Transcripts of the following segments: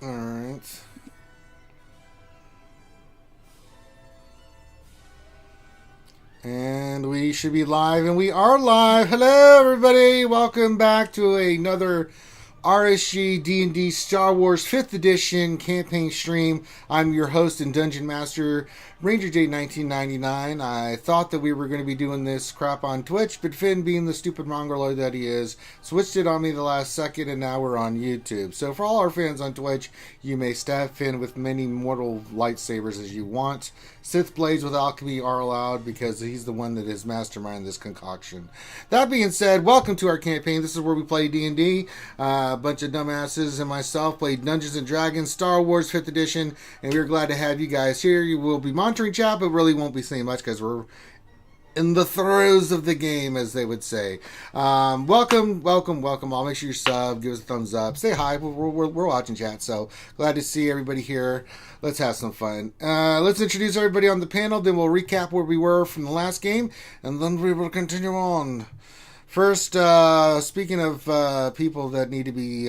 All right. And we should be live, and we are live. Hello, everybody. Welcome back to another RSG D&D Star Wars 5th Edition campaign stream. I'm your host and Dungeon Master, Ranger J 1999. I thought that we were going to be doing this crap on Twitch, but Finn, being the stupid mongoloid that he is, switched it on me the last second, and now we're on YouTube. So for all our fans on Twitch, you may stab Finn with many mortal lightsabers as you want. Sith blades with alchemy are allowed because he's the one that has masterminded this concoction. That being said, welcome to our campaign. This is where we play D&D. A bunch of dumbasses and myself played Dungeons & Dragons Star Wars 5th Edition, and we're glad to have you guys here. You will be monitoring chat, but really won't be saying much because we're in the throes of the game, as they would say. Welcome. I'll make sure you sub, give us a thumbs up, say hi. We're watching chat, so glad to see everybody here. Let's have some fun. Let's introduce everybody on the panel, then we'll recap where we were from the last game, and then we will continue on. First, speaking of people that need to be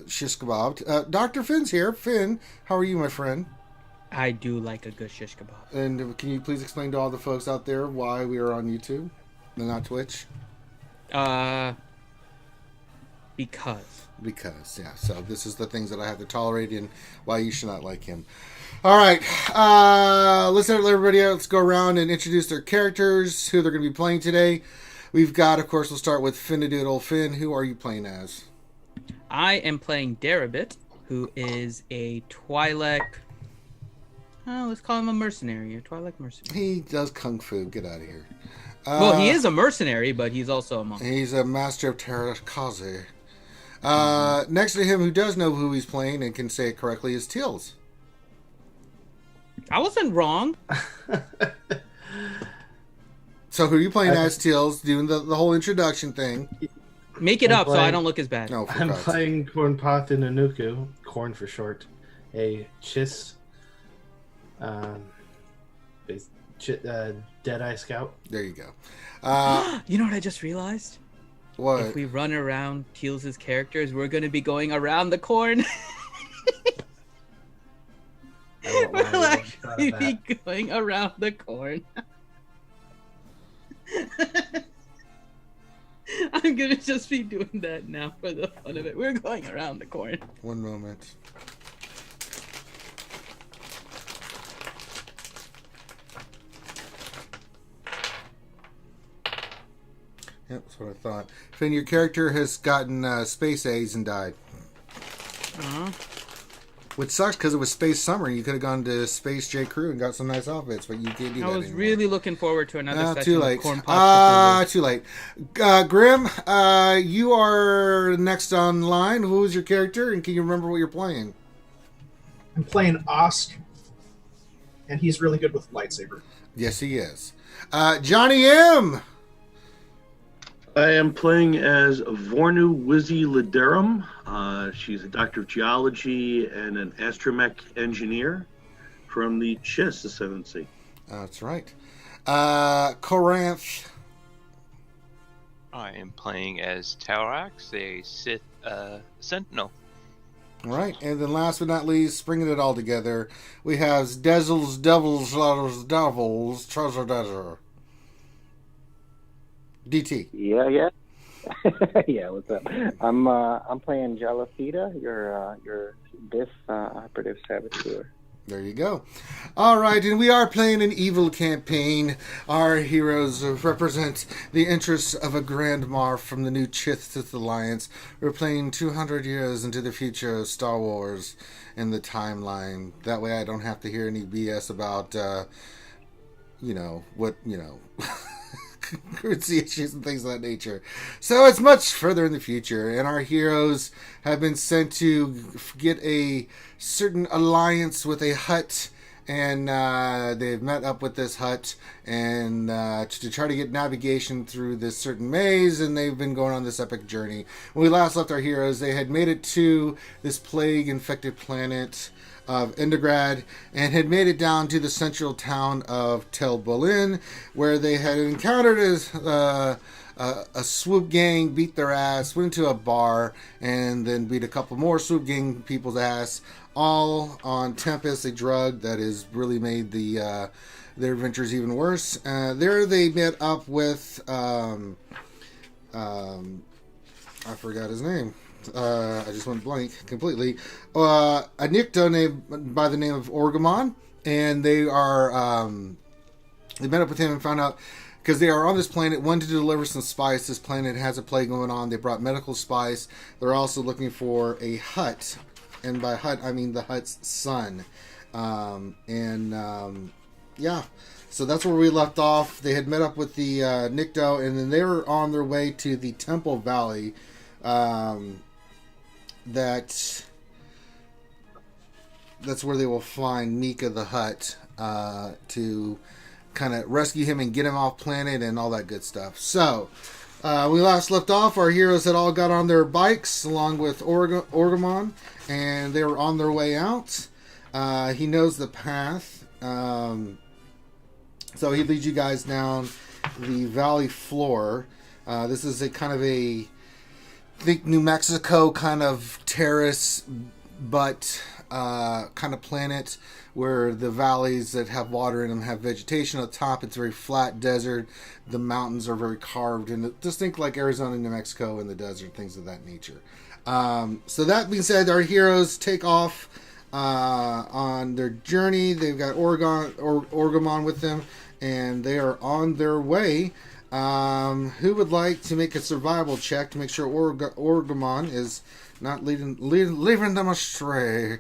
shish kebabbed, Dr. Finn's here. Finn, how are you, my friend? I do like a good shish kebab. And can you please explain to all the folks out there why we are on YouTube and not Twitch? Because, yeah. So this is the things that I have to tolerate and why you should not like him. All right. Let's let everybody else go around and introduce their characters, who they're going to be playing today. We've got, of course, we'll start with Finnadoodle. Finn, who are you playing as? I am playing Darabit, who is a Twi'lek... let's call him a mercenary, a Twi'lek mercenary. He does kung fu. Get out of here. Well, he is a mercenary, but he's also a monk. He's a master of Terrakaze. Next to him, who does know who he's playing and can say it correctly, is Teals. I wasn't wrong. So who are you playing as, Teals, doing the whole introduction thing? Make it up so I don't look as bad. No, I'm playing Cornpath Inanuku, Corn for short, a Chiss Deadeye Scout. There you go. You know what I just realized? What? If we run around Teals' characters, we're going to be going around the corn. We'll actually be going around the corn. I'm going to just be doing that now for the fun of it. We're going around the corn. One moment. Yep, that's what I thought. Finn, your character has gotten space A's and died. Uh-huh. Which sucks because it was Space Summer. You could have gone to Space J. Crew and got some nice outfits, but you can't do that I was anymore. really looking forward to another session too of late. Corn Pops. Too late. Grim, you are next online. Who is your character, and can you remember what you're playing? I'm playing Osk, and he's really good with lightsaber. Yes, he is. Johnny M. I am playing as Vornu Wizzy Liderum. She's a doctor of geology and an astromech engineer from the Chiss Ascendancy. That's right. Corinth. I am playing as Taurax, a Sith Sentinel. All right, and then last but not least, bringing it all together, we have Devil's Treasure Desert. DT. Yeah. Yeah, what's up? I'm playing Jalafita, your Biff operative saboteur. There you go. All right, and we are playing an evil campaign. Our heroes represent the interests of a Grand Moff from the new Sith Alliance. We're playing 200 years into the future of Star Wars in the timeline. That way I don't have to hear any BS about, currency issues and things of that nature. So it's much further in the future, and our heroes have been sent to get a certain alliance with a hut, and they've met up with this hut and to try to get navigation through this certain maze, and they've been going on this epic journey. When we last left our heroes, they had made it to this plague-infected planet of Endegrad and had made it down to the central town of Tel Bolin, where they had encountered a swoop gang beat their ass, went into a bar, and then beat a couple more swoop gang people's ass, all on Tempest, a drug that has really made their adventures even worse. There they met up with I forgot his name. I just went blank completely. A Nicto named by the name of Orgamon, and they met up with him and found out, because they are on this planet, wanted to deliver some spice. This planet has a plague going on. They brought medical spice. They're also looking for a hut, and by hut I mean the hut's son. Yeah. So that's where we left off. They had met up with the Nicto, and then they were on their way to the Temple Valley. That's where they will find Mika the Hut to kind of rescue him and get him off planet and all that good stuff. So we last left off. Our heroes had all got on their bikes along with Orgamon, and they were on their way out. He knows the path. So he leads you guys down the valley floor. This is a kind of I think New Mexico kind of terrace, but kind of planet where the valleys that have water in them have vegetation on the top. It's a very flat desert. The mountains are very carved, and just think like Arizona, New Mexico in the desert, things of that nature. So that being said, our heroes take off on their journey. They've got Orgamon with them, and they are on their way. Who would like to make a survival check to make sure Orgamon is not leaving them astray?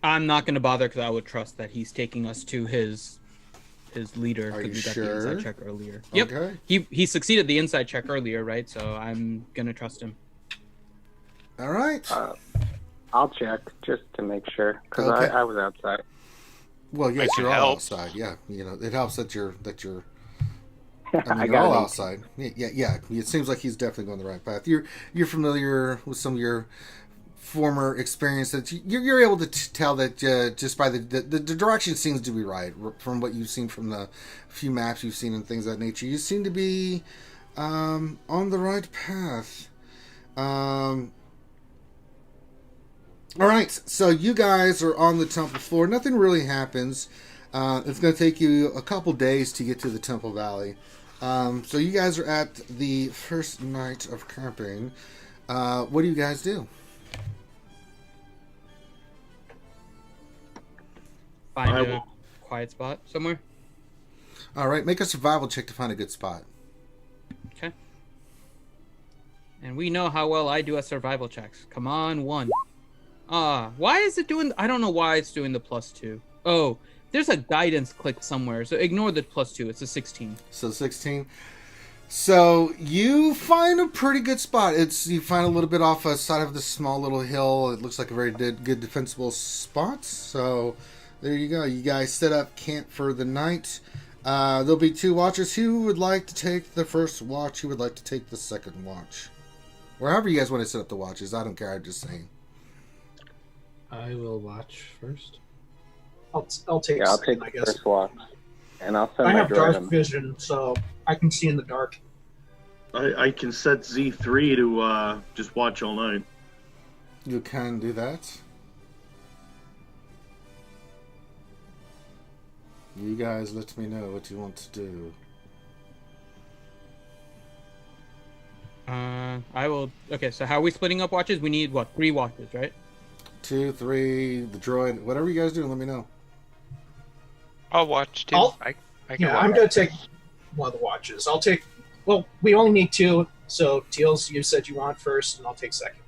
I'm not going to bother because I would trust that he's taking us to his leader. Are you we got sure? the inside check earlier. Yep. Okay. He succeeded the inside check earlier, right? So I'm going to trust him. All right. I'll check just to make sure because Okay. I was outside. Well, yes, I can you're all help. outside. Yeah, it helps that you're. I You're all got it. outside. Yeah. It seems like he's definitely going the right path. You're familiar with some of your former experience that you're able to tell that just by the direction seems to be right from what you've seen from the few maps you've seen and things of that nature. You seem to be on the right path. All right, so you guys are on the temple floor. Nothing really happens. It's going to take you a couple days to get to the Temple Valley. So you guys are at the first night of camping. What do you guys do? Find I a will- quiet spot somewhere. All right, make a survival check to find a good spot. Okay. And we know how well I do at survival checks. Come on, 1. Why is it doing... I don't know why it's doing the +2. Oh, there's a guidance click somewhere, so ignore the +2. It's a 16. So 16. So you find a pretty good spot. You find a little bit off a side of this small little hill. It looks like a very good defensible spot. So there you go. You guys set up camp for the night. There'll be 2 watchers. Who would like to take the first watch? Who would like to take the second watch? Or however you guys want to set up the watches. I don't care. I'm just saying. I will watch first. I'll take. Yeah, I'll second, take I the guess. first walk, and I'll send I my have dark droid. vision, so I can see in the dark. I can set Z3 to just watch all night. You can do that. You guys let me know what you want to do. I will... Okay, so how are we splitting up watches? We need, 3 watches, right? 2, 3, the droid, whatever you guys do, let me know. I'll watch too. I'll- I can Yeah, watch. I'm gonna take one of the watches. I'll take. Well, we only need 2, so Teals, you said you want first, and I'll take second.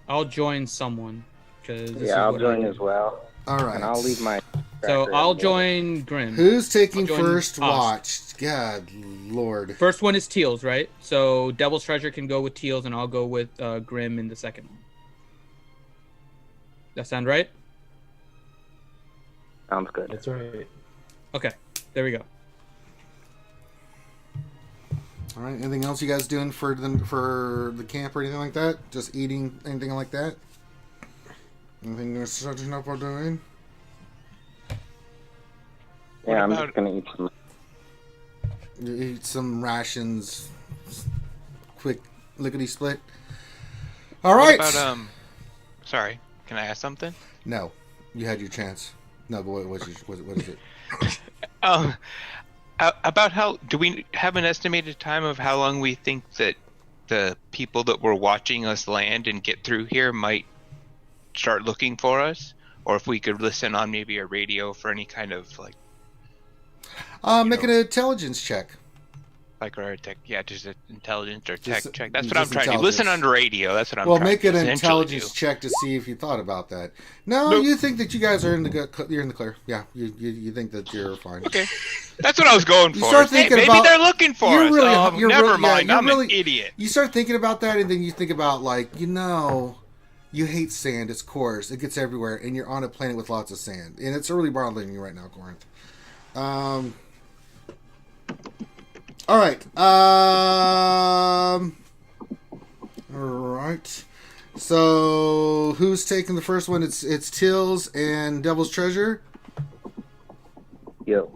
I'll join someone. Cause this is Yeah, I'll what I join do. as well, All right. and I'll leave my. So tracker I'll on the- join Grim. Who's taking I'll join first us. watch? God Lord. First one is Teals, right? So Devil's Treasure can go with Teals, and I'll go with Grim in the second one. That sound right? Sounds good. That's right. Okay, there we go. All right. Anything else you guys doing for the camp or anything like that? Just eating, anything like that? Anything you're setting up or doing? Yeah, I'm about- just gonna eat some. You eat some rations. Quick lickety split. All right. What about Sorry, can I ask something? No, you had your chance. No, but what is it? About how do we have an estimated time of how long we think that the people that were watching us land and get through here might start looking for us, or if we could listen on maybe a radio for any kind of like. Make an intelligence check. Like or tech, yeah, just an intelligence or tech Just- check. That's what I'm just trying to do. intelligence. Listen on the radio. That's what I'm Well, trying make to an essentially intelligence do. check to see if you thought about that. No, Nope. you think that you guys are in you're in the clear. Yeah, you think that you're fine. Okay, that's what I was going You for. start Hey, thinking maybe about- they're looking for you're us. really- Oh, you're never really- yeah, mind. you're I'm really- an idiot. You start thinking about that, and then you think about you hate sand. It's coarse. It gets everywhere, and you're on a planet with lots of sand, and it's really bothering you right now, Corinth. All right. All right. So who's taking the first one? It's Tills and Devil's Treasure. Yo.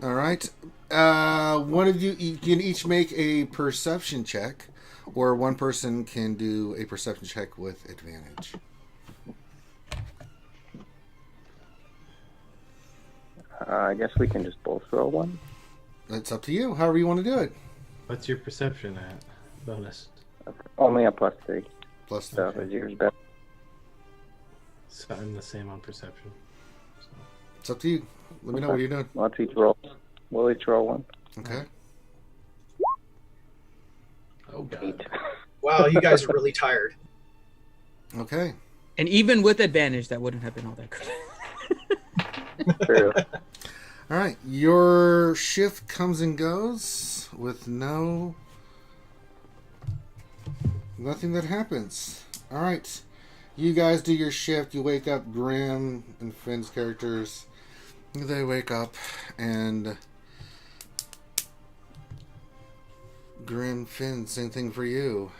All right. One of you can each make a perception check, or one person can do a perception check with advantage. I guess we can just both roll one. It's up to you. However you want to do it. What's your perception at? Bonus. Only a +3. Plus So is yours better? So I'm the same on perception. So. it's up to you. Let me know what you're doing. Let's each roll. We'll each roll one. Okay. Oh god. 8. Wow, you guys are really tired. Okay. And even with advantage, that wouldn't have been all that good. True. All right. Your shift comes and goes with nothing that happens. All right. You guys do your shift. You wake up. Grim and Finn's characters. They wake up and Grim, Finn, same thing for you.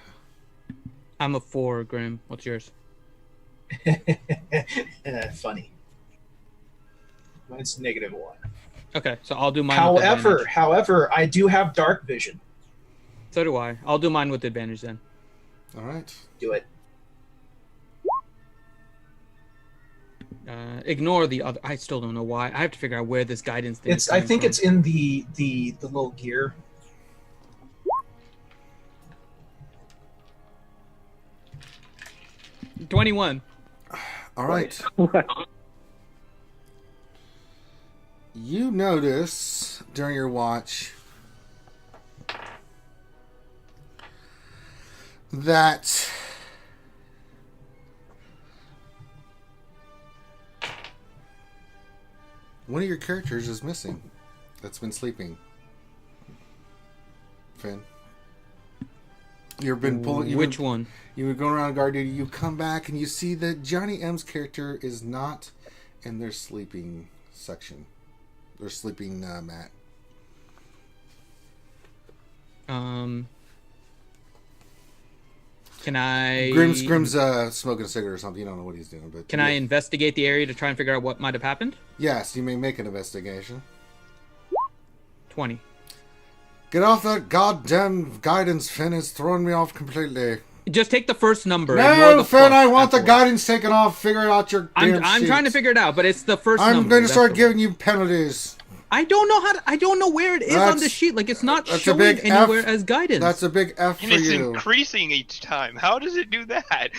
I'm a 4, Grim. What's yours? Funny. Mine's -1. Okay, so I'll do mine with advantage. However, I do have dark vision. So do I. I'll do mine with advantage then. All right. Do it. Ignore the other. I still don't know why. I have to figure out where this guidance thing is I coming think from. it's in the little gear. $21. All right. You notice during your watch that one of your characters is missing. That's been sleeping. Finn. You've been pulling. Which one? You were going around guard duty. You come back and you see that Johnny M's character is not in their sleeping section. Their sleeping mat. Can I? Grim's smoking a cigarette or something. You don't know what he's doing, but Can I investigate the area to try and figure out what might have happened? Yes, you may make an investigation. 20. Get off that goddamn guidance, Finn. It's throwing me off completely. Just take the first number. ignore No, the Finn, plus I want the afterwards. guidance taken off. Figure out your damn I'm trying to sheets. figure it out, but it's the first I'm number. going to That's start the- giving you penalties. I don't know I don't know where it is on the That's- sheet. Like it's not that's a showing big anywhere F. as guidance. That's a big F And for it's you. increasing each time. How does it do that?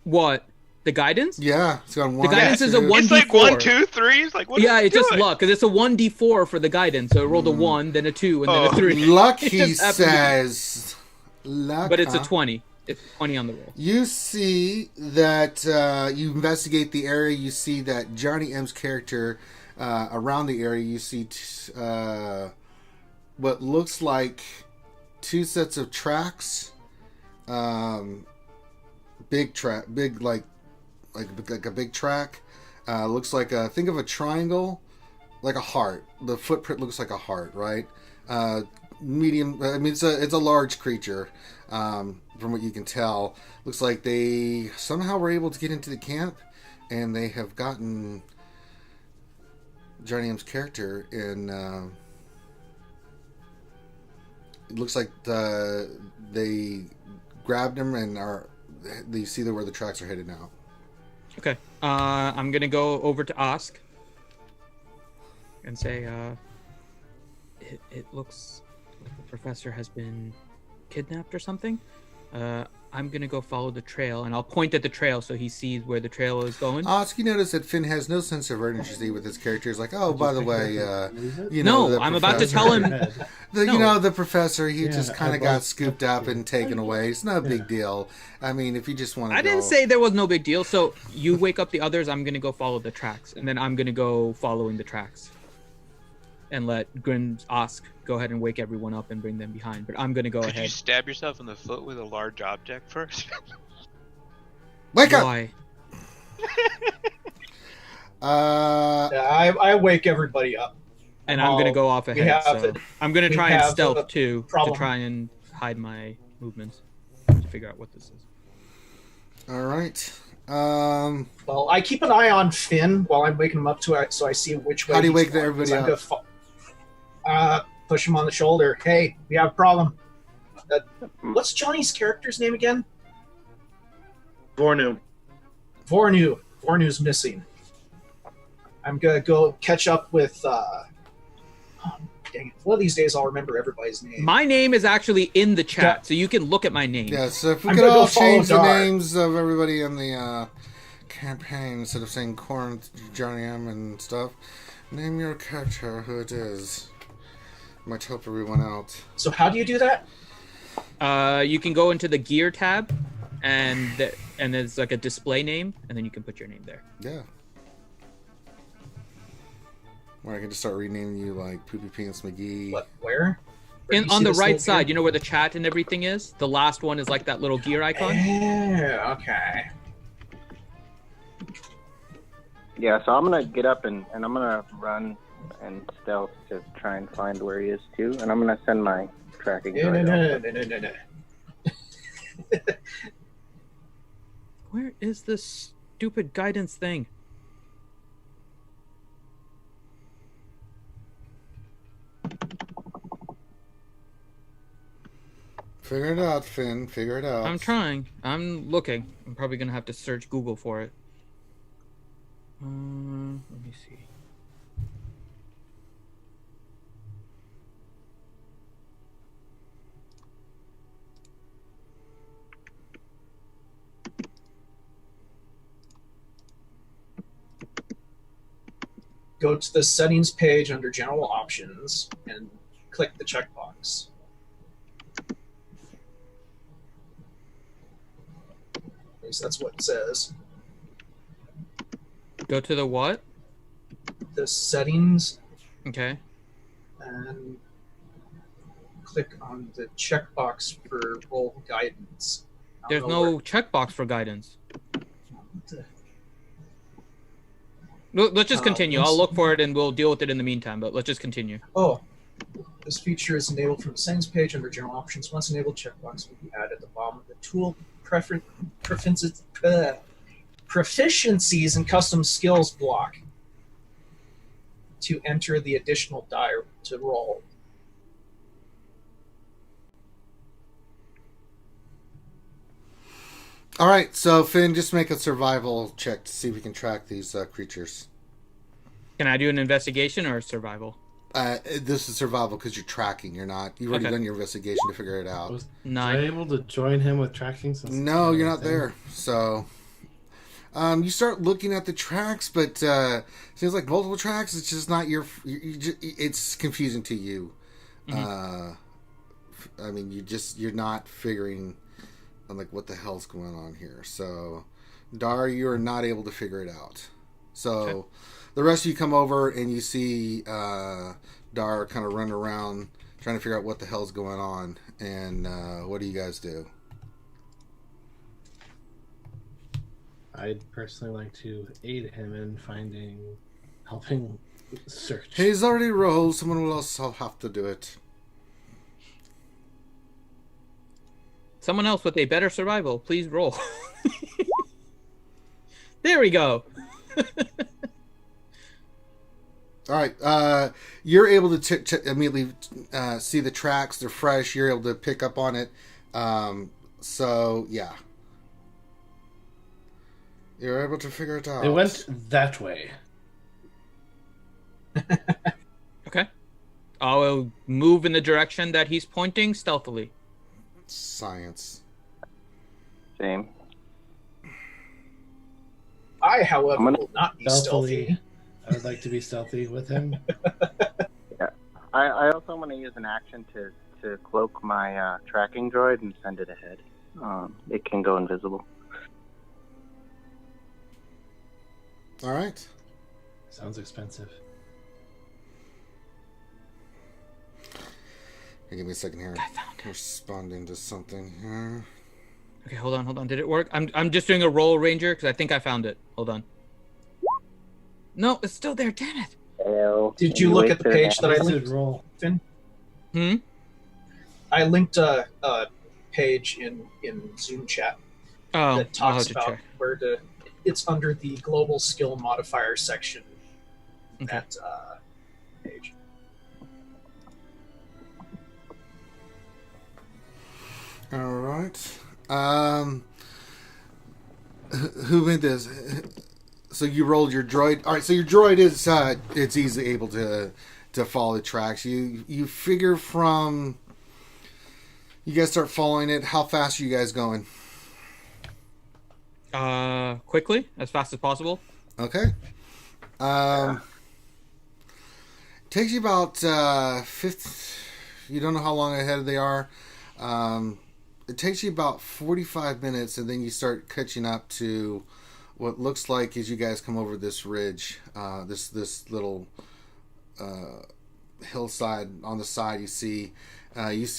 What? The guidance? Yeah, it's gone one. guidance is a two. one- It's like 1d4. 1, 2, 3. It's like what? Yeah, is it it's just doing? luck because it's a 1d4 for the guidance. So it rolled a 1, then a 2, and then a Oh. 3. Luck, It he just happened to be- says. Luck, But it's a huh? 20. It's 20 on the roll. You see that you investigate the area. You see that Johnny M's character around the area. You see what looks like 2 sets of tracks. Big like a big track. Looks like think of a triangle, like a heart. The footprint looks like a heart, right? Medium. I mean, it's a large creature. From what you can tell, looks like they somehow were able to get into the camp, and they have gotten Johnny M's character in it looks like they grabbed him and they see where the tracks are headed now. Okay. I'm gonna go over to Ask and say, it looks like the professor has been kidnapped or something. I'm gonna go follow the trail, and I'll point at the trail so he sees where the trail is going. Ask, you notice that Finn has no sense of urgency with his character. He's like, oh, by the way, No, I'm about to tell him. The professor, he Yeah, just kind of I'd got like scooped to- up and taken away. It's no big deal. I mean, if you just want to I didn't say there was no big deal. So you wake up the others. I'm gonna go follow the tracks, and then I'm gonna go following the tracks, and let Grim's Ask go ahead and wake everyone up and bring them behind. But I'm gonna go Could you ahead. stab yourself in the foot with a large object first? Wake up! Why? I wake everybody up. And I'm gonna go off we ahead. have So the- I'm gonna we try and have stealth the too problem. to try and hide my movements to figure out what this is. All right. Well, I keep an eye on Finn while I'm waking him up so I see which way. How do you he's wake going, everybody 'cause I'm gonna push him on the shoulder. Hey, we have a problem. What's Johnny's character's name again? Vornu. Vornu. Vornu's missing. I'm gonna go catch up with. Dang it! One of these days I'll remember everybody's name. My name is actually in the chat, Yeah. so you can look at my name. Yeah, so if we I'm could gonna go all follow change the Dar. names of everybody in the campaign instead of saying Corn, Johnny M, and stuff, name your character who it is. Might help everyone out. So how do you do that? You can go into the gear tab, and there's like a display name, and then you can put your name there. Yeah. Or I can just start renaming you like Poopy Pants McGee. What? Where? Where do you On see the this right little side, gear? you know where the chat and everything is? The last one is like that little gear icon. Yeah. Okay. Yeah, so I'm gonna get up and I'm gonna run and stealth to try and find where he is too, and I'm gonna send my tracking. No. droid off. Where is this stupid guidance thing? Figure it out, Finn. Figure it out. I'm trying. I'm looking. I'm probably gonna have to search Google for it. Let me see. Go to the settings page under general options and click the checkbox. At least that's what it says. Go to the what? The settings Okay. and click on the checkbox for roll guidance. I There's don't know no checkbox for guidance. where- Let's just continue. I'll look for it and we'll deal with it in the meantime, but let's just continue. Oh, this feature is enabled from the settings page under general options. Once enabled, checkbox will be added at the bottom of the tool. Proficiencies and custom skills block to enter the additional die to roll. All right, so Finn, just make a survival check to see if we can track these creatures. Can I do an investigation or survival? This is survival because you're tracking. You're not. You've already Okay. done your investigation to figure it out. Was I 9. able to join him with tracking? Since No, you're not there. So, you start looking at the tracks, but seems like multiple tracks. It's just not your. It's confusing to you. I mean, you're not figuring on like what the hell's going on here. So, Dar, you are not able to figure it out. So, Okay. the rest of you come over and you see Dar kind of run around trying to figure out what the hell's going on. And what do you guys do? I'd personally like to aid him in helping search. He's already rolled. Someone else will have to do it. Someone else with a better survival, please roll. There we go. All right. You're able to immediately see the tracks. They're fresh. You're able to pick up on it. So, yeah. You're able to figure it out. It went that way. Okay. I'll move in the direction that he's pointing stealthily. Science. Same. I, however, I'm gonna- will not be stealthy. I would like to be stealthy with him. Yeah. I also want to use an action to cloak my tracking droid and send it ahead. It can go invisible. All right. Sounds expensive. Hey, give me a second here. I'm responding to something here. Okay, hold on. Did it work? I'm just doing a roll, Ranger, because I think I found it. Hold on. No, it's still there. Damn it. Hell, Did you look wait at the for page that I That's a linked, good roll. Finn? Hmm. I linked a page in Zoom chat Oh, that I'll have talks to about check. where to. It's under the global skill modifier section. Okay. That page. All right. Who made this? So you rolled your droid. All right. So your droid is it's easily able to follow the tracks. You figure from. You guys start following it. How fast are you guys going? Quickly, as fast as possible. Okay. Takes you about 50. You don't know how long ahead they are. It takes you about 45 minutes, and then you start catching up to what looks like as you guys come over this ridge, this little hillside. On the side, you see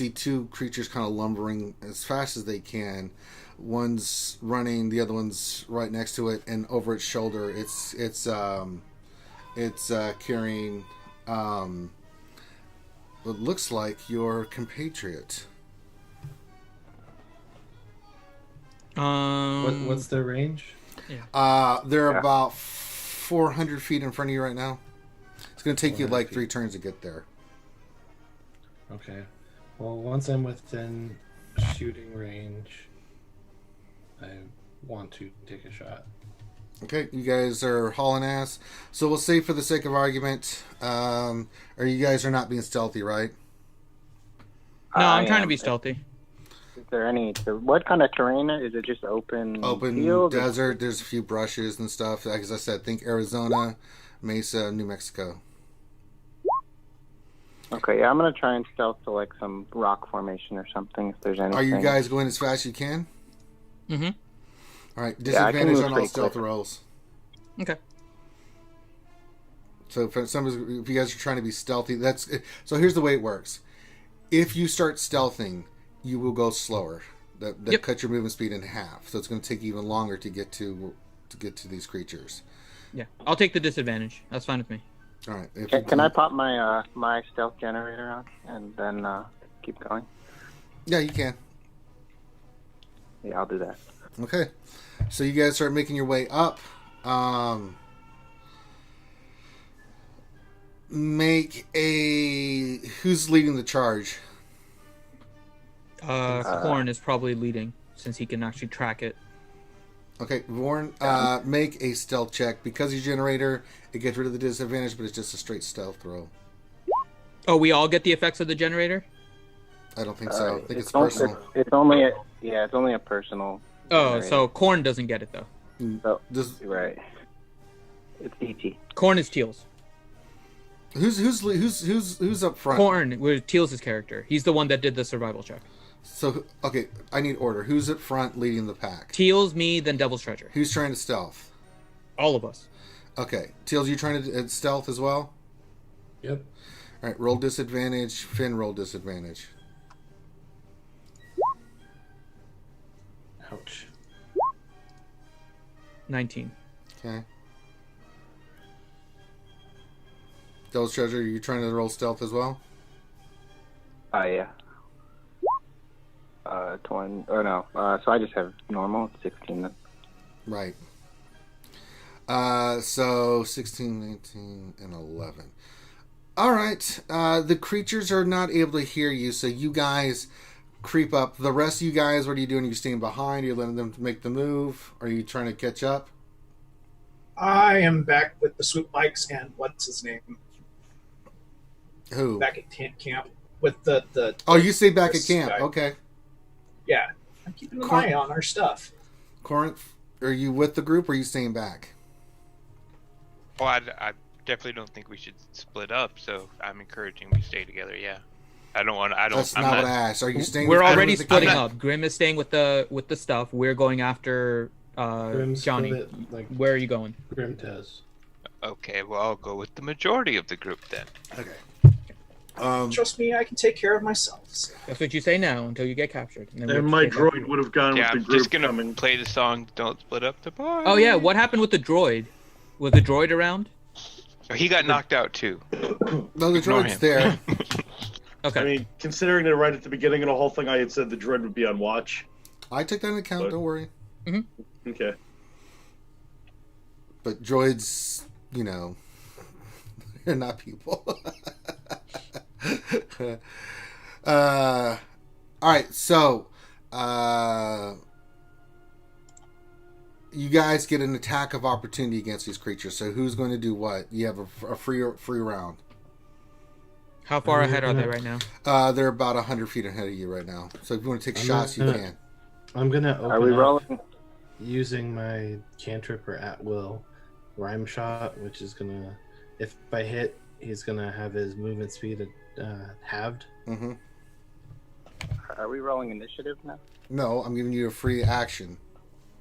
two creatures kind of lumbering as fast as they can. One's running, the other one's right next to it, and over its shoulder, it's carrying what looks like your compatriot. What's their range? They're about 400 feet in front of you right now. It's going to take you like 3 turns to get there. Okay. Well, once I'm within shooting range, I want to take a shot. Okay, you guys are hauling ass. So we'll say for the sake of argument, or you guys are not being stealthy, right? No, I'm I trying to am. be stealthy. Is there any? What kind of terrain is it? Just open field? Desert. There's a few brushes and stuff. Like as I said, think Arizona, Mesa, New Mexico. Okay, yeah, I'm gonna try and stealth to like some rock formation or something. If there's anything. Are you guys going as fast as you can? Mm-hmm. All right, Yeah, I can disadvantage move on all pretty stealth quick. rolls. Okay. So if you guys are trying to be stealthy, so here's the way it works. If you start stealthing, you will go slower. That Yep. cuts your movement speed in half. So it's going to take even longer to get to these creatures. Yeah, I'll take the disadvantage. That's fine with me. All right. Can I pop my my stealth generator on and then keep going? Yeah, you can. Yeah, I'll do that. Okay. So you guys start making your way up. Who's leading the charge? Korn is probably leading since he can actually track it. Okay, Vorn, make a stealth check. Because he's generator, it gets rid of the disadvantage, but it's just a straight stealth roll. Oh, we all get the effects of the generator? I don't think so. I think it's only- personal. It's only a personal. Oh, generator. so Korn doesn't get it though. So, This, right. It's ET. Korn is Teals. who's up front? Korn was Teals' character. He's the one that did the survival check. So okay, I need order. Who's up front leading the pack? Teals, me, then Devil's Treasure. Who's trying to stealth? All of us. Okay, Teals, you trying to stealth as well? Yep. All right, roll disadvantage. Finn, roll disadvantage. Ouch. 19. Okay. Devil's Treasure, are you trying to roll stealth as well? Yeah. 20. Or no. So I just have normal. It's 16 then. Right. So 16, 19, and 11. All right. The creatures are not able to hear you, so you guys creep up. The rest of you guys, what are you doing? Are you staying behind? Are you letting them make the move? Are you trying to catch up? I am back with the swoop bikes and what's his name? Who? Back at camp with the Oh, you stay back at this camp. guy. Okay. Yeah, I'm keeping an Cor- eye on our stuff. Corinth, are you with the group or are you staying back? Well, I definitely don't think we should split up, so I'm encouraging we stay together. Yeah, I don't want. That's I'm not what I asked. Are you staying? We're with already with the splitting camp? up. Grim is staying with the stuff. We're going after Grim's Johnny. split it like Where are you going? Grim does. Okay, well, I'll go with the majority of the group then. Okay. Trust me, I can take care of myself. So. That's what you say now until you get captured. And, then we And have to my take that. droid would have gone Yeah, with I'm the group just gonna coming. play the song "Don't Split Up the Party." Oh yeah, what happened with the droid? Was the droid around? Oh, he got knocked out too. No, the Ignore droid's him. there. Okay. I mean, considering that right at the beginning of the whole thing, I had said the droid would be on watch. I took that into account. But- Don't worry. Okay. But droids, you know, they're not people. All right, so you guys get an attack of opportunity against these creatures. So who's going to do what? You have a free round. How far ahead are they right now? They're about 100 feet ahead of you right now. So if you want to take I'm shots, you gonna- can. I'm gonna Are we open up rolling? using my cantrip or at will rhyme shot, which is gonna, if I hit, he's gonna have his movement speed halved. Mm-hmm. Are we rolling initiative now? No, I'm giving you a free action.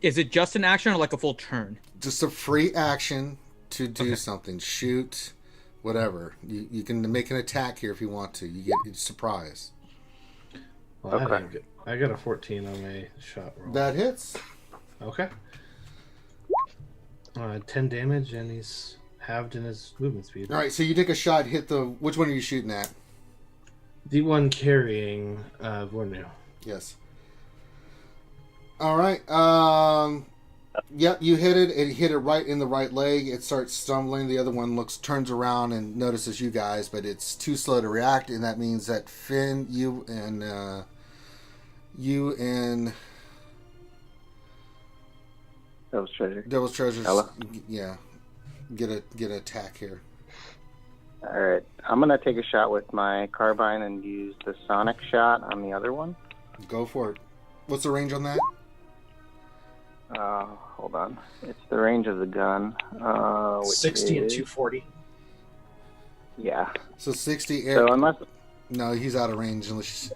Is it just an action or like a full turn? Just a free action to do something. Shoot, whatever. You can make an attack here if you want to. You get a surprise. Well, Okay. I got a 14 on my shot roll. That hits. Okay. 10 damage, and he's halved in his movement speed. All right, so you take a shot, hit the... Which one are you shooting at? The one carrying Vornu. Yes. All right. Yep, you hit it. It hit it right in the right leg. It starts stumbling. The other one turns around and notices you guys, but it's too slow to react, and that means that Finn, you and Devil's treasure. Devil's Treasures, Ella? yeah, get an attack here. All right, I'm gonna take a shot with my carbine and use the sonic shot on the other one. Go for it. What's the range on that? Hold on. It's the range of the gun. Which 60 and is- 240. Yeah. So 60 air. So unless No, he's out of range unless.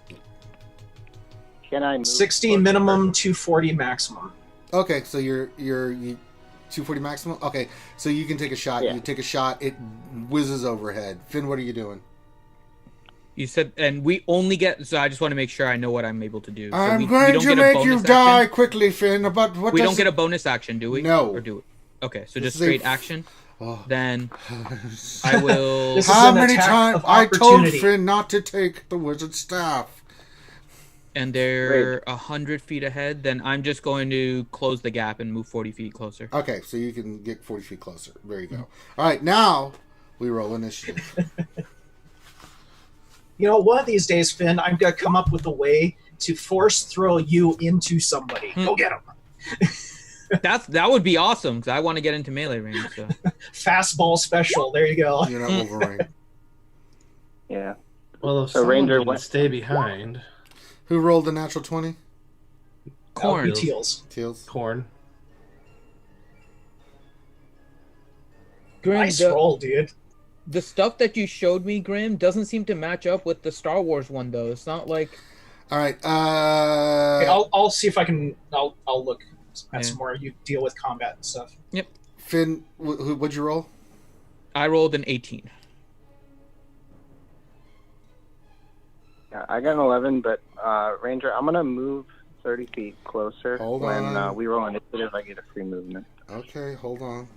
can I move 60 closer? minimum, 240 maximum. Okay, so you're 240 maximum. Okay, so you can take a shot. Yeah. You take a shot. It whizzes overhead. Finn, what are you doing? You said, and we only get. So I just want to make sure I know what I'm able to do. So I'm we going don't to get a make you bonus die action? quickly, Finn. But what? We does don't get a bonus action, do we? No. Or do we? Okay, so This just is a straight f- action. Oh. Then I will. This is How an many attack times of I told opportunity. Finn not to take the wizard staff? And they're 100 feet ahead. Then I'm just going to close the gap and move 40 feet closer. Okay, so you can get 40 feet closer. There you go. All right, now we roll initiative. You know, one of these days, Finn, I'm gonna come up with a way to force throw you into somebody. Go get him. That would be awesome because I want to get into melee range. So. Fastball special. There you go. You're not Wolverine. Yeah. Well, if So someone Ranger didn't went- stay behind, Who rolled the natural 20? Corn. LP Teals. Teals. Corn. Grim, Nice roll, dude. the stuff that you showed me, Grim, doesn't seem to match up with the Star Wars one though. It's not like All right. Okay, I'll see if I can. I'll look at Yeah. some more. You deal with combat and stuff. Finn, what'd you roll? I rolled an 18. Yeah, I got an 11, but Ranger, I'm gonna move 30 feet closer. Hold when on. we roll initiative, I get a free movement. Okay, hold on.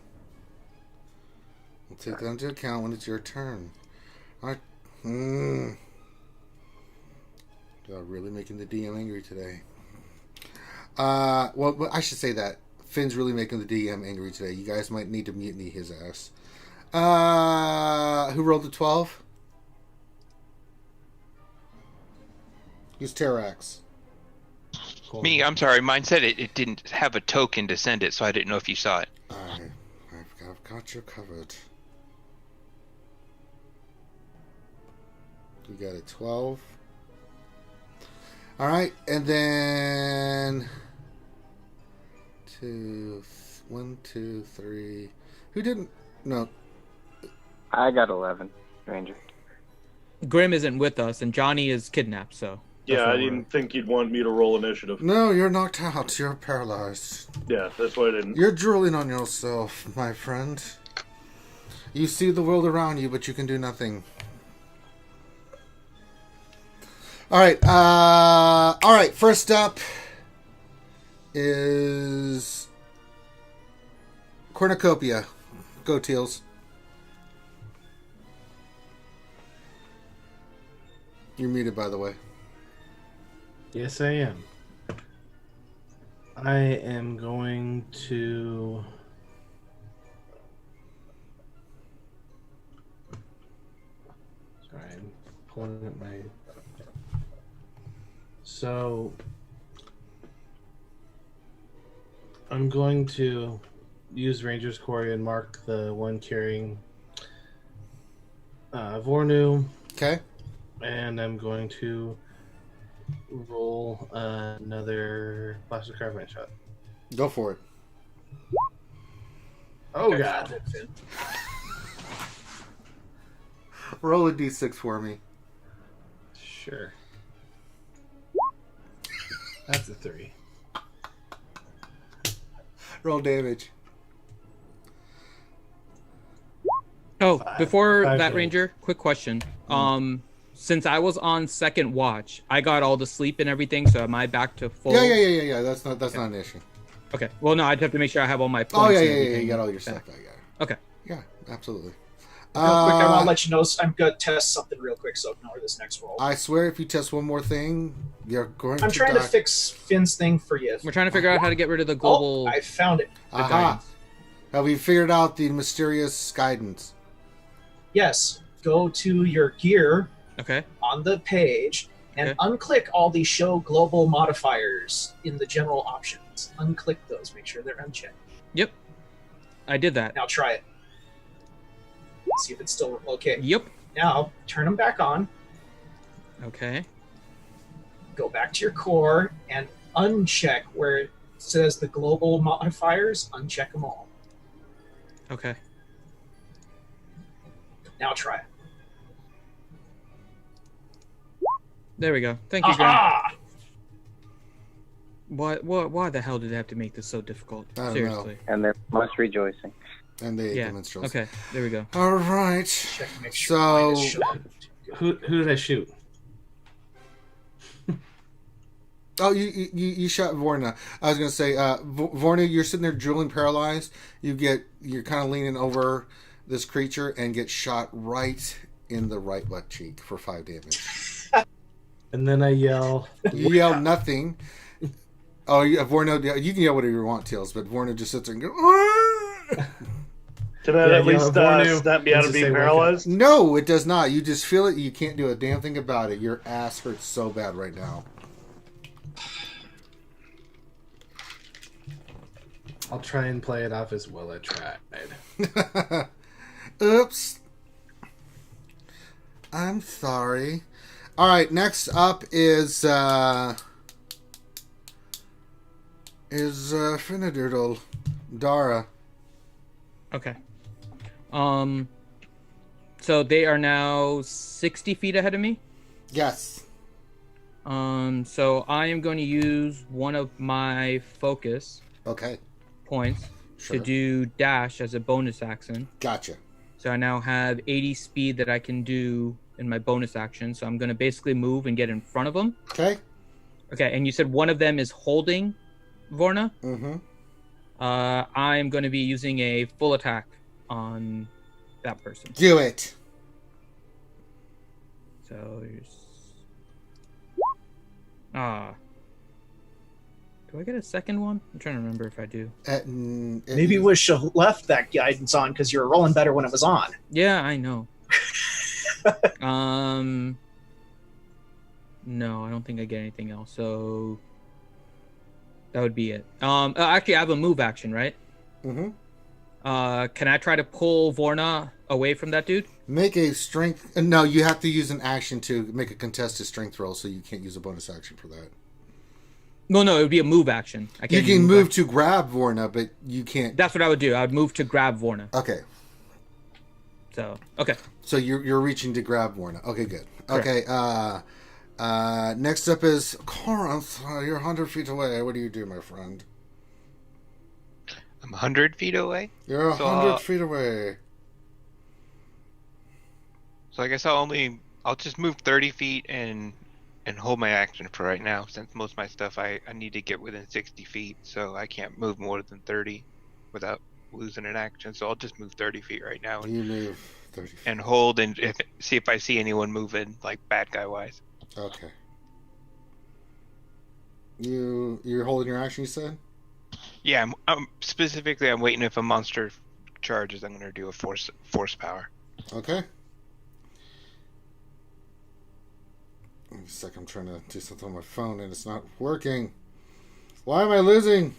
We'll take that into account when it's your turn. All right. You're really making the DM angry today. Well, I should say that Finn's really making the DM angry today. You guys might need to mutiny his ass. Who rolled the 12? Who's Terax? Me, I'm sorry. Mine said it didn't have a token to send it, so I didn't know if you saw it. I've got you covered. You got a 12. All right, and then 1, 2, 3. Who didn't? No. I got 11, Ranger. Grim isn't with us, and Johnny is kidnapped, so. Yeah, I didn't think you'd want me to roll initiative. No, you're knocked out. You're paralyzed. Yeah, that's why I didn't. You're drooling on yourself, my friend. You see the world around you, but you can do nothing. All right. First up is Cornucopia. Go, Teals. You're muted, by the way. Yes, I am. I am going to... Sorry, I'm pulling up my... So... I'm going to use Ranger's Quarry and mark the one carrying Vornu. Okay. And I'm going to roll another Plastic Carbine shot. Go for it. Oh, Okay, God. found it, Finn. Roll a d6 for me. Sure. That's a 3. Roll damage. Oh, before Five that, damage. Ranger, quick question. Since I was on second watch, I got all the sleep and everything, so am I back to full? Yeah. That's not an issue. Okay. Well, no, I'd have to make sure I have all my points. Oh, yeah. and You everything got all your back. stuff back. Yeah. Okay. Yeah, absolutely. Real quick, I want to let you know, I'm going to test something real quick, so ignore this next roll. I swear if you test one more thing, you're going I'm to trying to die. fix Finn's thing for you. We're trying to figure out how to get rid of the global. Oh, I found it. Aha. guidance. Have we figured out the mysterious guidance? Yes, go to your gear Okay. on the page and Okay. unclick all the show global modifiers in the general options. Unclick those, make sure they're unchecked. Yep. I did that. Now try it. See if it's still okay. Yep. Now turn them back on, Okay. go back to your core, and uncheck where it says the global modifiers, uncheck them all. Okay. Now try it. There we go. Thank you, Graham. Aha! Why the hell did they have to make this so difficult? I don't know. Seriously. And they're most rejoicing. And the Yeah. minstrels. Okay. There we go. All right. Check to make sure So- mine is showing. Who did I shoot? Oh, you shot Vorna. I was gonna say, Vorna, you're sitting there drooling, paralyzed. You're kind of leaning over this creature and get shot right in the right butt cheek for 5 damage. And then I yell, You yell nothing. Oh, Vorna, you can yell whatever you want, Tails, but Vorna just sits there and goes. Did that Yeah, at least Vornu snap me out needs of to being say paralyzed? No, it does not. You just feel it. You can't do a damn thing about it. Your ass hurts so bad right now. I'll try and play it off as well. I tried. Oops. I'm sorry. All right, next up is Finadoodle Dara. Okay. So they are now 60 feet ahead of me. Yes. So I am going to use one of my focus Okay. points Sure. to do dash as a bonus action. Gotcha. So I now have 80 speed that I can do in my bonus action. So I'm going to basically move and get in front of them. Okay. Okay, and you said one of them is holding Vorna. Mm-hmm. I'm going to be using a full attack on that person. Do it. So, Do I get a second one? I'm trying to remember if I do. Maybe we should have left that guidance on because you were rolling better when it was on. Yeah, I know. No, I don't think I get anything else. So that would be it. Actually, I have a move action, right? Mm-hmm. Can I try to pull Vorna away from that dude? Make a strength. No, you have to use an action to make a contested strength roll, so you can't use a bonus action for that. No, it would be a move action. I You can't can use move action. to grab Vorna, but you can't. That's what I would do. I would move to grab Vorna. Okay. So, okay. So you're reaching to grab Vorna. Okay, good. Correct. Okay. Next up is Corinth. You're 100 feet away. What do you do, my friend? I'm 100 feet away. You're So, 100 feet away. So I guess I'll just move 30 feet and hold my action for right now, since most of my stuff I need to get within 60 feet, so I can't move more than 30 without losing an action. So I'll just move 30 feet right now You move 30 feet. and hold and see if I see anyone moving, like bad guy wise. Okay. You're holding your action, you said? Yeah, I'm specifically I'm waiting if a monster charges. I'm gonna do a force power. Okay. Wait a sec, I'm trying to do something on my phone and it's not working. Why am I losing?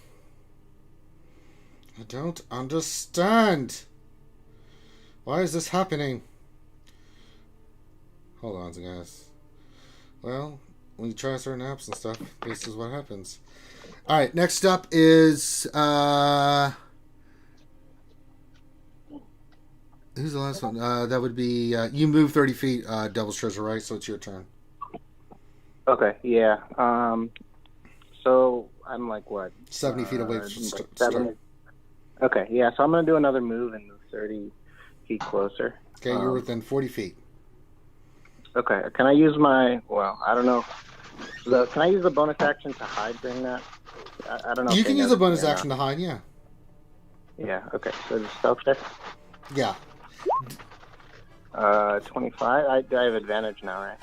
I don't understand. Why is this happening? Hold on, guys. Well, when you try certain apps and stuff, this is what happens. Alright, next up is who's the last one? That would be you move 30 feet, Devil's Treasure, right? So it's your turn. Okay, yeah. So I'm like what? 70 feet away from like start. 70. Okay, yeah. So I'm gonna do another move and move 30 feet closer. Okay, you're within 40 feet. Okay, can I use my? Well, I don't know. Can I use the bonus action to hide during that? I don't know. You if they can use know a bonus or not. action to hide, yeah. Yeah. Okay. So just stealth check. Yeah. 25. I have advantage now, right?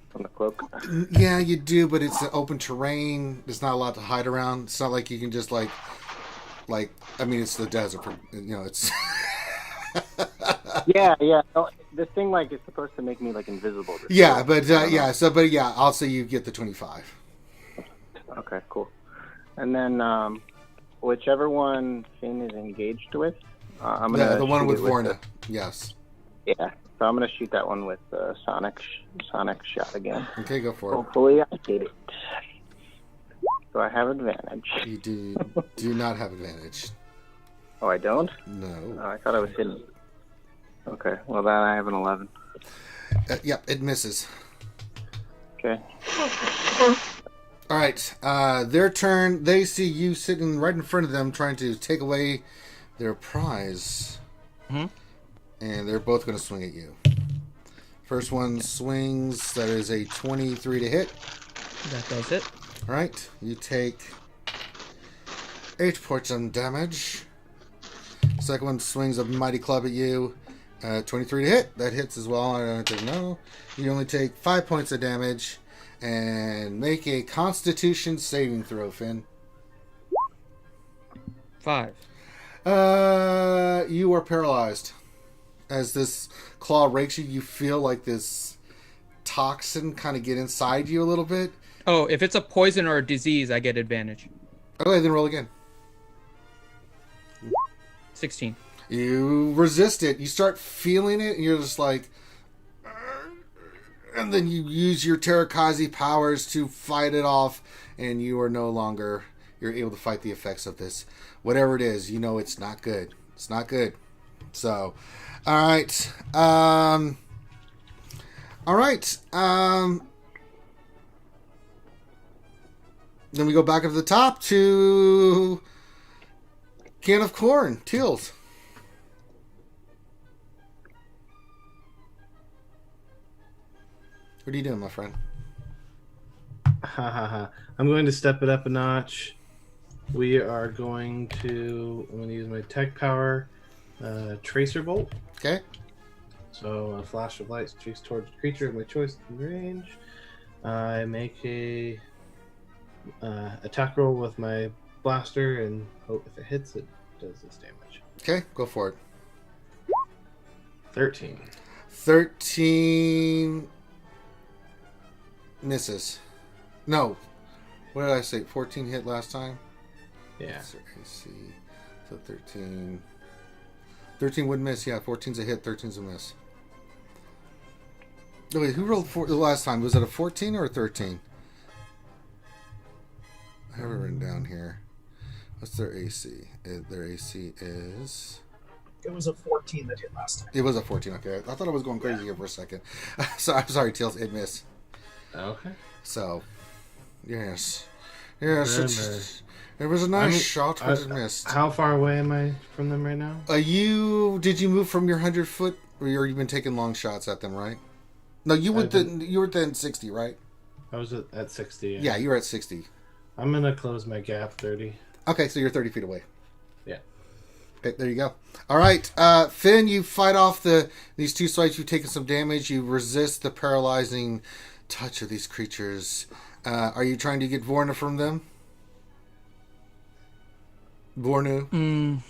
From the cloak. Yeah, you do, but it's an open terrain. There's not a lot to hide around. It's not like you can just like, I mean, it's the desert. You know, it's. Yeah. No, this thing like is supposed to make me like invisible. Yeah, but yeah. I'll say you get the 25. Okay, cool. And then whichever one Finn is engaged with, I'm gonna The one shoot with it Vorna. Yes. Yeah, so I'm gonna shoot that one with sonic shot again. Okay, go for it. Hopefully I get it. So I have advantage. You do not have advantage. Oh, I don't? No. Oh, I thought I was hidden. Okay, well then I have an 11. Yep, it misses. Okay. All right, their turn. They see you sitting right in front of them, trying to take away their prize, Mm-hmm. and they're both going to swing at you. First one swings. That is a 23 to hit. That does it. All right, you take 8 points of damage. Second one swings a mighty club at you. 23 to hit. That hits as well. I don't know. You only take 5 points of damage. And make a Constitution saving throw, Finn. 5. You are paralyzed. As this claw rakes you, you feel like this toxin kind of get inside you a little bit. Oh, if it's a poison or a disease, I get advantage. Okay, then roll again. 16. You resist it. You start feeling it, and you're just like... And then you use your Terakazi powers to fight it off, and you are no longer... You're able to fight the effects of this. Whatever it is, you know it's not good. It's not good. So, alright. Alright. Then we go back up to the top to... Can of Corn, Teals. What are you doing, my friend? I'm going to step it up a notch. We are going to... I'm going to use my tech power, Tracer Bolt. Okay. So a flash of light streaks towards a creature of my choice in range. I make a attack roll with my blaster and hope if it hits, it does this damage. Okay, go for it. 13. 13 misses. No. What did I say? 14 hit last time? Yeah. So AC. So 13. 13 would miss. Yeah, 14's a hit, 13's a miss. Oh, wait, who rolled the last time? Was it a 14 or a 13? I have it written down here. What's their AC? Their AC is... It was a 14 that hit last time. It was a 14, okay. I thought I was going crazy here for a second. So, I'm sorry, Tails, it missed. Okay. So, yes. Yes, Goodness. it was a nice shot, but it missed. How far away am I from them right now? Did you move from your 100-foot, or you've been taking long shots at them, right? No, you were then 60, right? I was at 60. Yeah, you were at 60. I'm going to close my gap 30. Okay, so you're 30 feet away. Yeah. Okay, there you go. All right, Finn, you fight off these two sites. You've taken some damage. You resist the paralyzing touch of these creatures. Are you trying to get Vorna from them? Vornu?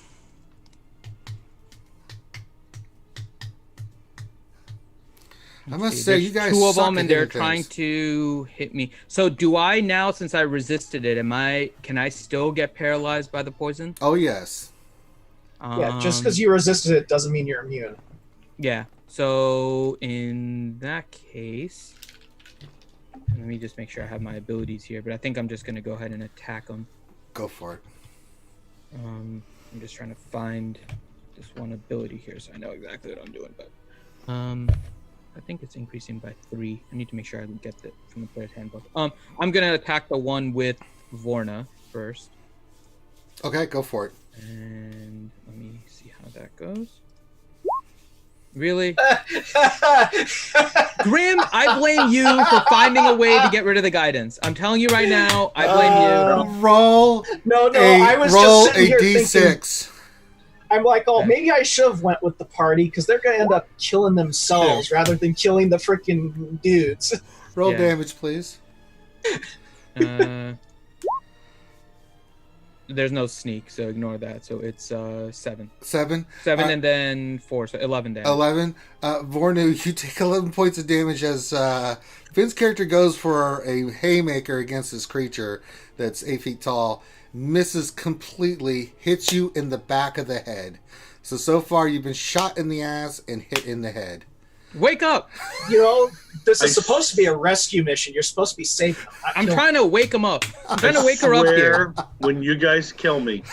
I must say, you guys two of suck them, at and they're hitting trying things. to hit me. So do I now, since I resisted it, can I still get paralyzed by the poison? Oh, yes. Yeah, just because you resisted it doesn't mean you're immune. Yeah. So in that case, let me just make sure I have my abilities here. But I think I'm just gonna go ahead and attack them. Go for it. I'm just trying to find this one ability here, so I know exactly what I'm doing. But I think it's increasing by 3. I need to make sure I get that from the player's handbook. I'm gonna attack the one with Vorna first. Okay, go for it. And let me see how that goes. Really? Grim, I blame you for finding a way to get rid of the guidance. I'm telling you right now, I blame you. Roll I was just sitting here D6. thinking, I'm like, oh, maybe I should have went with the party because they're going to end up killing themselves rather than killing the freaking dudes. Roll damage, please. There's no sneak, so ignore that. So it's 7. 7? 7 and then 4, so 11 damage. 11. Vornu, you take 11 points of damage as Finn's character goes for a haymaker against this creature that's 8 feet tall. Misses completely, hits you in the back of the head. So far you've been shot in the ass and hit in the head. Wake up! You know, this is supposed to be a rescue mission. You're supposed to be saving them. I'm trying to wake him up. I'm trying to wake her up here. When you guys kill me,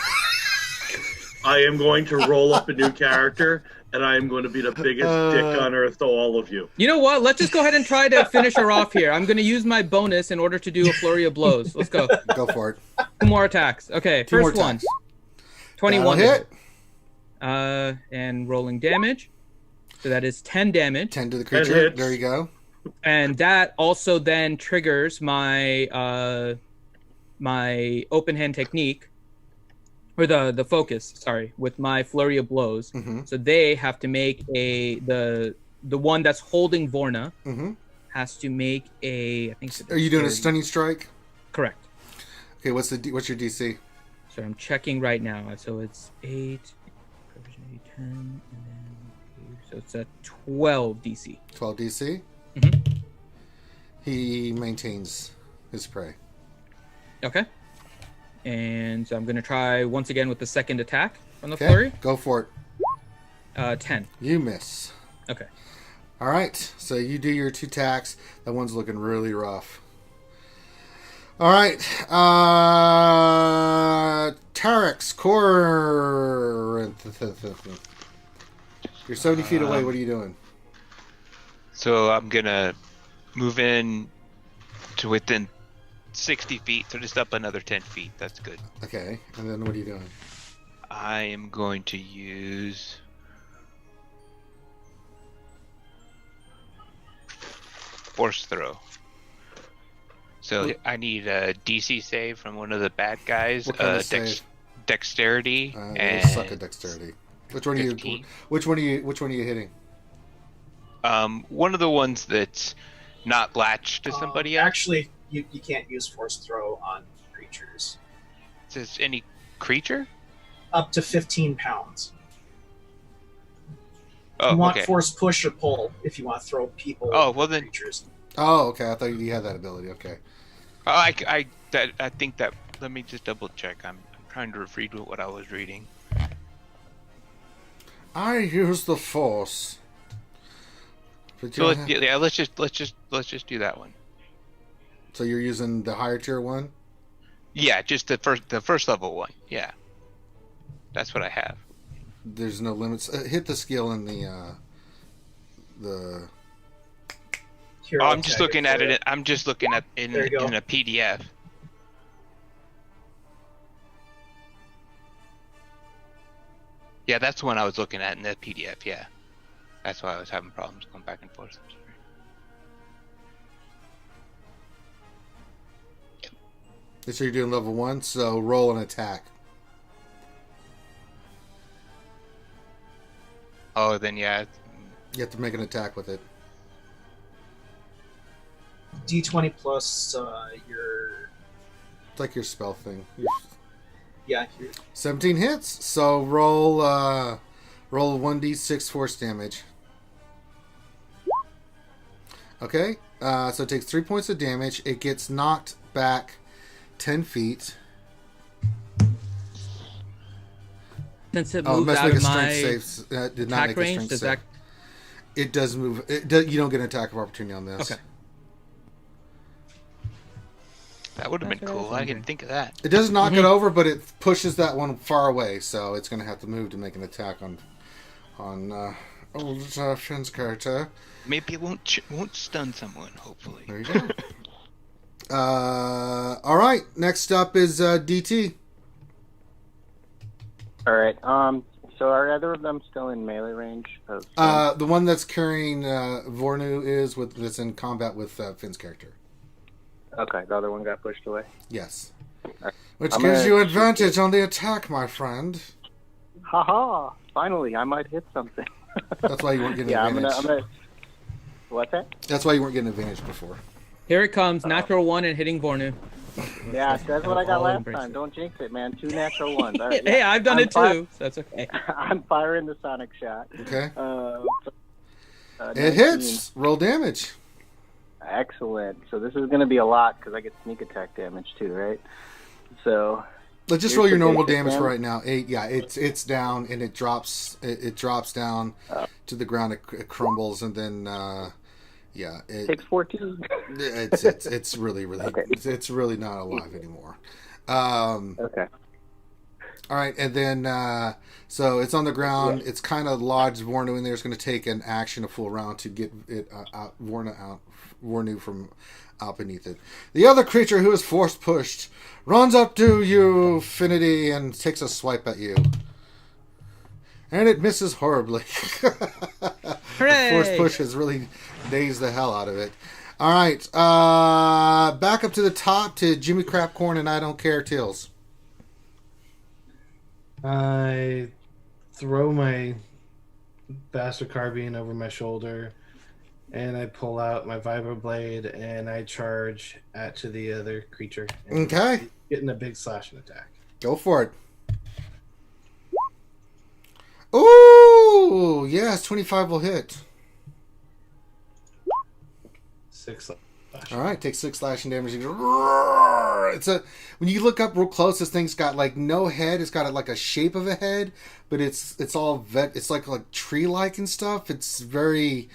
I am going to roll up a new character, and I am going to be the biggest dick on earth to all of you. You know what? Let's just go ahead and try to finish her off here. I'm going to use my bonus in order to do a flurry of blows. Let's go. Go for it. 2 more attacks. Okay, Two more first one. attacks. 21 That'll hit. And rolling damage. So that is 10 damage. 10 to the creature. There you go. And that also then triggers my my open hand technique, or the focus, sorry, with my flurry of blows. Mm-hmm. So they have to make the one that's holding Vorna has to make a. I think. Are you doing a stunning strike? Correct. Okay, what's your DC? So I'm checking right now. So it's 8, 10, and then so it's a 12 DC. 12 DC. Mm-hmm. He maintains his prey. Okay. And so I'm going to try once again with the second attack from the Okay, flurry. go for it. 10. You miss. Okay. All right, so you do your 2 attacks. That one's looking really rough. All right, Tarex, Corinth. You're 70 feet away. What are you doing? So I'm gonna move in to within 60 feet, so just up another 10 feet. That's good. Okay, and then what are you doing? I am going to use force throw. So I need a DC save from one of the bad guys. What kind of save? Dexterity You and suck at dexterity. Which one are you? 15. Which one are you hitting? One of the ones that's not latched to somebody else? Actually, you can't use force throw on creatures. Is this any creature? Up to 15 pounds. Oh, You want okay. force push or pull if you want to throw people Oh, well then. creatures. Oh, okay. I thought you had that ability. Okay. Oh, I think that. Let me just double check. I'm trying to read what I was reading. I use the force. But So you don't let's just do that one. so you're using the higher tier one? Yeah, just the first level one. Yeah, that's what I have. There's no limits. Hit the skill in the Hero Oh, I'm just tag looking at for it. I'm just looking at in There you go. a PDF. Yeah, that's the one I was looking at in the PDF. Yeah, that's why I was having problems going back and forth. So you're doing level 1, so roll an attack. Oh, then yeah. You have to make an attack with it. D20 plus your It's like your spell thing. your 17 hits. So roll 1d6 force damage. Okay. So it takes 3 points of damage. It gets knocked back 10 feet. Since it Oh, it moved must out make a of my strength save. Did not attack make a range, strength does save. that... It does move. You don't get an attack of opportunity on this. Okay. That would have been That's what I was cool. I wondering. didn't think of that. It doesn't knock it over, but it pushes that one far away, so it's going to have to move to make an attack on old Finn's character. Maybe it won't stun someone. Hopefully. There you go. All right. Next up is DT. All right. So are either of them still in melee range? The one that's carrying Vornu that's in combat with Finn's character. Okay, the other one got pushed away. Yes. Alright. Which I'm gives gonna you shoot advantage on the attack, my friend. Haha! Finally, I might hit something. That's why you weren't getting yeah, advantage. I'm gonna. What's that? That's why you weren't getting advantage before. Here it comes, natural 1 and hitting Vornu. Yeah, that's what I got I'll last embrace time. it. Don't jinx it, man. 2 natural ones. All right, Hey, yeah. I've done I'm it too, so that's okay. I'm firing the sonic shot. Okay. It 19. hits. Roll damage. Excellent. So this is going to be a lot because I get sneak attack damage too, right? So Let's just Here's roll your the normal basic damage for damage. right now. 8. Yeah, it's down and it drops. It drops down to the ground. It crumbles and then yeah. takes 14. It's really Okay. it's really not alive anymore. Okay. All right, and then so it's on the ground. Yeah. It's kind of lodged Vornu in there. It's going to take an action, a full round, to get it Vornu from out beneath it. The other creature who is force pushed runs up to you, Finity, and takes a swipe at you, and it misses horribly. Hooray! Force push has really dazed the hell out of it. All right, back up to the top to Jimmy Crapcorn and I Don't Care Tails. I throw my bastard carbine over my shoulder, and I pull out my vibroblade and I charge to the other creature. And Okay. getting a big slashing attack. Go for it. Ooh, yes, 25 will hit. 6 slashing. All right, take 6 slashing damage. It's when you look up real close, this thing's got like no head. It's got like a shape of a head, but it's all it's like tree-like and stuff. It's very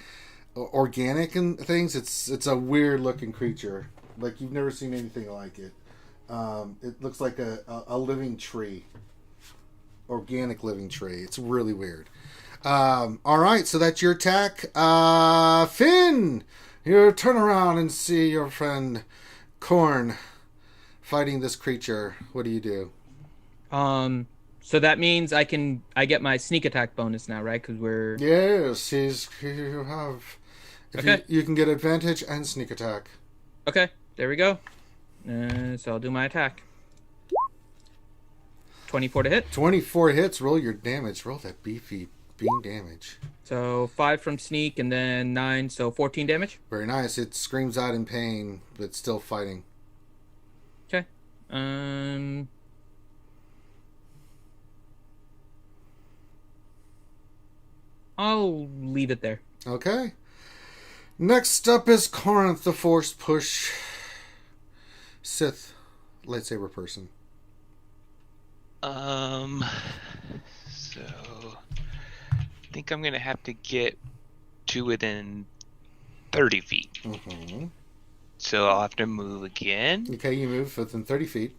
organic and things. It's a weird looking creature. Like you've never seen anything like it. It looks like a living tree. Organic living tree. It's really weird. All right, so that's your attack. Finn, you turn around and see your friend Korn fighting this creature. What do you do? So that means I get my sneak attack bonus now, right? Because we're... Yes, you have. Okay. You can get advantage and sneak attack. Okay, there we go. So I'll do my attack. 24 to hit. 24 hits. Roll your damage. Roll that beefy Beam damage. So 5 from sneak and then 9, so 14 damage. Very nice. It screams out in pain, but still fighting. Okay. I'll leave it there. Okay. Next up is Corinth, the Force Push Sith lightsaber person. So I think I'm gonna have to get to within 30 feet. Mm-hmm. So I'll have to move again. Okay, you move within 30 feet.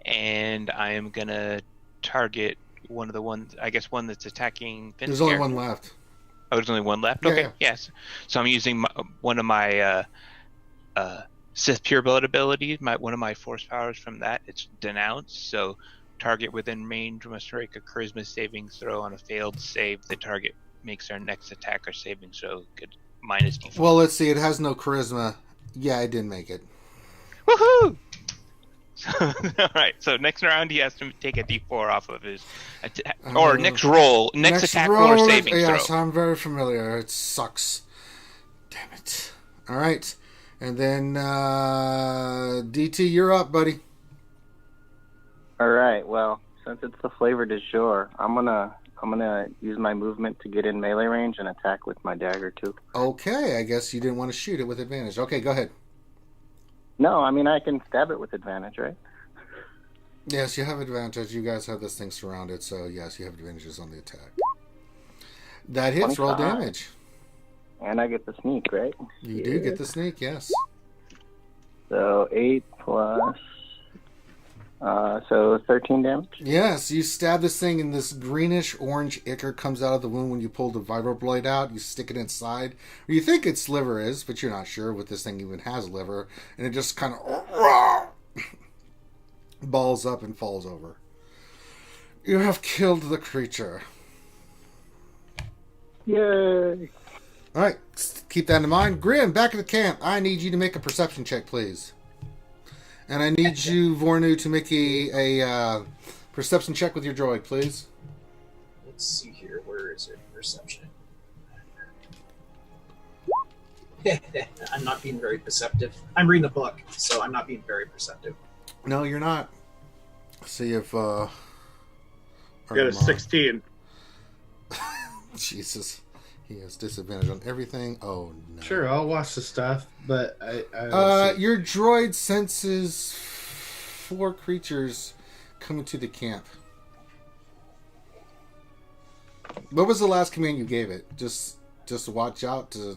And I am gonna target one of the ones, I guess one that's attacking Finn's There's only character. one left. Oh, there's only one left? Yeah, Okay, yeah. yes. So I'm using one of my Sith Pure Blood abilities, one of my force powers from that. It's Denounce, so target within range must make a charisma saving throw. On a failed save, the target makes their next attack or saving throw minus D4. Well, let's see. It has no charisma. Yeah, I didn't make it. Woohoo! All right, so next round he has to take a D4 off of his attack, or next roll, next attack roll, or saving yes, throw. I'm very familiar. It sucks. Damn it. All right. And then DT, you're up, buddy. All right. Well, since it's the flavor du jour, I'm gonna use my movement to get in melee range and attack with my dagger too. Okay, I guess you didn't want to shoot it with advantage. Okay, go ahead. No, I mean I can stab it with advantage, right? Yes, you have advantage. You guys have this thing surrounded, so yes, you have advantages on the attack. That hits. Roll 25. damage. And I get the sneak, right? You do get the sneak, yes. So 8 plus, so 13 damage. Yes, you stab this thing and this greenish orange ichor comes out of the wound when you pull the vibro blade out. You stick it inside. Or you think its liver is, but you're not sure what this thing even has liver. And it just kind of balls up and falls over. You have killed the creature. Yay! Alright, keep that in mind. Grim, back at the camp. I need you to make a perception check, please. And I need you, Vornu, to make a perception check with your droid, please. Let's see here. Where is it? Perception. I'm not being very perceptive. I'm reading a book, so I'm not being very perceptive. No, you're not. See if I got a 16. Jesus. He has disadvantage on everything. Oh, no. Sure, I'll watch the stuff, but I your droid senses 4 creatures coming to the camp. What was the last command you gave it? Just watch out to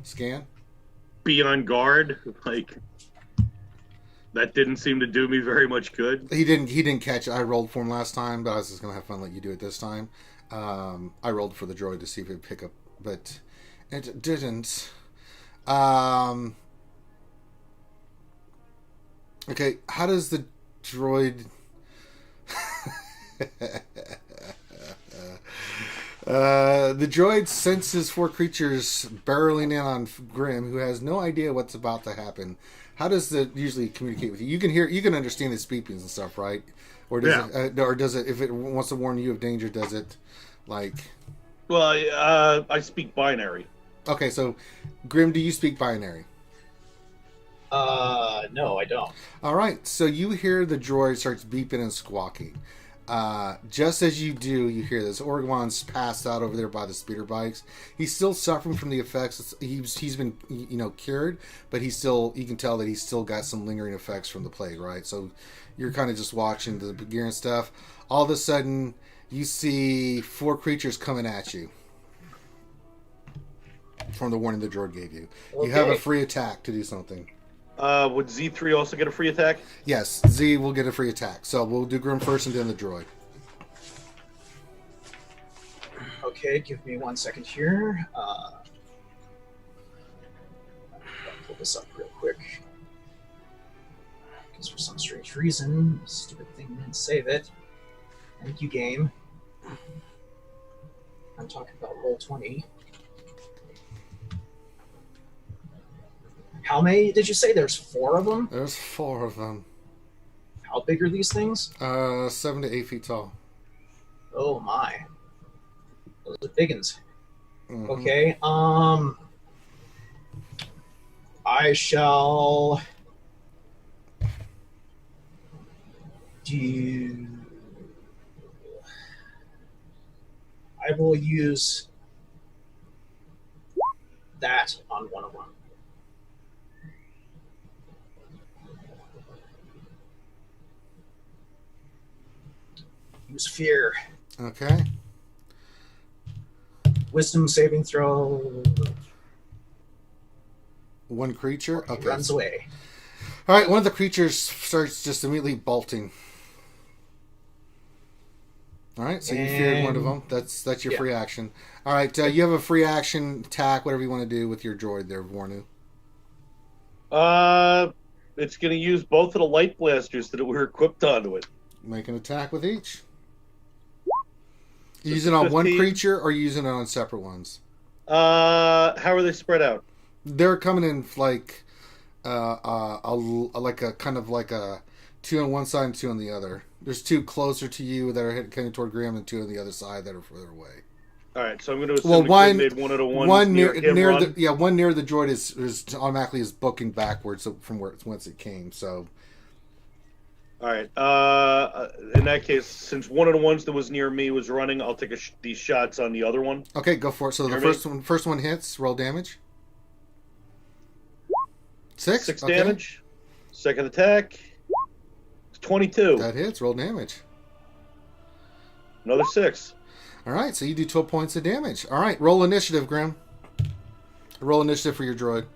scan? Be on guard. Like, that didn't seem to do me very much good. He didn't catch it. I rolled for him last time, but I was just going to have fun and let you do it this time. I rolled for the droid to see if it would pick up, but it didn't. Okay, how does the droid... the droid senses 4 creatures barreling in on Grim, who has no idea what's about to happen. How does it usually communicate with you? You can understand its beepings and stuff, right? Or does it, if it wants to warn you of danger, does it, like... Well, I speak binary. Okay, so, Grim, do you speak binary? No, I don't. All right, so you hear the droid starts beeping and squawking. Just as you do, you hear this. Orgwan's passed out over there by the speeder bikes. He's still suffering from the effects. He's been, cured, but you can tell that he's still got some lingering effects from the plague, right? So you're kind of just watching the gear and stuff. All of a sudden, you see 4 creatures coming at you from the warning the droid gave you. Okay. You have a free attack to do something. Would Z3 also get a free attack? Yes, Z will get a free attack. So we'll do Grim first and then the droid. Okay, give me 1 second here. Pull this up real quick. Because for some strange reason, this stupid thing didn't save it. Thank you, game. I'm talking about Roll20. How many did you say? There's 4 of them? There's 4 of them. How big are these things? 7 to 8 feet tall. Oh my. Those the biggins. Mhm. Okay. I shall do. I will use that on one of them. Use fear. Okay. Wisdom saving throw. One creature. Okay. Runs away. All right. One of the creatures starts just immediately bolting. All right. So you feared one of them. That's your free action. All right. You have a free action attack. Whatever you want to do with your droid there, Vornu. It's going to use both of the light blasters that were equipped onto it. Make an attack with each. You using it on one creature or using it on separate ones? How are they spread out? They're coming in like like a kind of like a 2 on one side and 2 on the other. There's 2 closer to you that are heading toward Graham, and 2 on the other side that are further away. All right, so I'm going to assume one made one of the ones one near the one near the droid is automatically is booking backwards from whence it came. So. All right. In that case, since one of the ones that was near me was running, I'll take these shots on the other one. Okay, go for it. So the first one hits. Roll damage. 6. 6 damage. Second attack. 22. That hits. Roll damage. Another 6. All right, so you do 12 points of damage. All right, roll initiative, Grim. Roll initiative for your droid.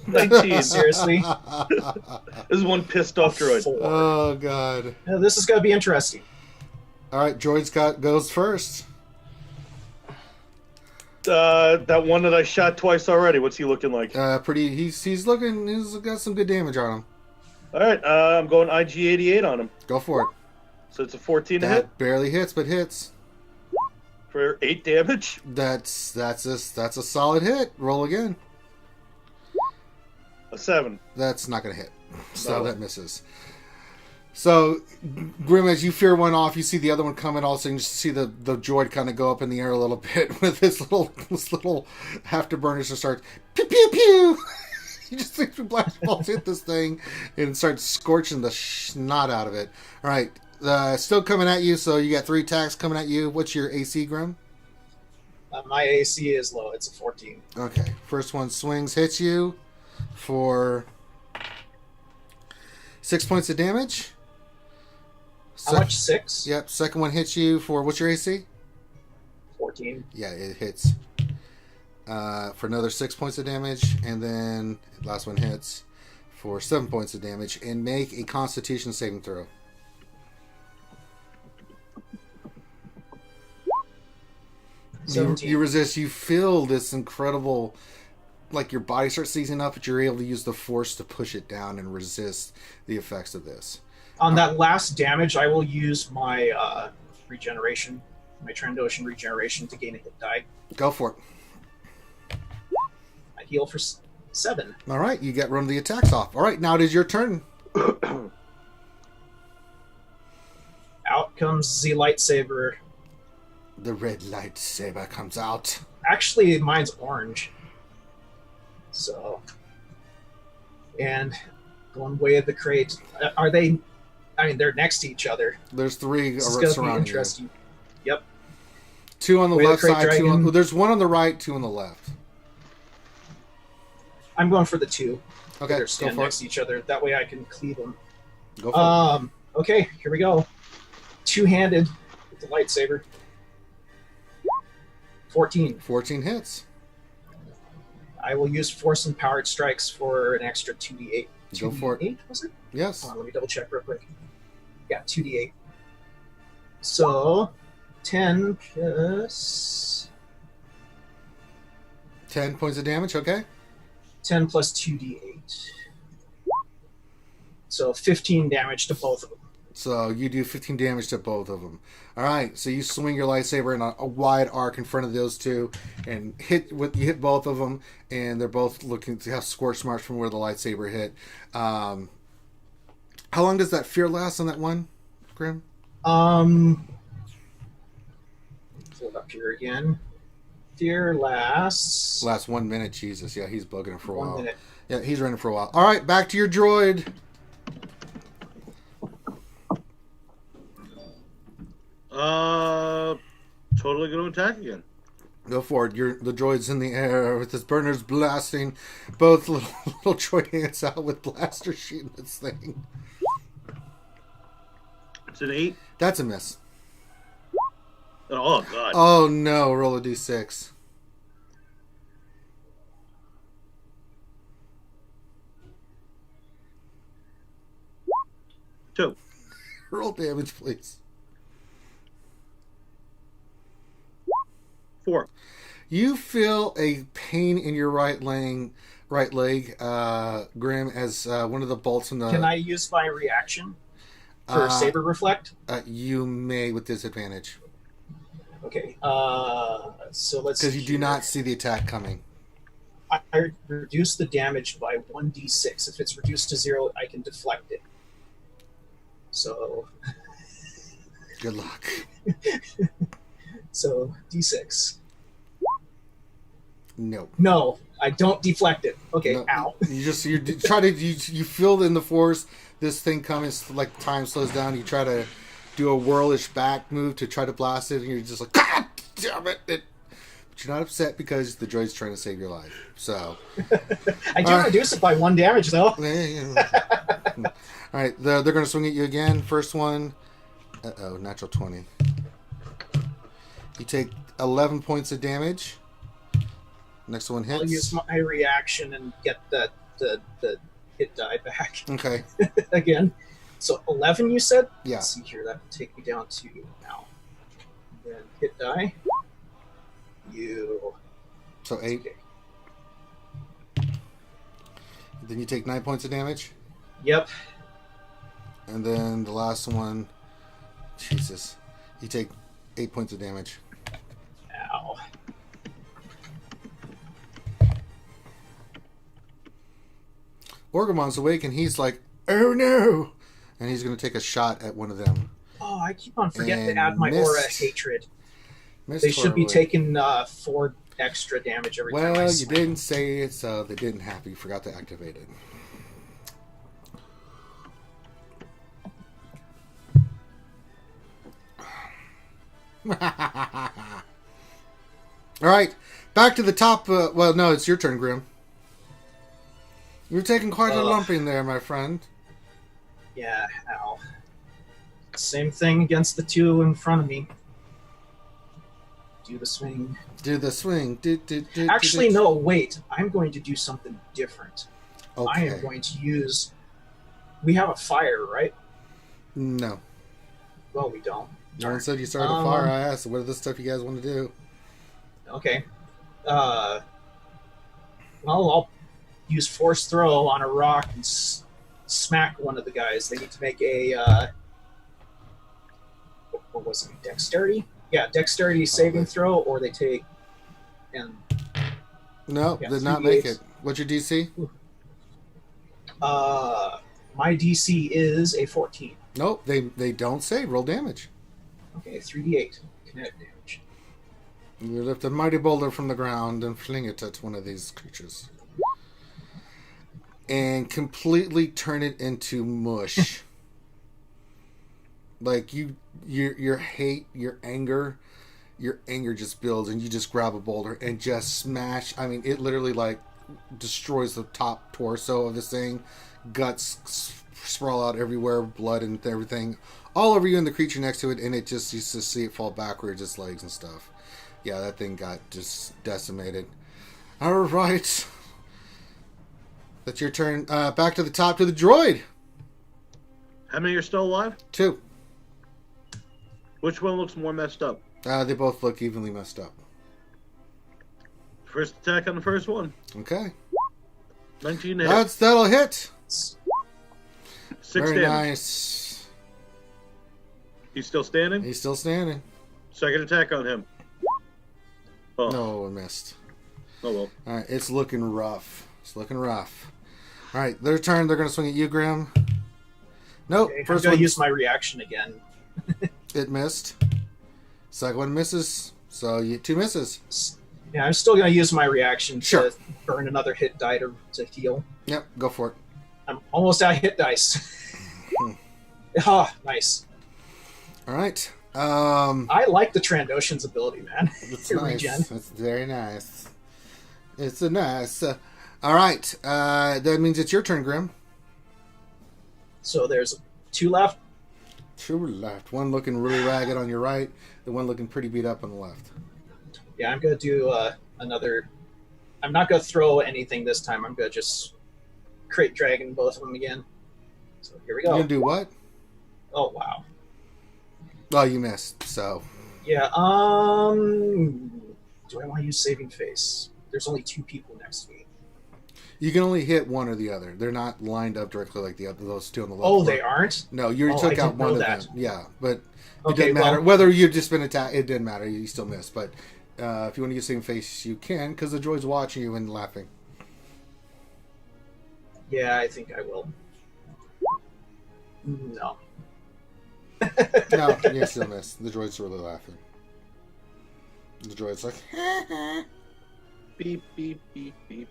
19. Seriously? This is one pissed off droid. 4. Oh god. Now, this is going to be interesting. All right, droid's goes first. That one that I shot twice already. What's he looking like? He's looking. He's got some good damage on him. All right, I'm going IG-88 on him. Go for it. So it's a 14 to hit That barely hits, but hits. for 8 damage. That's a solid hit. Roll again. A 7. That's not going to hit. So No. that misses. So, Grim, as you fear one off, you see the other one coming. All of a sudden, you see the droid kind of go up in the air a little bit with this little afterburners to start pew pew pew. You just see two black balls hit this thing and start scorching the snot out of it. All right, still coming at you. So you got 3 attacks coming at you. What's your AC, Grim? My AC is low. It's a 14. Okay, first one swings, hits you for 6 points of damage. How much? 6? Yep. Second one hits you for what's your AC? 14. Yeah, it hits for another 6 points of damage, and then last one hits for 7 points of damage. And make a Constitution saving throw. You resist. You feel this incredible, like your body starts seizing up, but you're able to use the force to push it down and resist the effects of this. On that last damage, I will use my regeneration, my Trandoshan regeneration to gain a hit die. Go for it. I heal for 7. All right, you get one of the attacks off. All right, now it is your turn. Out comes the lightsaber. The red lightsaber comes out. Actually, mine's orange. So, and going way of the crate. Are they? I mean, they're next to each other. There's 3 This is going to be surrounding interesting. you. Yep. 2 on the Way of the left Crate side. Dragon. There's 1 on the right, 2 on the left. I'm going for the 2. Okay, They're go standing for next to each other. That way I can cleave them. it. Go for it. Okay, here we go. 2-handed with the lightsaber. 14. 14 hits. I will use force and powered strikes for an extra 2d8. Go for it. 2d8, was it? Yes. Hold on, let me double check real quick. Yeah, 2d8. So, 10 plus 10 points of damage, okay? 10 plus 2d8. So 15 damage to both of them. So you do 15 damage to both of them. All right, so you swing your lightsaber in a wide arc in front of those 2 and you hit both of them, and they're both looking to have scorch marks from where the lightsaber hit. How long does that fear last on that one, Grim? Pull it up here again. Dear lasts Last 1 minute, Jesus. Yeah, he's bugging it for a 1 while. minute. Yeah, he's running for a while. All right, back to your droid. Totally going to attack again. Go for it. The droid's in the air with his burners blasting. Both little droid hands out with blasters shooting this thing. It's an 8. That's a miss. Oh, God. Oh, no. Roll a d6. Two. Roll damage, please. 4. You feel a pain in your right leg, Grim, as one of the bolts in the... Can I use my reaction for Saber Reflect? You may with disadvantage. Okay. So let's. Because you do not see the attack coming. I reduce the damage by 1d6. If it's reduced to 0, I can deflect it. So. Good luck. So d6. No. No, I don't deflect it. Okay, No. ow. You try to you feel in the force this thing coming, like time slows down. You try to do a whirlish back move to try to blast it, and you're just like, God damn it! But you're not upset because the droid's trying to save your life. So I do reduce it by 1 damage though. all right, they're going to swing at you again. First one, natural 20. You take 11 points of damage. Next one hits. I'll use my reaction and get the hit die back. Okay. Again. So 11 you said? Yeah. Let's see here. That would take me down to now. Then hit die. So 8. Okay. Then you take 9 points of damage. Yep. And then the last one, Jesus, you take 8 points of damage. Ow. Orgamon's awake and he's like, oh no! And he's going to take a shot at one of them. Oh, I keep on forgetting And to add my missed. aura hatred. Missed They should be horribly. taking 4 extra damage every time I Well, you swing. didn't say it, so they didn't have to. You forgot to activate it. All right, back to the top. Well, no, it's your turn, Grim. You're taking quite a lumping there, my friend. Yeah, ow. Same thing against the 2 in front of me. Do the swing. Do the swing. Actually, no, wait. I'm going to do something different. Okay. I am going to use... We have a fire, right? No. Well, we don't. No one said you started a fire. I asked, what are the stuff you guys want to do? Okay. Well, I'll use Force Throw on a rock and smack one of the guys. They need to make a... what was it? Dexterity? Yeah, Dexterity saving throw, or they take... And No, Yeah, did not 2d8s. make it. What's your DC? my DC is a 14. Nope, they don't save. Roll damage. Okay, 3d8 kinetic damage. You lift a mighty boulder from the ground and fling it at one of these creatures. And completely turn it into mush. Like your hate, your anger just builds, and you just grab a boulder and just smash. I mean, it literally like destroys the top torso of this thing. Guts sprawl out everywhere, blood and everything, all over you and the creature next to it, and it just used to see it fall backwards, its legs and stuff. Yeah, that thing got just decimated. All right, that's your turn. Back to the top to the droid. How many are still alive? 2. Which one looks more messed up? They both look evenly messed up. First attack on the first one. Okay. 19 to hit. That'll hit. 6 Very damage. nice. He's still standing? He's still standing. Second attack on him. Oh, No, I missed. oh well. All right, it's looking rough. It's looking rough. All right, their turn. They're going to swing at you, Grim. Nope. Okay, I'm First going one. to use my reaction again. It missed. Second one misses. So you 2 misses. Yeah, I'm still going to use my reaction Sure. to burn another hit die to heal. Yep, go for it. I'm almost out of hit dice. Ah, nice. All right. I like the Trandoshans ability, man. It's To nice. regen. It's very nice. It's a nice. All right. That means it's your turn, Grim. So there's 2 left. 2 left. One looking really ragged on your right. The one looking pretty beat up on the left. Yeah, I'm going to do another... I'm not going to throw anything this time. I'm going to just crate dragon both of them again. So here we You're go. going to do what? Oh, wow. Oh, you missed. So. Yeah, do I want to use saving face? There's only 2 people next to me. You can only hit one or the other. They're not lined up directly like the other, those 2 on the left. Oh, they aren't? No, you Oh, took I out didn't one know of that. them. Yeah, but it Okay, didn't matter. well- Whether you've just been attacked, it didn't matter. You still missed. But if you want to use same face, you can, because the droid's watching you and laughing. Yeah, I think I will. No. No, you still missed. The droid's really laughing. The droid's like, Beep, beep, beep, beep.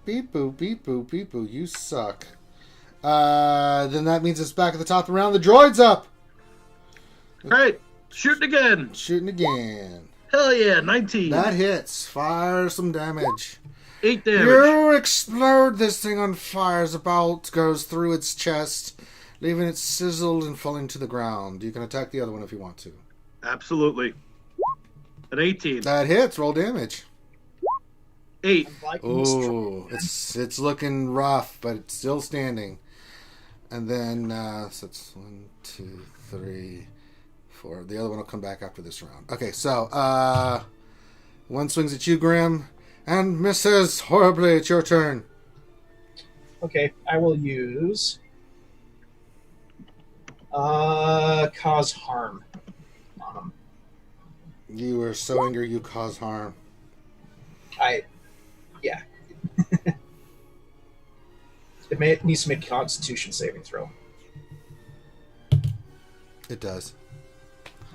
beep boo, beep boo, beep boo, you suck. Then that means it's back at the top of the round. The droid's up! All right, shooting again. Shooting again. Hell yeah, 19. That hits. Fire some damage. 8 damage. You explode this thing on fire as a bolt goes through its chest, leaving it sizzled and falling to the ground. You can attack the other one if you want to. Absolutely. An 18. That hits. Roll damage. 8. I'm liking this Oh, it's looking rough, but it's still standing. And then, so it's 1, 2, 3, 4. The other one will come back after this round. Okay, so, one swings at you, Grim, and misses horribly. It's your turn. Okay, I will use cause harm on him. You were so angry you caused harm. Yeah. It needs to make a Constitution saving throw. It does.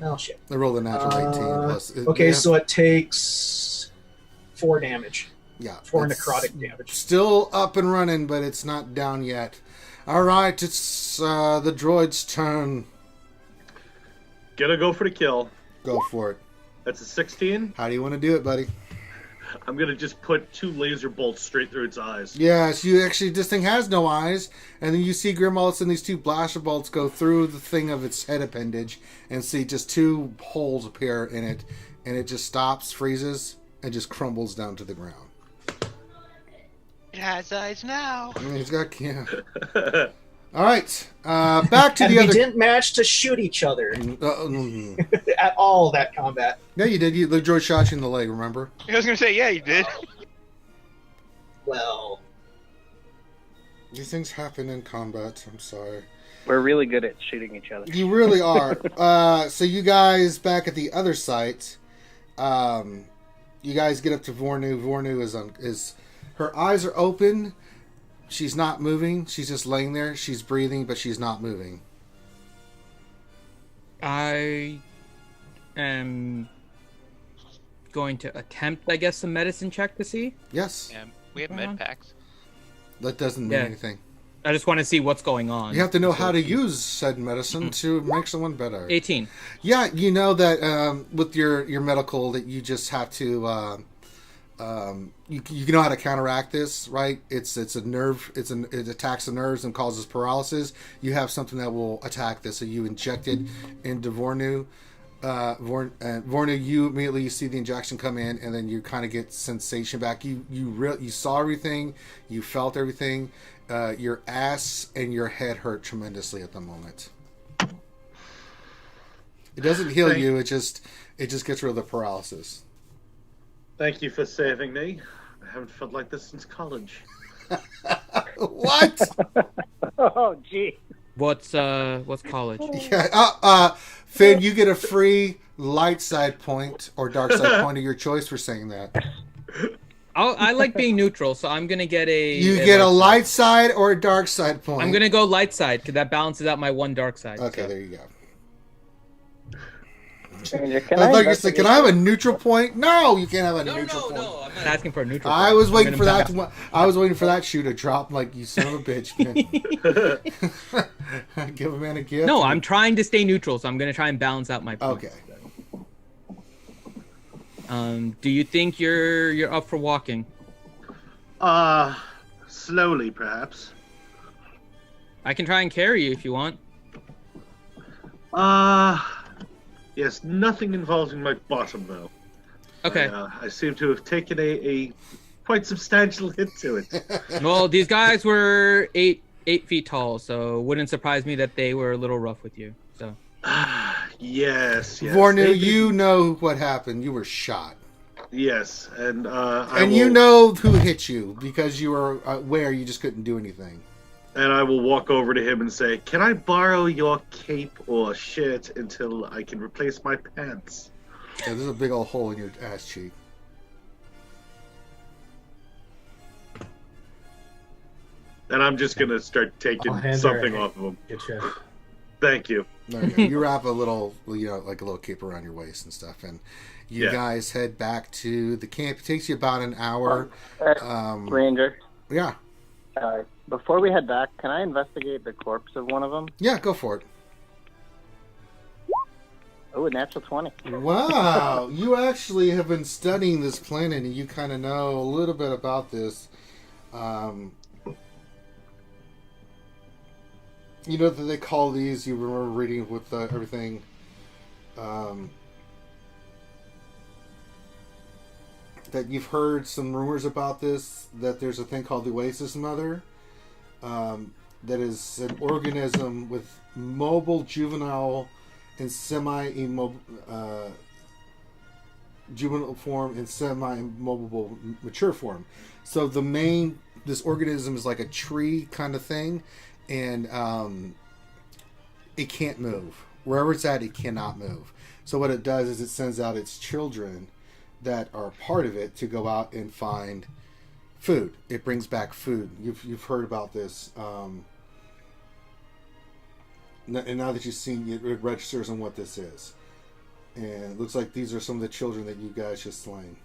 Oh shit. I rolled a natural 18 plus. Okay, yeah, so it takes 4 damage. yeah, 4 it's necrotic damage. Still up and running, but it's not down yet. All right, it's the droid's turn. Gonna go for the kill. Go for it. That's a 16. How do you want to do it, buddy? I'm gonna just put 2 laser bolts straight through its eyes. Yes, you actually, this thing has no eyes, and then you see Grim all of a sudden these 2 blaster bolts go through the thing of its head appendage, and see just 2 holes appear in it, and it just stops, freezes, and just crumbles down to the ground. It has eyes now. I mean, he's got, yeah. All right, back to And the we other. didn't match to shoot each other at all that combat. No, you did. The droid shot you in the leg, remember? I was gonna say, yeah, you did. Well, These things happen in combat. I'm sorry. We're really good at shooting each other. You really are. So you guys back at the other site, you guys get up to Vornu. Vornu is her eyes are open. She's not moving. She's just laying there. She's breathing, but she's not moving. I am going to attempt, I guess, a medicine check to see. Yes, Yeah, we have med packs. that doesn't mean Yeah. anything. I just want to see what's going on. You have to know how to use said medicine to make someone better. 18. Yeah, you know that with your medical that you just have to you know how to counteract this, right? It's a nerve. It attacks the nerves and causes paralysis. You have something that will attack this, so you inject it into Vornu. Vornu, you immediately see the injection come in, and then you kind of get sensation back. You saw everything, you felt everything. Your ass and your head hurt tremendously at the moment. It doesn't heal you. It just gets rid of the paralysis. Thank you for saving me. I haven't felt like this since college. What? Oh, gee. What's college? Yeah. Finn, you get a free light side point or dark side point of your choice for saying that. I like being neutral, so I'm gonna get a. You get a light side or a dark side point. I'm gonna go light side because that balances out my one dark side. Okay, so. there you go. Stranger, I thought you said, "Can I have a neutral point?" No, you can't have a neutral point. No, I'm not asking for a neutral. I point. was waiting I'm for gonna that. I was waiting for that shoe to drop. Like you son of a bitch, man. Give a man a gift. No, I'm trying to stay neutral, so I'm gonna try and balance out my points. Okay. Do you think you're up for walking? Slowly, perhaps. I can try and carry you if you want. Yes, nothing involving my bottom, though. Okay. I seem to have taken a quite substantial hit to it. Well, these guys were 8 feet tall, so it wouldn't surprise me that they were a little rough with you. So. Yes. Vornu, you know what happened. You were shot. Yes, and you know who hit you because you were aware you just couldn't do anything. And I will walk over to him and say, "Can I borrow your cape or shirt until I can replace my pants?" Yeah, there's a big old hole in your ass cheek. And I'm just gonna start taking something off of him. Good shit. Thank you. There you go. You wrap a little, like a little cape around your waist and stuff, and you guys head back to the camp. It takes you about an hour. Ranger. Yeah. Before we head back, can I investigate the corpse of one of them? Yeah, go for it. Oh, a natural 20. Wow, you actually have been studying this planet, and you kind of know a little bit about this. You know that they call these. You remember reading with everything. That you've heard some rumors about this. That there's a thing called the Oasis Mother. That is an organism with mobile, juvenile, and semi-immobile juvenile form and semi-immobile mature form. So this organism is like a tree kind of thing, and it can't move. Wherever it's at, it cannot move. So what it does is it sends out its children that are part of it to go out and find food. It brings back food. You've heard about this. And now that you've seen it, it registers on what this is. And it looks like these are some of the children that you guys just slain.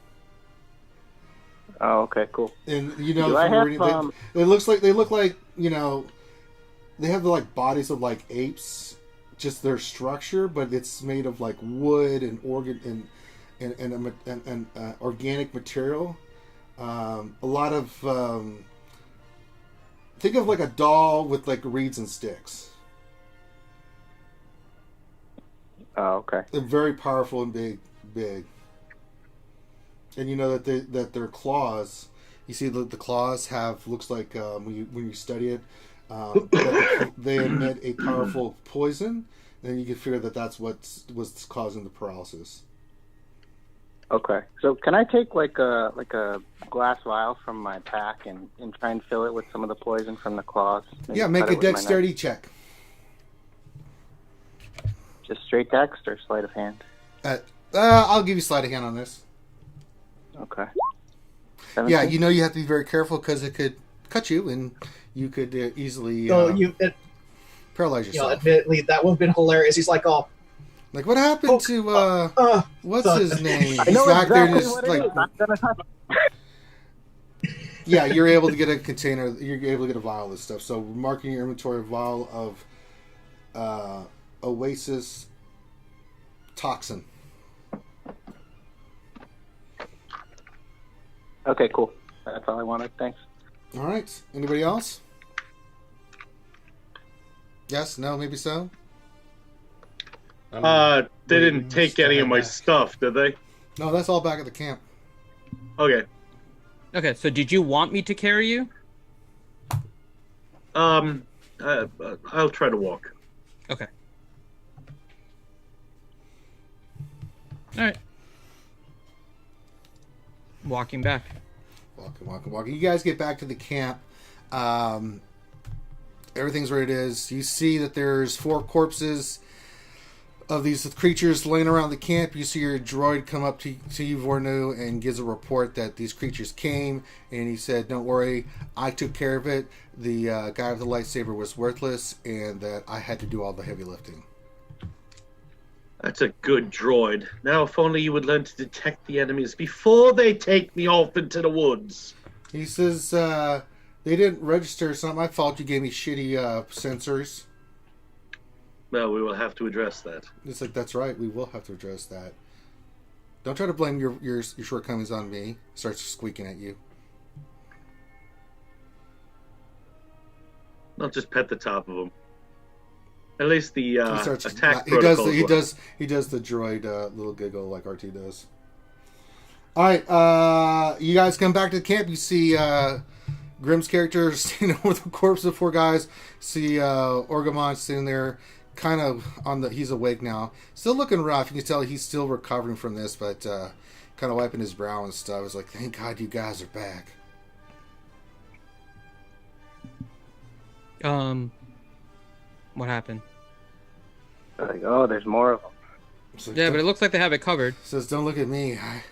Oh, okay, cool. And you know, they look like they have the like bodies of like apes, just their structure, but it's made of like wood and organic material. A lot of think of like a doll with like reeds and sticks. Oh, okay. They're very powerful and big, and you know that their claws. You see the claws looks like when you study it, they emit a powerful poison, and you can figure that that's what's causing the paralysis. Okay, so can I take like a glass vial from my pack and try and fill it with some of the poison from the claws? Yeah, make a dexterity check. Just straight dex or sleight of hand? I'll give you sleight of hand on this. Okay. 17? Yeah, you know you have to be very careful because it could cut you and you could easily paralyze yourself. Admittedly, that would have been hilarious. He's like, oh. Like, what happened to, what's his name? I know He's back exactly there just, what it like, is. I'm gonna touch it. Yeah, you're able to get a container, you're able to get a vial of this stuff. So, marking your inventory, a vial of Oasis toxin. Okay, cool. That's all I wanted. Thanks. All right. Anybody else? Yes? No? Maybe so? They didn't take any of my stuff, did they? No, that's all back at the camp. Okay. Okay, so did you want me to carry you? I'll try to walk. Okay. All right. Walking back. Walking. You guys get back to the camp. Everything's where it is. You see that there's 4 corpses of these creatures laying around the camp. You see your droid come up to you, Vornu, and gives a report that these creatures came, and he said, "Don't worry, I took care of it. The guy with the lightsaber was worthless, and that I had to do all the heavy lifting." That's a good droid. Now, if only you would learn to detect the enemies before they take me off into the woods. He says, they didn't register. It's not my fault you gave me shitty sensors. Well, we will have to address that. It's like, that's right, we will have to address that. Don't try to blame your shortcomings on me. Starts squeaking at you. Not just pet the top of them. At least the He starts attack he does protocols he does the droid little giggle like RT does. All right, you guys come back to the camp. You see Grimm's character standing with the corpse of 4 guys. See Orgamon sitting there, kind of on the. He's awake now, still looking rough. You can tell he's still recovering from this, but kind of wiping his brow and stuff. It's like, thank God you guys are back. What happened? Like, oh, there's more of them. It's like, Yeah, but it looks like they have it covered. says, don't look at me. I'd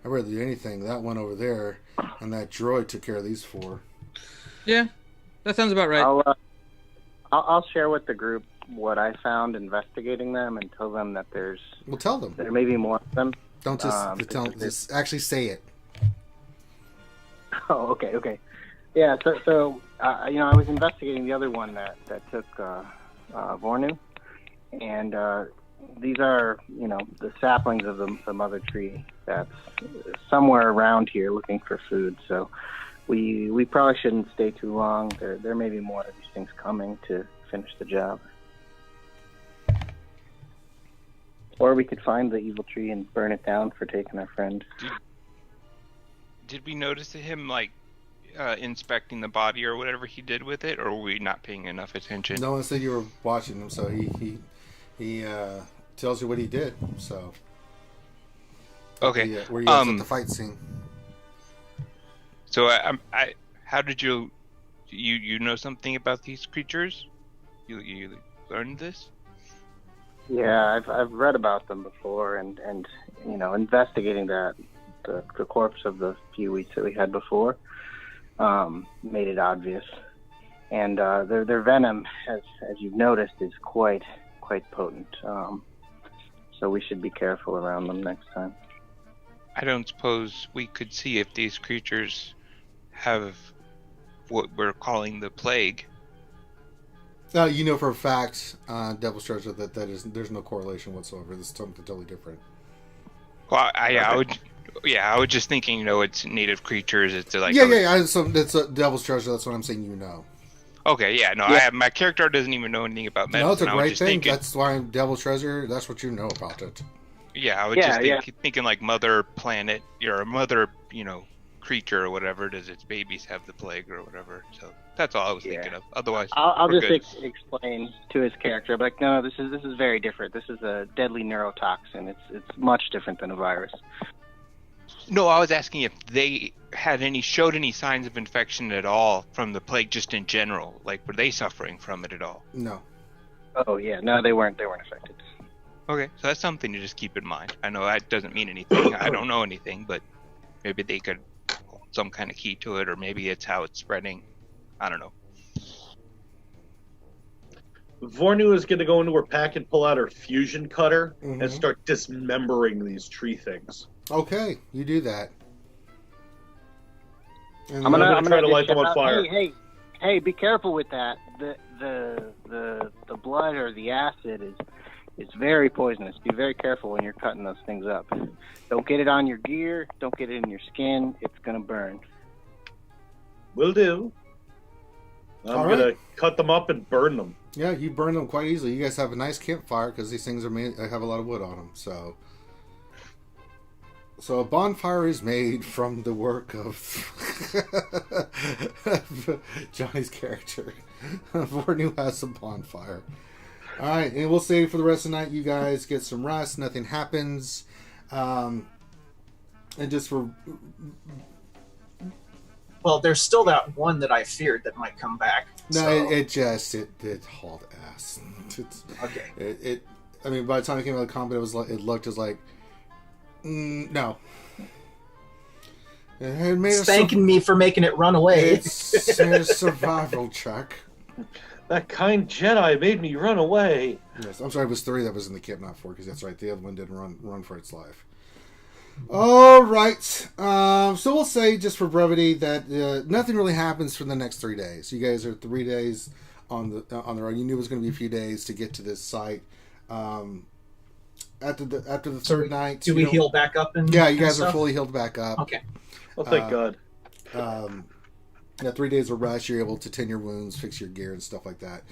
rather do anything. That one over there and that droid took care of these 4. Yeah, that sounds about right. I'll share with the group what I found investigating them and tell them that Well, tell them. there may be more of them. Don't just actually say it. Oh, okay. Yeah, so I was investigating the other one that took Vornu, and these are, the saplings of the mother tree that's somewhere around here looking for food. So we probably shouldn't stay too long. There may be more of these things coming to finish the job. Or we could find the evil tree and burn it down for taking our friend. Did we notice him inspecting the body or whatever he did with it, or were we not paying enough attention? No one said you were watching him, so he tells you what he did. So okay, where you was at the fight scene. So I how did you know something about these creatures? You learned this? Yeah, I've read about them before, and investigating the corpse of the few weeks that we had before made it obvious, and their venom, as you've noticed, is quite potent. So we should be careful around them next time. I don't suppose we could see if these creatures have what we're calling the plague. You know for a fact, Devil's Treasure, there's no correlation whatsoever. This is something totally different. Well, I was just thinking, it's native creatures. It's like So it's a Devil's Treasure. That's what I'm saying. Okay, yeah, no, yeah. My character doesn't even know anything about medicine. No, it's a great thing. Thinking, that's why Devil's Treasure. That's what you know about it. Yeah, I was thinking like mother planet, or mother, creature or whatever. Does its babies have the plague or whatever? So that's all I was thinking of. Otherwise, I'll just explain to his character. But no, this is very different. This is a deadly neurotoxin. It's much different than a virus. No, I was asking if they showed any signs of infection at all from the plague, just in general. Like, were they suffering from it at all? No. Oh yeah, no, they weren't affected. Okay, so that's something to just keep in mind. I know that doesn't mean anything. I don't know anything, but maybe they could hold some kind of key to it, or maybe it's how it's spreading. I don't know. Vornu is going to go into her pack and pull out her fusion cutter and start dismembering these tree things. Okay, you do that. And I'm gonna try to light them on fire. Hey! Be careful with that. The blood or the acid is very poisonous. Be very careful when you're cutting those things up. Don't get it on your gear. Don't get it in your skin. It's gonna burn. Will do. I'm gonna cut them up and burn them. Yeah, you burn them quite easily. You guys have a nice campfire because these things have a lot of wood on them. So a bonfire is made from the work of Johnny's character. Vornu has a bonfire. All right, and we'll say for the rest of the night, you guys get some rest. Nothing happens, and just for. Well, there's still that one that I feared that might come back. No, so. it hauled ass. Okay. I mean, by the time it came out of combat, it looked as like, no. It made Thanking me for making it run away. It's a survival check. That kind Jedi made me run away. Yes, I'm sorry, it was 3 that was in the camp, not 4, because that's right. The other one didn't run for its life. All right. So we'll say, just for brevity, that nothing really happens for the next 3 days. You guys are 3 days on the road. You knew it was going to be a few days to get to this site. After the third night, do we heal back up? Yeah, you guys are fully healed back up. Okay. Oh, thank God. 3 days of rest, you're able to tend your wounds, fix your gear, and stuff like that.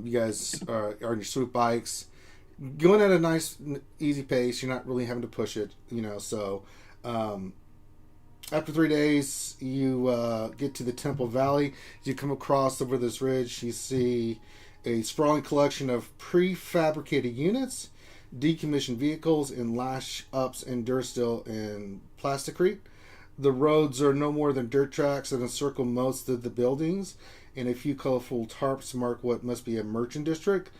You guys are on your swoop bikes, going at a nice, easy pace. You're not really having to push it, So, after 3 days, you get to the Temple Valley. You come across over this ridge. You see a sprawling collection of prefabricated units, decommissioned vehicles, and lash-ups and durasteel and plasticrete. The roads are no more than dirt tracks that encircle most of the buildings, and a few colorful tarps mark what must be a merchant district.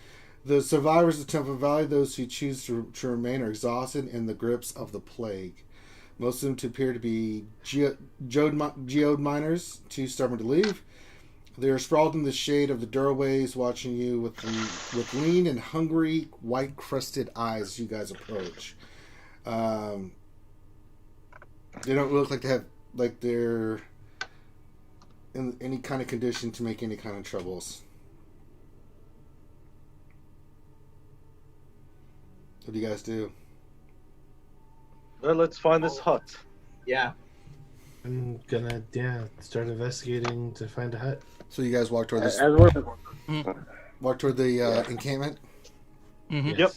The survivors of Temple Valley, those who choose to remain, are exhausted in the grips of the plague. Most of them appear to be geode miners, too stubborn to leave. They are sprawled in the shade of the doorways, watching you with lean and hungry, white-crusted eyes as you guys approach. They don't look like they're in any kind of condition to make any kind of troubles. What do you guys do? Well, let's find this hut. Yeah. I'm gonna start investigating to find a hut. So you guys walk toward this. Walk toward the encampment. Mm-hmm. Yes. Yep.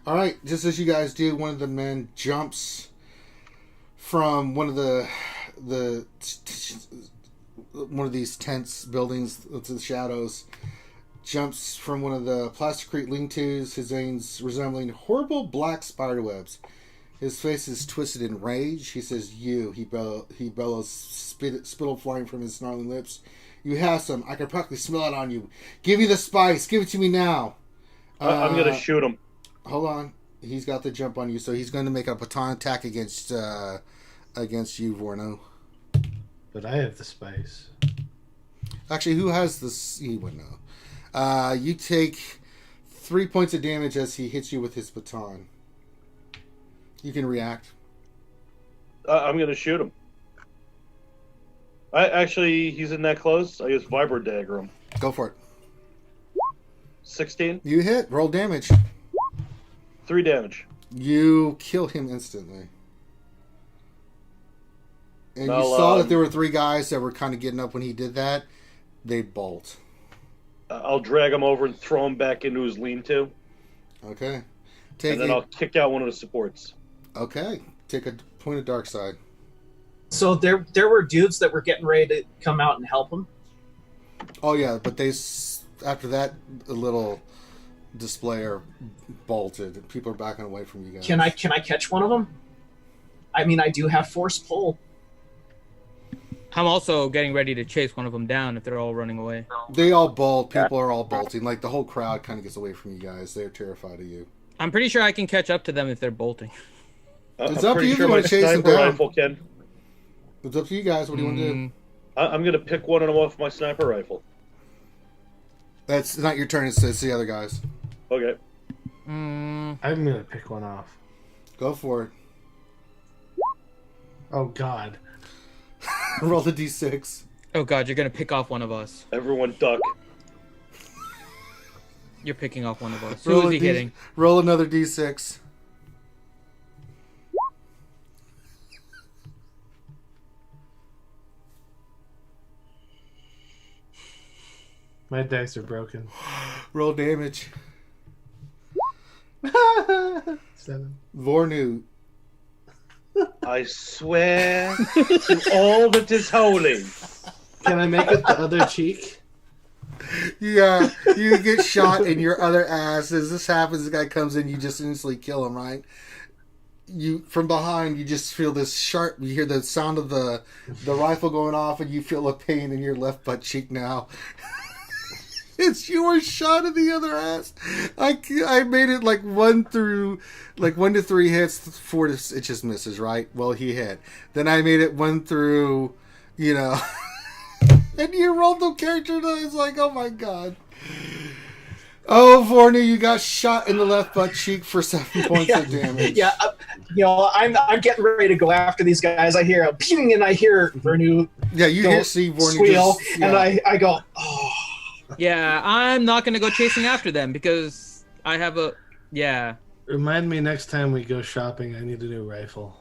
All right. Just as you guys do, one of the men jumps from one of these tents buildings into the shadows. Jumps from one of the plasticrete lean-tos, his veins resembling horrible black spiderwebs. His face is twisted in rage. He says, "You," he bellows, spittle flying from his snarling lips. "You have some. I can practically smell it on you. Give me the spice. Give it to me now." I'm going to shoot him. Hold on. He's got the jump on you, so he's going to make a baton attack against you, Vorno. But I have the spice. Actually, who has this? He would know. You take 3 points of damage as he hits you with his baton. You can react. I'm going to shoot him. He's in that close. I just vibro dagger him. Go for it. 16. You hit. Roll damage. 3 damage. You kill him instantly. And Well, you saw that there were 3 guys that were kind of getting up when he did that. They bolt. I'll drag him over and throw him back into his lean-to. Okay. And then I'll kick out one of the supports. Okay. Take a point of dark side. So there were dudes that were getting ready to come out and help him. Oh yeah, but after that little displayer bolted. People are backing away from you guys. Can I catch one of them? I mean, I do have force pull. I'm also getting ready to chase one of them down if they're all running away. They all bolt. People are all bolting. Like the whole crowd kind of gets away from you guys. They're terrified of you. I'm pretty sure I can catch up to them if they're bolting. It's I'm up to pretty you if sure you want my to chase them sniper down. rifle can. It's up to you guys. What do you want to do? I'm going to pick one of them off my sniper rifle. That's not your turn. It's the other guys. Okay. I'm gonna pick one off. Go for it. Oh God. Roll the d6. Oh god, you're gonna pick off one of us. Everyone duck. You're picking off one of us. Roll Who a is he hitting? Roll another d6. My dice are broken. Roll damage. 7. Vornu. I swear to all that is holy. Can I make it the other cheek? Yeah, you get shot in your other ass. As this happens, this guy comes in, you just instantly kill him, right? You from behind, you just feel this sharp. You hear the sound of the rifle going off, and you feel a pain in your left butt cheek now. It's your shot in the other ass. I made it like 1 to 3 hits, 4 to it just misses, right? Well, he hit. Then I made it 1 through, and you rolled the character. And it's like, oh my god. Oh, Vornu, you got shot in the left butt cheek for 7 points of damage. Yeah, I'm getting ready to go after these guys. I hear a ping, and I hear Vornu. Yeah, you hear Vornu squeal, and I go, oh. Yeah, I'm not gonna go chasing after them because I have a Remind me next time we go shopping, I need a new rifle.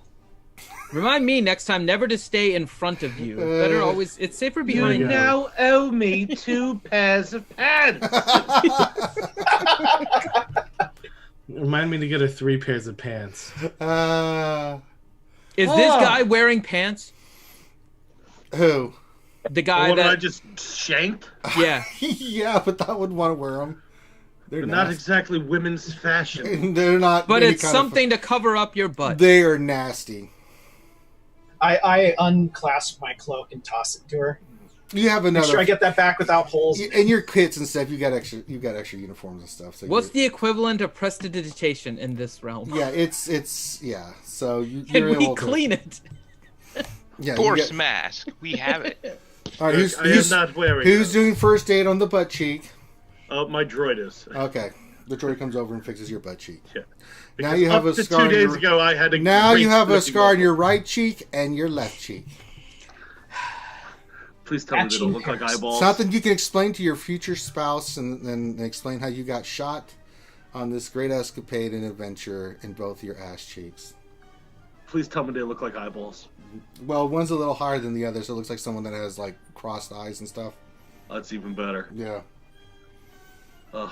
Remind me next time never to stay in front of you. Better always. It's safer behind you. Now owe me 2 pairs of pants. Remind me to get her 3 pairs of pants. Is this guy wearing pants? Who? The guy What, that I just shanked? Yeah. Yeah, but I would want to wear them. They're Not exactly women's fashion. They're not. But any it's kind of- something to cover up your butt. They are nasty. I unclasp my cloak and toss it to her. You have Make another. sure I get that back without holes. And your kits and stuff. You got extra uniforms and stuff. So What's the equivalent of prestidigitation in this realm? Yeah, it's yeah. So you're Can we able clean it? Yeah, Force mask. We have it. All right, I am not wearing who's them. doing first aid on the butt cheek? My droid is. Okay, the droid comes over and fixes your butt cheek. Yeah. Now Because you have up a to scar. 2 days ago, I had a Now great you have a splitting scar on level. your right cheek and your left cheek. Please tell me they don't look like eyeballs. Something you can explain to your future spouse and explain how you got shot on this great escapade and adventure in both your ass cheeks. Please tell me they look like eyeballs. Well, one's a little higher than the other, so it looks like someone that has like crossed eyes and stuff. That's even better. Yeah. Ugh.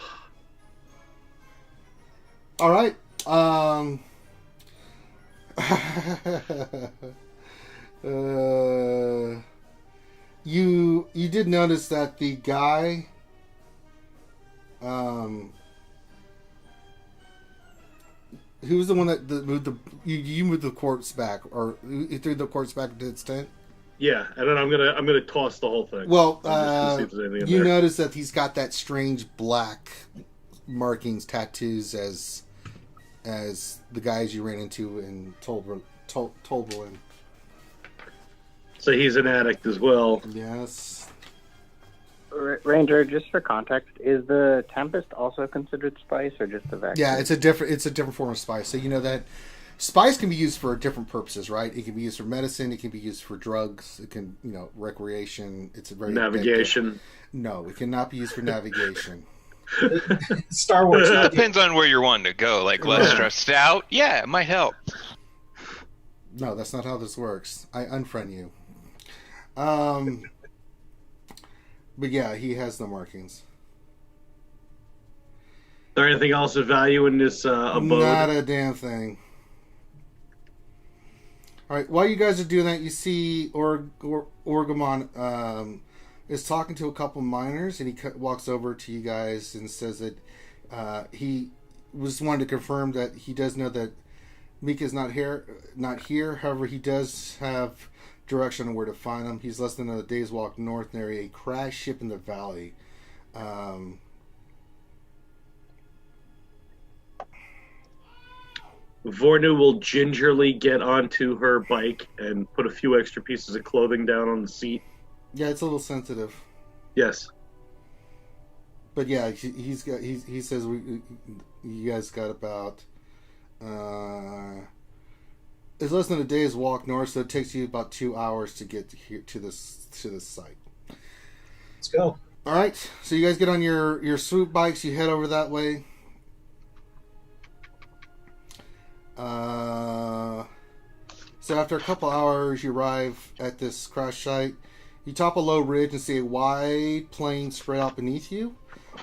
All right. You did notice that the guy who was the one that moved you moved the corpse back, or you threw the corpse back into its tent? Yeah, and then I'm gonna toss the whole thing. Well, I'm just gonna see if there's anything in you there. notice that he's got that strange black markings, tattoos as the guys you ran into in Tolbolin. So he's an addict as well. Yes. Ranger, just for context, is the Tempest also considered spice or just a vaccine? Yeah, it's a different form of spice. So you know that spice can be used for different purposes, right? It can be used for medicine. It can be used for drugs. It can, recreation. It's a very Navigation. No, it cannot be used for navigation. Star Wars. It depends on where you're wanting to go. Like less stressed out. Yeah, it might help. No, that's not how this works. I unfriend you. But yeah, he has the markings. Is there anything else of value in this abode? Not a damn thing. All right, while you guys are doing that, you see Orgamon is talking to a couple miners, and he walks over to you guys and says that he was wanting to confirm that he does know that Mika's not here. However, he does have direction on where to find him. He's less than a day's walk north near a crash ship in the valley. Vornu will gingerly get onto her bike and put a few extra pieces of clothing down on the seat. Yeah, it's a little sensitive. Yes. But yeah, he says you guys got about it's less than a day's walk north, so it takes you about 2 hours to get to this site. Let's go. All right, so you guys get on your swoop bikes, you head over that way. So after a couple hours, you arrive at this crash site. You top a low ridge and see a wide plain spread out beneath you.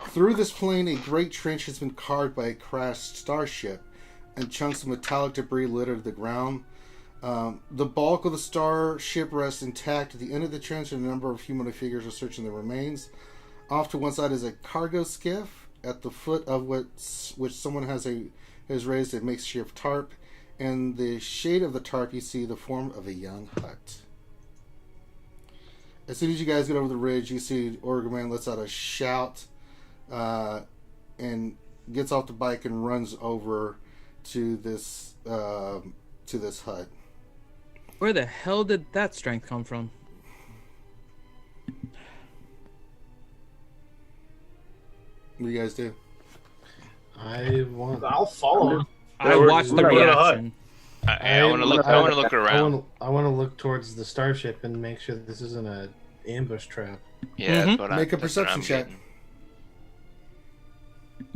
Through this plain, a great trench has been carved by a crashed starship, and chunks of metallic debris litter the ground. The bulk of the starship rests intact. At the end of the trench, a number of humanoid figures are searching the remains. Off to one side is a cargo skiff, at the foot of which someone has raised a makeshift tarp. In the shade of the tarp, you see the form of a young hut. As soon as you guys get over the ridge, you see Orgaman lets out a shout and gets off the bike and runs over to this hut. Where the hell did that strength come from? What do you guys do? I'll follow him. I we're watched the looking at the hut. reaction. I want to look. I want to look around. I want to look towards the starship and make sure this isn't an ambush trap. Yeah, that's what Make a that's what perception I'm check. getting.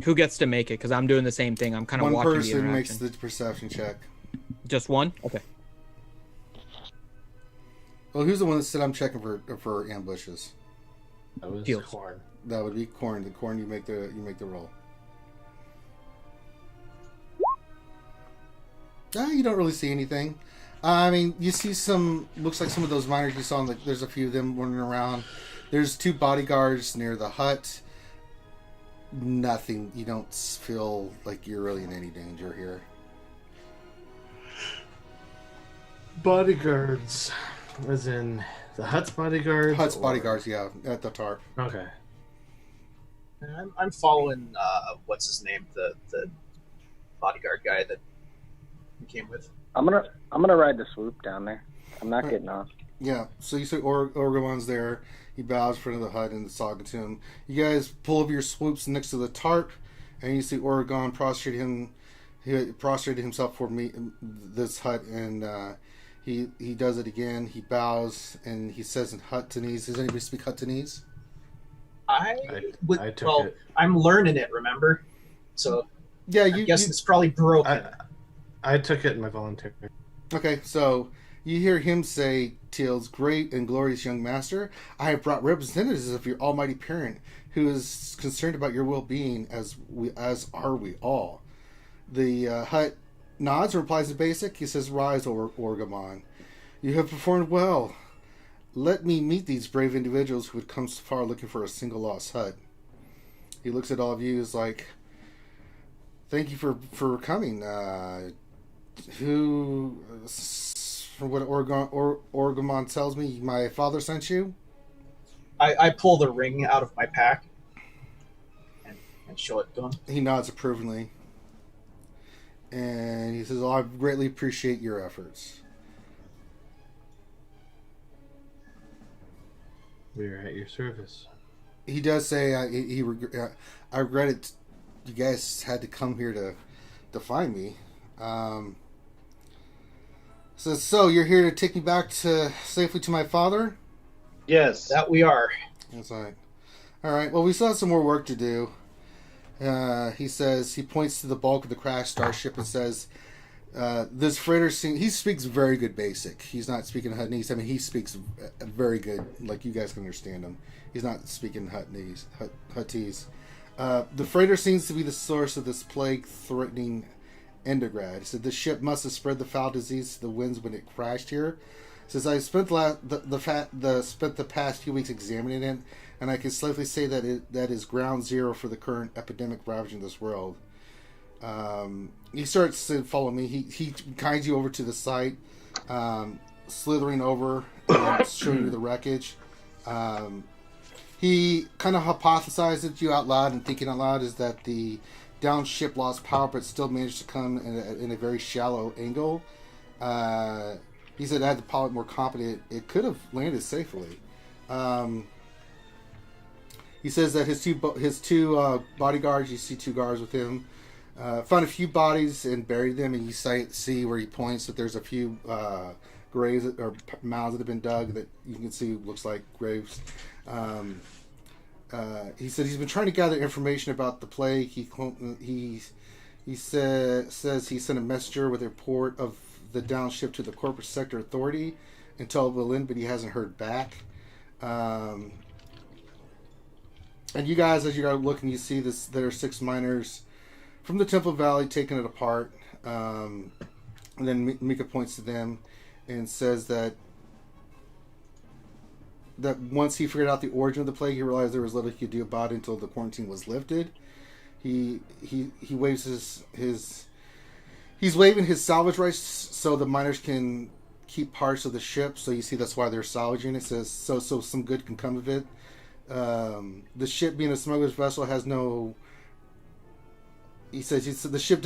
Who gets to make it? Because I'm doing the same thing. I'm kind of One watching the person interaction. makes the perception check. Just one? Okay. Well, who's the one that said I'm checking for ambushes? That was Fields. corn. That would be Corn. The Corn, you make the roll. You don't really see anything. I mean, you see some. Looks like some of those miners you saw. There's a few of them running around. There's 2 bodyguards near the hut. Nothing. You don't feel like you're really in any danger here. Bodyguards, as in the hut's bodyguards. Hut's or- bodyguards, yeah, at the tarp. Okay. I'm following what's his name, the bodyguard guy that we came with. I'm gonna ride the swoop down there. I'm not Right. getting off. Yeah, so you see Orgomon's there. He bows in front of the hut and is talking to him. You guys pull up your swoops next to the tarp, and you see Oregon prostrate him. He prostrated himself for this hut, and he does it again. He bows and he says in Huttonese. Does anybody speak Huttonese? I took it. I'm learning it, remember? So Yeah, I you. guess it's probably broken. I took it in my volunteer. Okay, so you hear him say, "Teal's great and glorious young master, I have brought representatives of your almighty parent, who is concerned about your well-being, as are we all." The hut nods and replies in basic. He says, "Rise, Orgamon. You have performed well. Let me meet these brave individuals who had come so far looking for a single lost hut." He looks at all of you, is like, "Thank you for coming. From what Orgamon tells me, my father sent you?" I pull the ring out of my pack and show it to him. He nods approvingly. And he says, "I greatly appreciate your efforts." We are at your service. He does say, I regret it. You guys had to come here to find me. Says, "So you're here to take me back safely to my father?" Yes. That we are. That's right. All right. Well, we still have some more work to do. He says, he points to the bulk of the crashed starship and says, "This freighter he speaks very good basic. He's not speaking Huttonese. I mean, he speaks very good, like you guys can understand him. He's not speaking Huttese. The freighter seems to be the source of this plague-threatening Endergrad." He said, "This ship must have spread the foul disease to the winds when it crashed here. He says, I spent the past few weeks examining it, and I can safely say that is ground zero for the current epidemic ravaging this world." He starts to follow me. He guides you over to the site, slithering over and showing you the wreckage. He kind of hypothesized to you out loud, and thinking out loud is that the down ship lost power, but still managed to come in a very shallow angle. He said, had the pilot more competent, it could have landed safely. He says that his two bodyguards, you see 2 guards with him, found a few bodies and buried them, and you see where he points that there's a few graves or mounds that have been dug that you can see looks like graves. He said he's been trying to gather information about the plague. He says he sent a messenger with a report of the downship to the corporate sector authority until Berlin, but he hasn't heard back. And you guys, as you go looking, you see this. There are 6 miners from the Temple Valley taking it apart. And then Mika points to them and says that once he figured out the origin of the plague, he realized there was little he could do about it until the quarantine was lifted. He waves he's waving his salvage rights so the miners can keep parts of the ship. So you see that's why they're salvaging it. It says so some good can come of it. The ship being a smuggler's vessel has no. He says the ship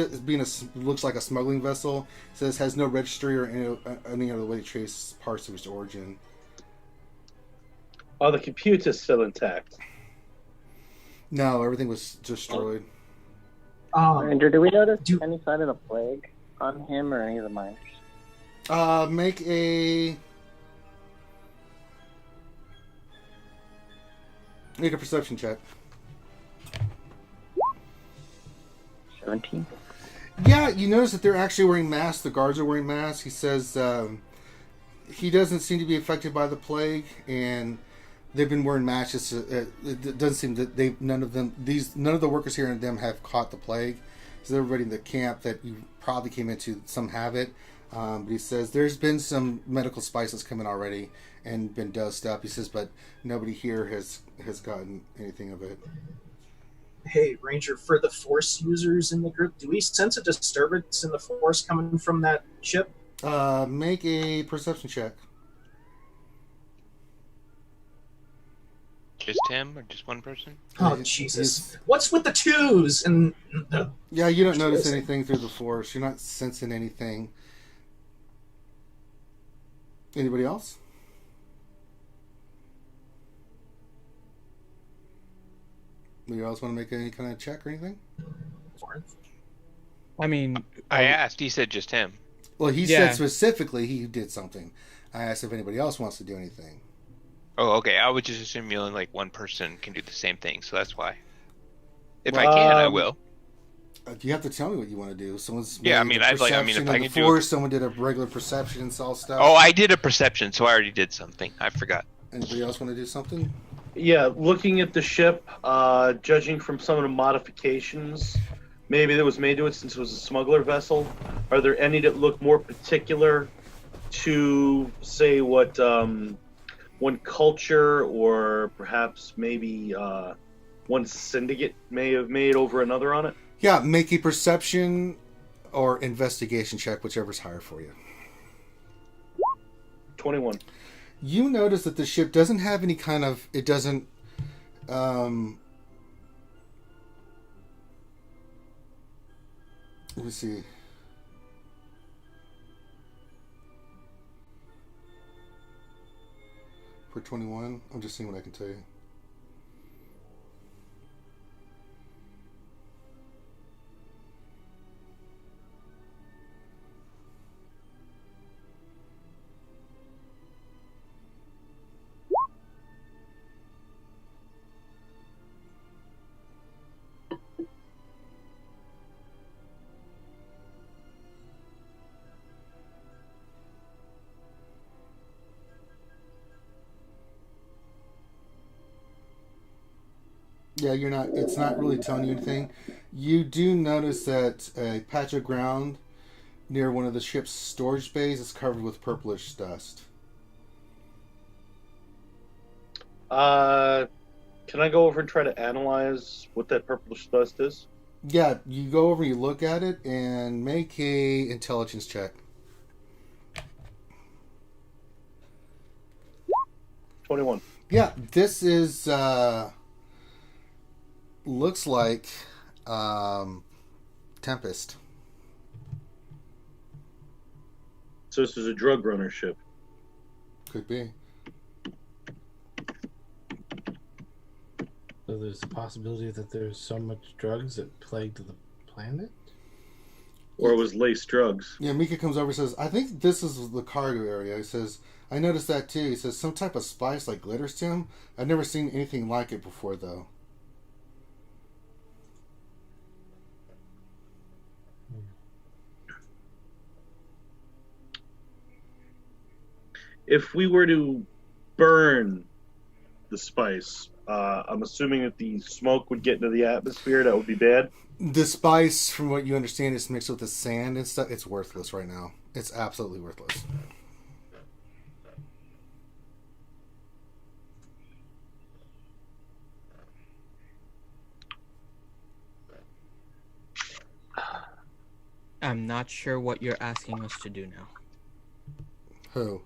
looks like a smuggling vessel. He says has no registry or any other way to trace parts of its origin. Are the computers still intact? No, everything was destroyed. Ranger, do we notice any sign of the plague on him or any of the miners? Make a perception check. 17. Yeah, you notice that they're actually wearing masks. The guards are wearing masks. He says he doesn't seem to be affected by the plague, and they've been wearing masks. It doesn't seem that none of the workers here and them have caught the plague. So everybody in the camp that you probably came into, some have it. But he says there's been some medical spices come in already and been dosed up. He says, but nobody here has gotten anything of it. Hey, Ranger, for the Force users in the group, do we sense a disturbance in the Force coming from that ship? Make a perception check. Just him or just one person? Oh, Jesus. What's with the twos? And yeah, you don't notice anything through the Force. You're not sensing anything. Anybody else? Anybody else want to make any kind of check or anything? I mean, I asked. He said just him. Well, he said specifically he did something. I asked if anybody else wants to do anything. Oh, okay. I would just assume only like one person can do the same thing, so that's why. If I can, I will. You have to tell me what you want to do. Someone's I mean, if I can do. Someone did a regular perception and saw stuff. Oh, I did a perception, so I already did something. I forgot. Anybody else want to do something? Yeah, looking at the ship, judging from some of the modifications, maybe that was made to it since it was a smuggler vessel. Are there any that look more particular to, say, what one culture or perhaps maybe one syndicate may have made over another on it? Yeah, make a perception or investigation check, whichever's higher for you. 21. You notice that the ship doesn't have any kind of... It doesn't... let me see. For 21, I'm just seeing what I can tell you. Yeah, you're not. It's not really telling you anything. You do notice that a patch of ground near one of the ship's storage bays is covered with purplish dust. Can I go over and try to analyze what that purplish dust is? Yeah, you go over, you look at it, and make a intelligence check. 21. Yeah, this is looks like Tempest. So this is a drug runner ship. Could be. So there's a possibility that there's so much drugs that plagued the planet? Or it was laced drugs. Yeah, Mika comes over and says, I think this is the cargo area. He says, I noticed that too. He says, some type of spice like glitter stem. I've never seen anything like it before, though. If we were to burn the spice, I'm assuming that the smoke would get into the atmosphere. That would be bad. The spice, from what you understand, is mixed with the sand and stuff. It's worthless right now. It's absolutely worthless. I'm not sure what you're asking us to do now. Who?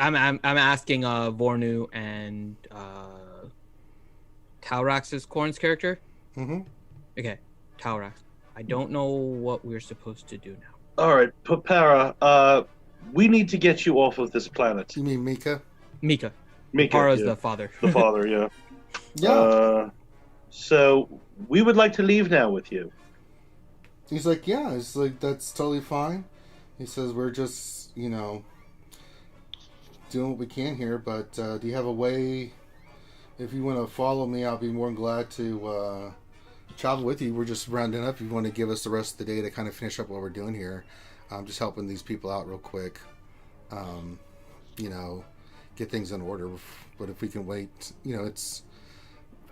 I'm asking Vornu and Talrax's Corn's character? Mm-hmm. Okay, Talrax. I don't know what we're supposed to do now. All right, Papara, we need to get you off of this planet. You mean Mika? Mika. Mika, Para's yeah. the father. The father, yeah. Yeah. So we would like to leave now with you. He's like, yeah. He's like, that's totally fine. He says, we're just, doing what we can here. But do you have a way? If you want to follow me, I'll be more than glad to travel with you. We're just rounding up. If you want to give us the rest of the day to kind of finish up what we're doing here, I'm just helping these people out real quick. Get things in order. But if we can wait, it's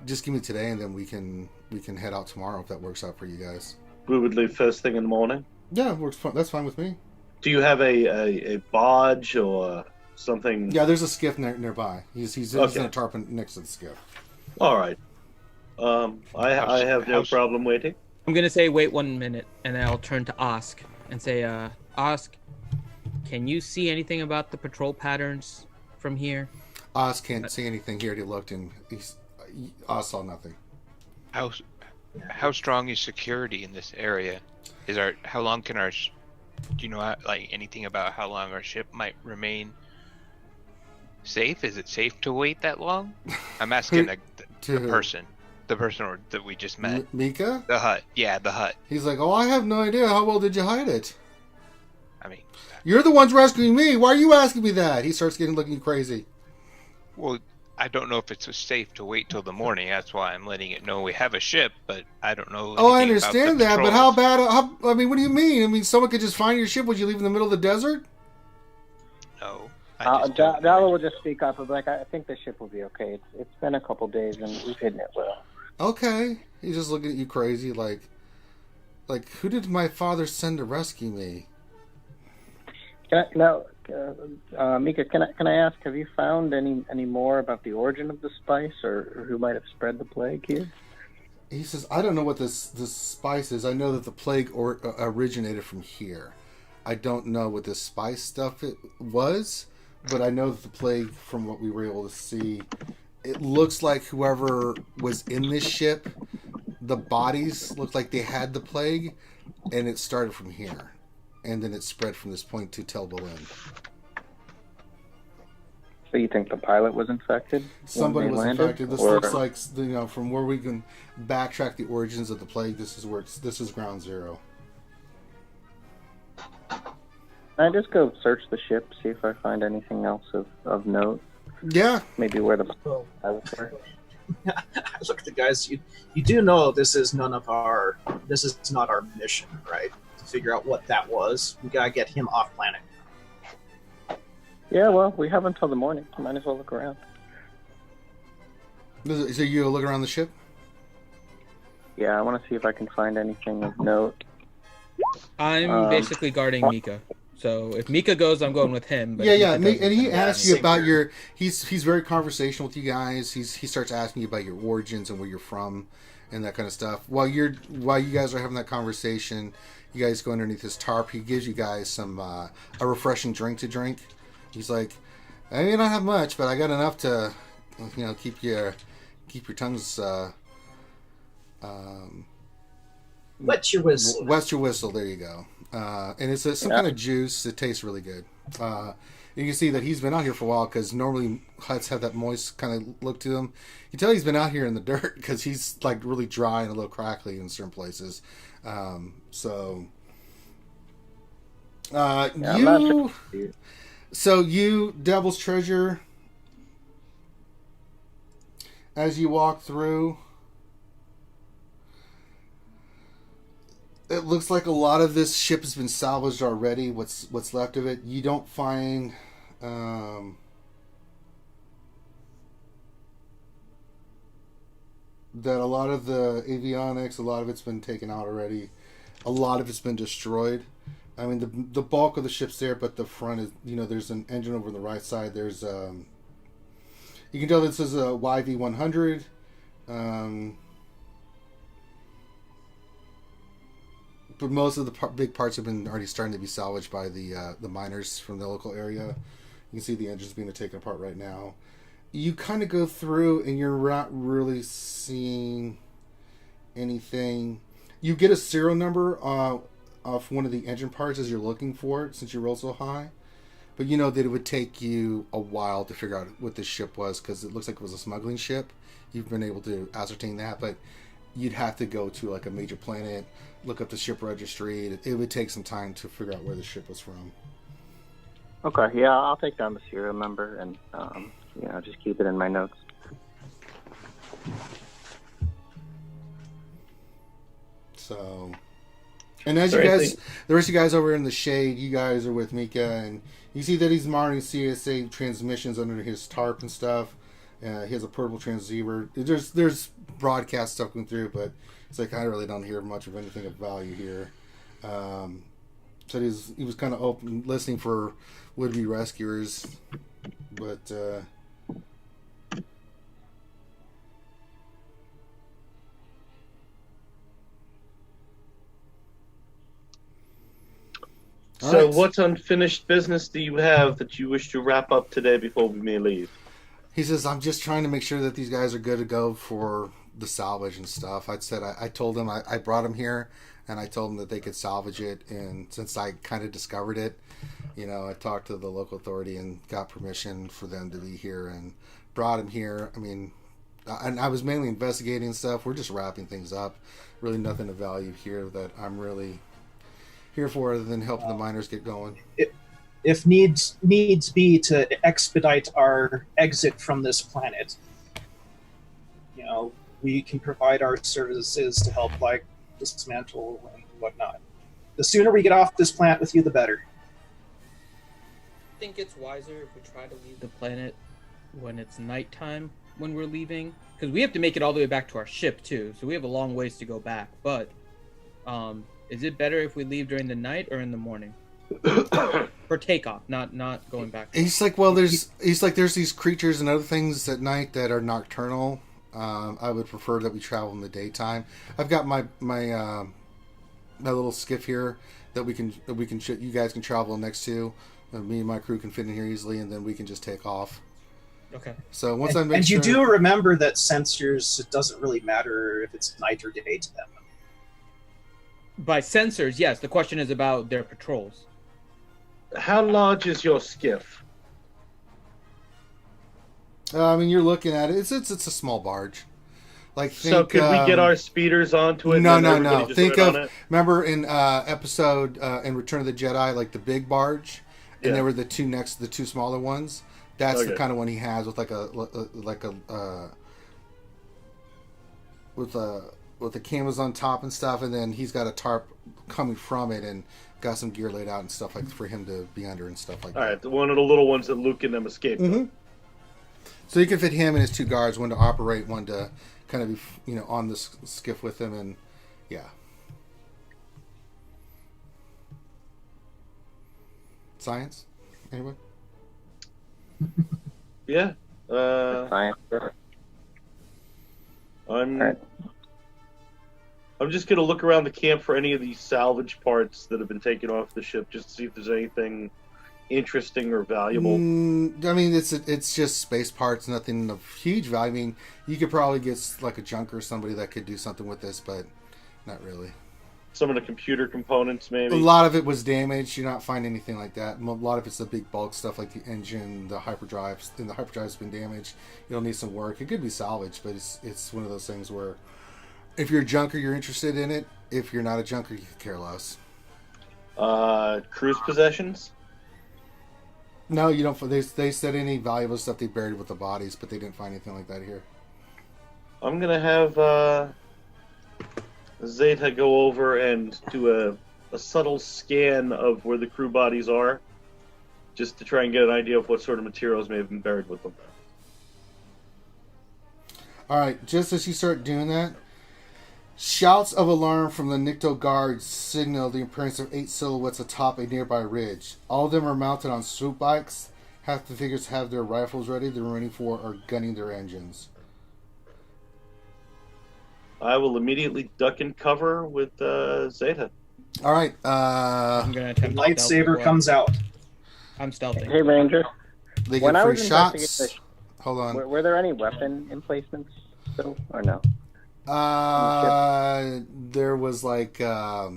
just give me today, and then we can head out tomorrow if that works out for you guys. We would leave first thing in the morning. Yeah, works. That's fine with me. Do you have a barge or something? Yeah, there's a skiff nearby. He's in a tarpon next to the skiff. All right. I have no problem waiting. I'm gonna say wait 1 minute, and then I'll turn to Osk and say, Osk, can you see anything about the patrol patterns from here? Oz can't see anything here. He looked, and Oz saw nothing. How strong is security in this area? How long can do you know anything about how long our ship might remain safe? Is it safe to wait that long? I'm asking the person that we just met. Mika? The hut. Yeah, the hut. He's like, oh, I have no idea. How well did you hide it? I mean, you're the ones rescuing me. Why are you asking me that? He starts looking crazy. Well, I don't know if it's safe to wait till the morning. That's why I'm letting it know we have a ship, but I don't know. Oh, I understand that, but how bad? I mean, what do you mean? I mean, someone could just find your ship. Would you leave in the middle of the desert? No. Dalla will just speak up. Like, I think the ship will be okay. It's been a couple days, and we've hidden it well. Okay. He's just looking at you crazy, like who did my father send to rescue me? Mika, can I ask, have you found any more about the origin of the spice, or who might have spread the plague here? He says, I don't know what this spice is. I know that the plague originated from here. I don't know what this spice stuff it was, but I know that the plague, from what we were able to see, it looks like whoever was in this ship, the bodies looked like they had the plague, and it started from here. And then it spread from this point to Tel Berlin. So you think the pilot was infected? Somebody was infected. This looks like, from where we can backtrack the origins of the plague, this is ground zero. Can I just go search the ship, see if I find anything else of note? Yeah. Maybe where the pilots were. Look, the guys, you do know this is not our mission, right? To figure out what that was. We gotta get him off planet. Yeah, well, we have until the morning. Might as well look around. So you look around the ship? Yeah, I want to see if I can find anything of note. I'm basically guarding Mika. So if Mika goes, I'm going with him. But yeah. And he asks you about your... He's very conversational with you guys. He starts asking you about your origins and where you're from and that kind of stuff. While you guys are having that conversation, you guys go underneath his tarp. He gives you guys some a refreshing drink to drink. He's like, I may not have much, but I got enough to, keep your tongues. Wet your whistle. Wet your whistle. There you go. And it's some kind of juice. It tastes really good. You can see that he's been out here for a while because normally huts have that moist kind of look to them. You tell he's been out here in the dirt because he's like really dry and a little crackly in certain places. So you, Devil's Treasure, as you walk through, it looks like a lot of this ship has been salvaged already. What's left of it, you don't find. That a lot of the avionics, a lot of it's been taken out already. A lot of it's been destroyed. I mean, the bulk of the ship's there, but the front is, there's an engine over on the right side. There's, you can tell this is a YV-100. But most of the big parts have been already starting to be salvaged by the miners from the local area. You can see the engines being taken apart right now. you kind of go through and you're not really seeing anything. You get a serial number off one of the engine parts as you're looking for it, since you roll so high. But you know that it would take you a while to figure out what this ship was, because it looks like it was a smuggling ship. You've been able to ascertain that, but you'd have to go to like a major planet, look up the ship registry. It would take some time to figure out where the ship was from. Okay, yeah, I'll take down the serial number and just keep it in my notes. So, and as you guys, the rest of you guys over in the shade, you guys are with Mika, and you see that he's monitoring CSA transmissions under his tarp and stuff. He has a portable transceiver. There's broadcast stuff going through, but it's like I really don't hear much of anything of value here. So he was kind of open, listening for would-be rescuers, but So, right. what unfinished business do you have that you wish to wrap up today before we may leave? He says, I'm just trying to make sure that these guys are good to go for the salvage and stuff. I told them I brought them here, and I told them that they could salvage it. And since I kind of discovered it, I talked to the local authority and got permission for them to be here and brought them here. I mean, and I was mainly investigating stuff. We're just wrapping things up. Really nothing of value here that I'm really here for other than helping the miners get going. If needs be to expedite our exit from this planet, we can provide our services to help, like dismantle and whatnot. The sooner we get off this planet with you, the better. I think it's wiser if we try to leave the planet when it's nighttime when we're leaving, because we have to make it all the way back to our ship too, so we have a long ways to go back. But is it better if we leave during the night or in the morning? For takeoff, not going back. He's like, well, there's these creatures and other things at night that are nocturnal. I would prefer that we travel in the daytime. I've got my little skiff here that you guys can travel next to. Me and my crew can fit in here easily, and then we can just take off. Okay. So once you do remember that sensors, it doesn't really matter if it's night or day to them. By sensors, yes. The question is about their patrols. How large is your skiff? I mean, you're looking at it. It's a small barge. So could we get our speeders onto it? No. Think of, remember in episode in Return of the Jedi, like the big barge, and there were the two smaller ones. That's the kind of one he has with with the cameras on top and stuff, and then he's got a tarp coming from it and got some gear laid out and stuff like for him to be under and stuff like that. All right, one of the little ones that Luke and them escaped. Mm-hmm. So you can fit him and his two guards, one to operate, one to kind of be, on this skiff with him, and yeah. Science? Anyone? Yeah. Science. I'm just gonna look around the camp for any of these salvage parts that have been taken off the ship, just to see if there's anything interesting or valuable. I mean, it's just space parts, nothing of huge value. I mean, you could probably get like a junker or somebody that could do something with this, but not really. Some of the computer components, maybe. A lot of it was damaged. You're not finding anything like that. A lot of it's the big bulk stuff, like the engine, the hyperdrives. And the hyperdrive's been damaged. You'll need some work. It could be salvaged, but it's one of those things where if you're a junker, you're interested in it. If you're not a junker, you could care less. Cruise possessions? No, you don't. They said any valuable stuff they buried with the bodies, but they didn't find anything like that here. I'm gonna have Zeta go over and do a subtle scan of where the crew bodies are, just to try and get an idea of what sort of materials may have been buried with them. All right, just as you start doing that, shouts of alarm from the Nikto guards signal the appearance of 8 silhouettes atop a nearby ridge. All of them are mounted on swoop bikes. Half the figures have their rifles ready. The remaining 4 are gunning their engines. I will immediately duck and cover with Zeta. All right. I'm gonna attempt lightsaber comes out. I'm stealthing. Hey, Ranger. They When get I free was shots. investigating Hold on. Were there any weapon emplacements still, or no? There was like a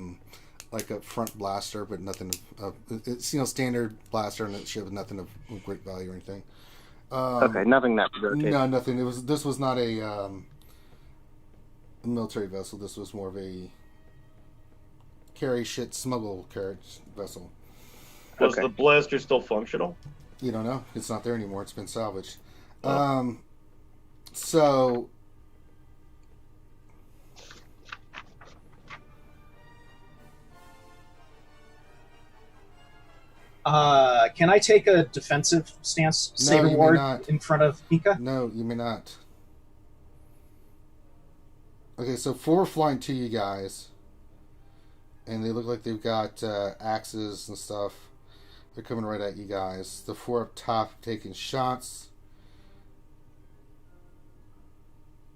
front blaster, but nothing of it's standard blaster, and it showed nothing of great value or anything. Okay, nothing that rotates. No, nothing. This was not a military vessel. This was more of a carry shit smuggle carriage vessel. Was the blaster still functional? You don't know. It's not there anymore. It's been salvaged. Oh. So. Can I take a defensive stance, No, Saber you may Ward, not. in front of Mika? No, you may not. Okay, so 4 are flying to you guys. And they look like they've got axes and stuff. They're coming right at you guys. The 4 up top taking shots.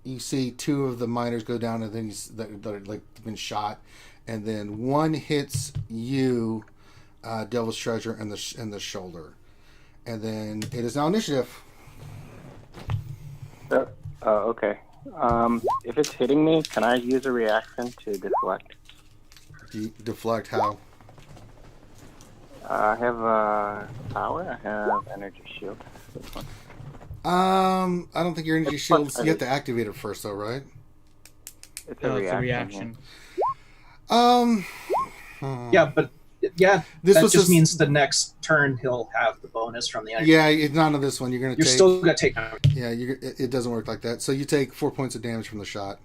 You see 2 of the miners go down, and then that are like been shot, and then 1 hits you, Devil's Treasure, in the shoulder, and then it is now initiative. Okay. If it's hitting me, can I use a reaction to deflect? Deflect how? I have power. I have energy shield. This one. I don't think your energy shields. You have to activate it first, though, right? It's a reaction. Yeah, but that was just means the next turn he'll have the bonus from the energy. Yeah, it's not on this one. You're still gonna take. Yeah, it doesn't work like that. So you take 4 points of damage from the shot.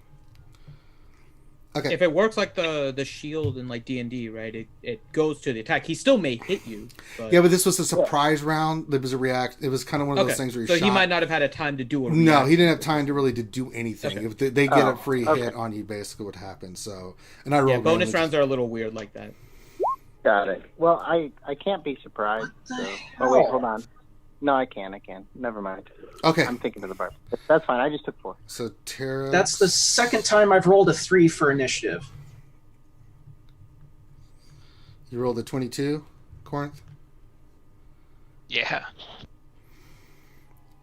Okay. If it works like the shield in like D&D, right? It goes to the attack. He still may hit you. But... Yeah, but this was a surprise round. It was it was kind of one of those things where he might not have had a time to do a reaction. No, he didn't have time to really do anything. Okay. If they get a free hit on you, basically what happens. So, and I rolled. Yeah, bonus rounds are a little weird like that. Got it. Well, I can't be surprised. Oh wait, hold on. No, I can. Never mind. Okay. I'm thinking of the bar. That's fine. I just took 4. So Tara. That's the second time I've rolled a 3 for initiative. You rolled a 22, Corinth? Yeah.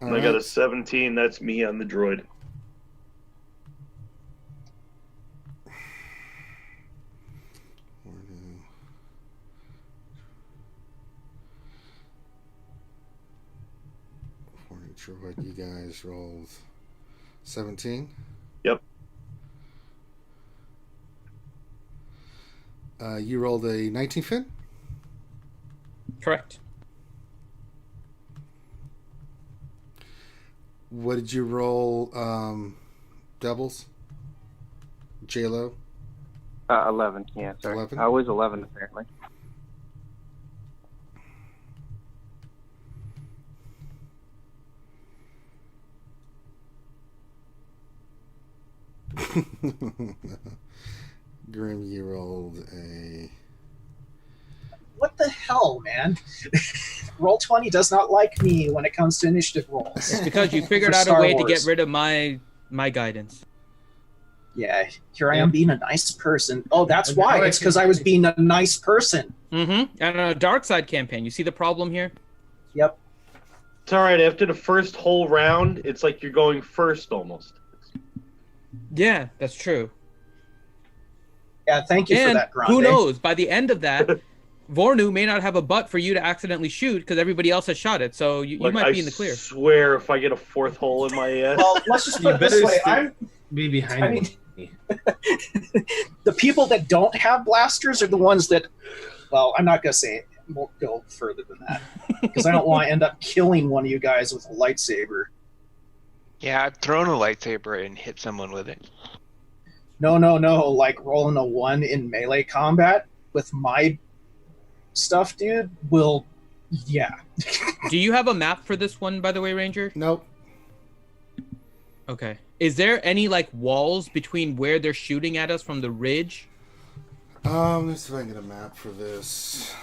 I got a 17. That's me on the droid. Droid, you guys rolled 17? Yep. You rolled a 19, Finn? Correct. What did you roll, Devils? J-Lo? 11, yeah, sorry. 11? I was 11, apparently. Grim, you rolled a... What the hell, man? Roll20 does not like me when it comes to initiative rolls. It's because you figured out a way to get rid of my guidance. Yeah, here I am being a nice person. Oh, that's why. It's because I was being a nice person. Mm-hmm. And on a dark side campaign, you see the problem here? Yep. It's all right. After the first whole round, it's like you're going first almost. Yeah, that's true. Yeah, thank you for that, Grande. Who knows? By the end of that, Vornu may not have a butt for you to accidentally shoot because everybody else has shot it. So you might be in the clear. I swear, if I get a 4th hole in my ass. Well, let's just put it this way. I'm be behind me. The people that don't have blasters are the ones that. Well, I'm not gonna say it. Won't go further than that because I don't want to end up killing one of you guys with a lightsaber. Yeah, I've thrown a lightsaber and hit someone with it. No. Like rolling a 1 in melee combat with my stuff, dude, will. Yeah. Do you have a map for this one, by the way, Ranger? Nope. Okay. Is there any, like, walls between where they're shooting at us from the ridge? Let's see if I can get a map for this.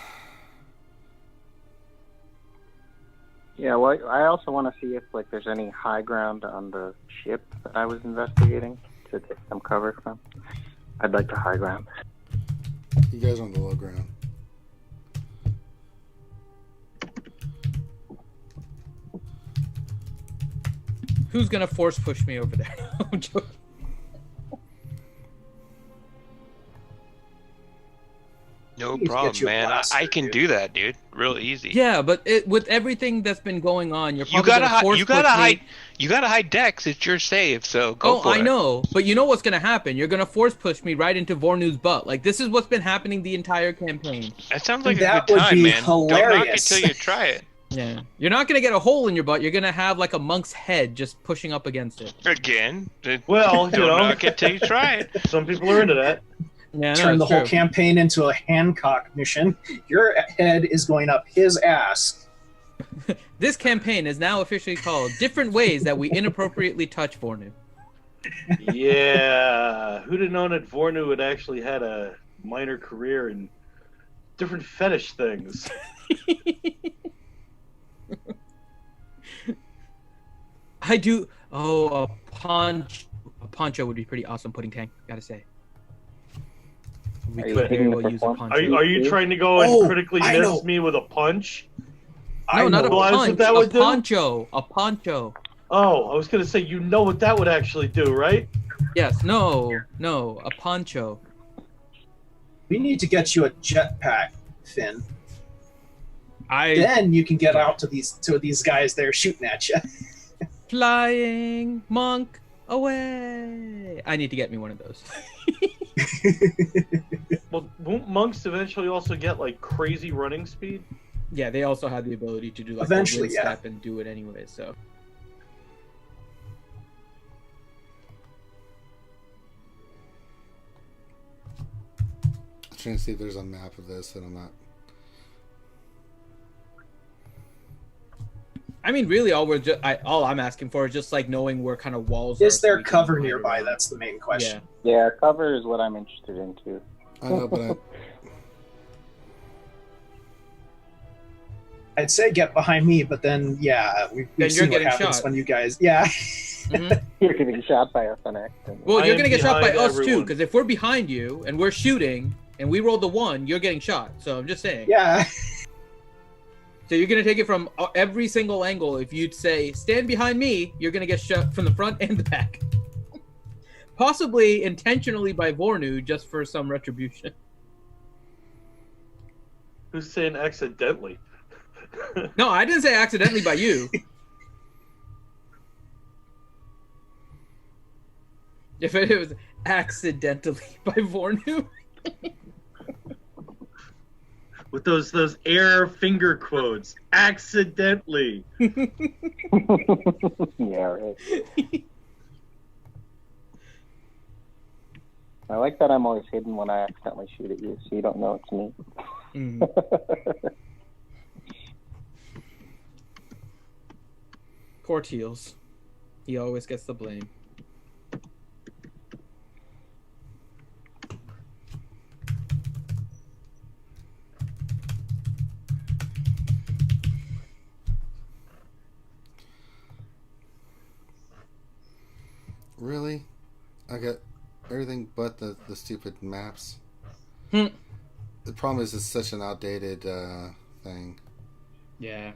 Yeah, well, I also want to see if like there's any high ground on the ship that I was investigating to take some cover from. I'd like the high ground. You guys are on the low ground. Who's gonna force push me over there? I'm joking. No need to get problem, you a man. blaster, I can dude. do that, dude. Real easy. Yeah, but with everything that's been going on, you're You probably gotta gonna force you gotta push hide. me. You gotta hide Dex. It's your save, so go Oh, for I it. know, but you know what's gonna happen? You're gonna force push me right into Vornu's butt. Like this is what's been happening the entire campaign. That sounds like That a good would time, be man. Don't knock it hilarious. till you try it. Yeah, you're not gonna get a hole in your butt. You're gonna have like a monk's head just pushing up against it. Again. Well, you Don't know, knock it till you try it. some people are into that. Yeah, no, Turn the it's whole true. campaign into a Hancock mission. Your head is going up his ass. This campaign is now officially called "Different Ways That We Inappropriately Touch Vornu." Yeah, who'd have known that Vornu had actually had a minor career in different fetish things? I do. Oh, a poncho would be pretty awesome. Pudding tank, gotta say. We Are you could very hitting the well use a perform- poncho. Are you trying to go and Oh, critically I miss know. me with a punch? No, not a realize what punch. that A would do? poncho. A poncho. Oh, I was gonna say, you know what that would actually do, right? Yes. No. A poncho. We need to get you a jetpack, Finn. I Then you can get out to these guys there shooting at you. flying monk away. I need to get me one of those. Well, won't monks eventually also get like crazy running speed? Yeah, they also have the ability to do like Eventually, the yeah. step and do it anyway. So I'm trying to see if there's a map of this, and I'm not. I mean, really, all I'm asking for is just like knowing where kind of walls. Is are there we can cover hide nearby? around. That's the main question. Yeah, cover is what I'm interested in too. I know, but I'd say get behind me, but then we've Then you're seen what getting happens shot. when you guys. Yeah. Mhm. You're getting shot by us on accident. Well, I you're am gonna get shot by behind us too, everyone. because if we're behind you and we're shooting and we rolled the 1, you're getting shot. So I'm just saying. Yeah. So you're gonna take it from every single angle. If you'd say stand behind me, you're gonna get shot from the front and the back. Possibly intentionally by Vornu, just for some retribution. Who's saying accidentally? No, I didn't say accidentally by you. If it was accidentally by Vornu. With those air finger quotes, accidentally. Yeah, right. I like that I'm always hidden when I accidentally shoot at you, so you don't know it's me. Mm. Corteals. He always gets the blame. really, I got everything but the stupid maps. Hmm. The problem is it's such an outdated thing. Yeah.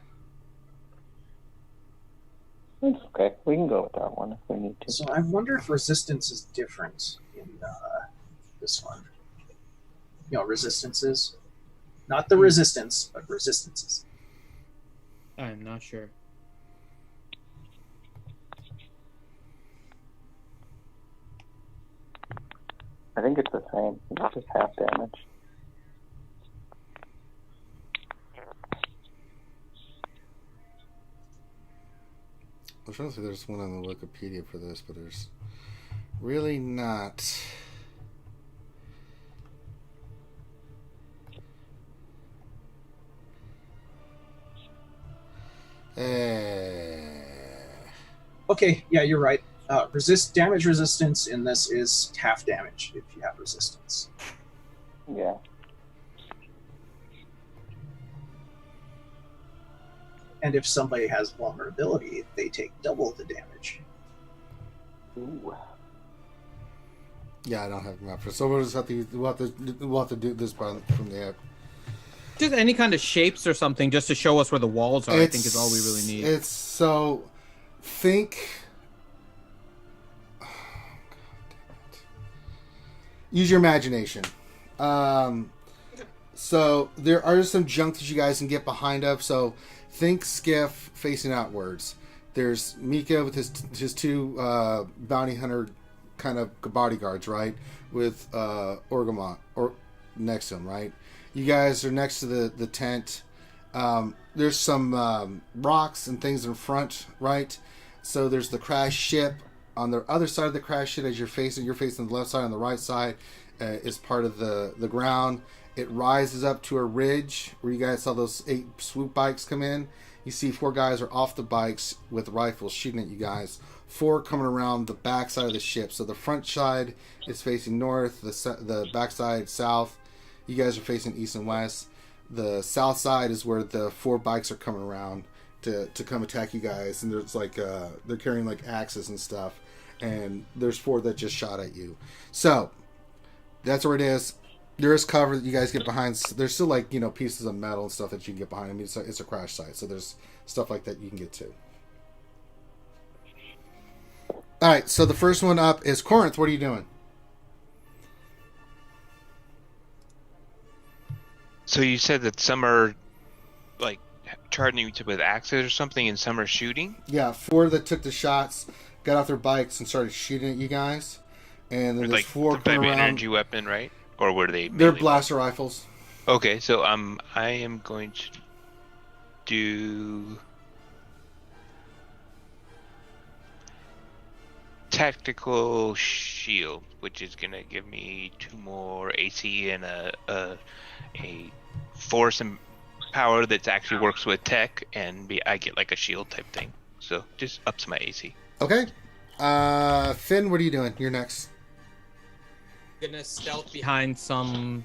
It's okay. We can go with that one if we need to. So I wonder if resistance is different in this one. You know, resistances. Not the resistance, but resistances. I'm not sure. I think it's the same. It's just half damage. I'm trying to see if there's one on the Wikipedia for this, but there's really not. Okay, yeah, you're right. Damage resistance in this is half damage if you have resistance. Yeah. And if somebody has vulnerability, they take double the damage. Ooh. Yeah, I don't have a map for. So we'll just have to we'll have to do this from the app. Just any kind of shapes or something, just to show us where the walls are. I think is all we really need. It's so think use your imagination. So there are some junk that you guys can get behind of. So think skiff facing outwards. There's Mika with his two bounty hunter kind of bodyguards, right? With Orgamont or next to him, right? You guys are next to the tent. There's some rocks and things in front, right? So there's the crashed ship. On the other side of the crashed ship, as you're facing the left side. On the right side is part of the ground. It rises up to a ridge where you guys saw those 8 swoop bikes come in. You see 4 guys are off the bikes with rifles shooting at you guys. 4 coming around the back side of the ship. So the front side is facing north, the back side south. You guys are facing east and west. The south side is where the 4 bikes are coming around to come attack you guys. And there's like they're carrying like axes and stuff. And there's 4 that just shot at you. So that's where it is. There is cover that you guys get behind. There's still like, pieces of metal and stuff that you can get behind. I mean, it's a crash site, so there's stuff like that you can get to. All right, so the first one up is Corinth. What are you doing? So you said that some are like charging you with axes or something, and some are shooting? Yeah, 4 that took the shots got off their bikes and started shooting at you guys. And then there's like 4 some type coming of around. energy weapon, right? Or were they? They're blaster rifles. Okay, so I am going to do tactical shield, which is gonna give me 2 more AC and a force and power that actually works with tech, and I get like a shield type thing. So just ups my AC. Okay. Finn, what are you doing? You're next. Gonna stealth behind some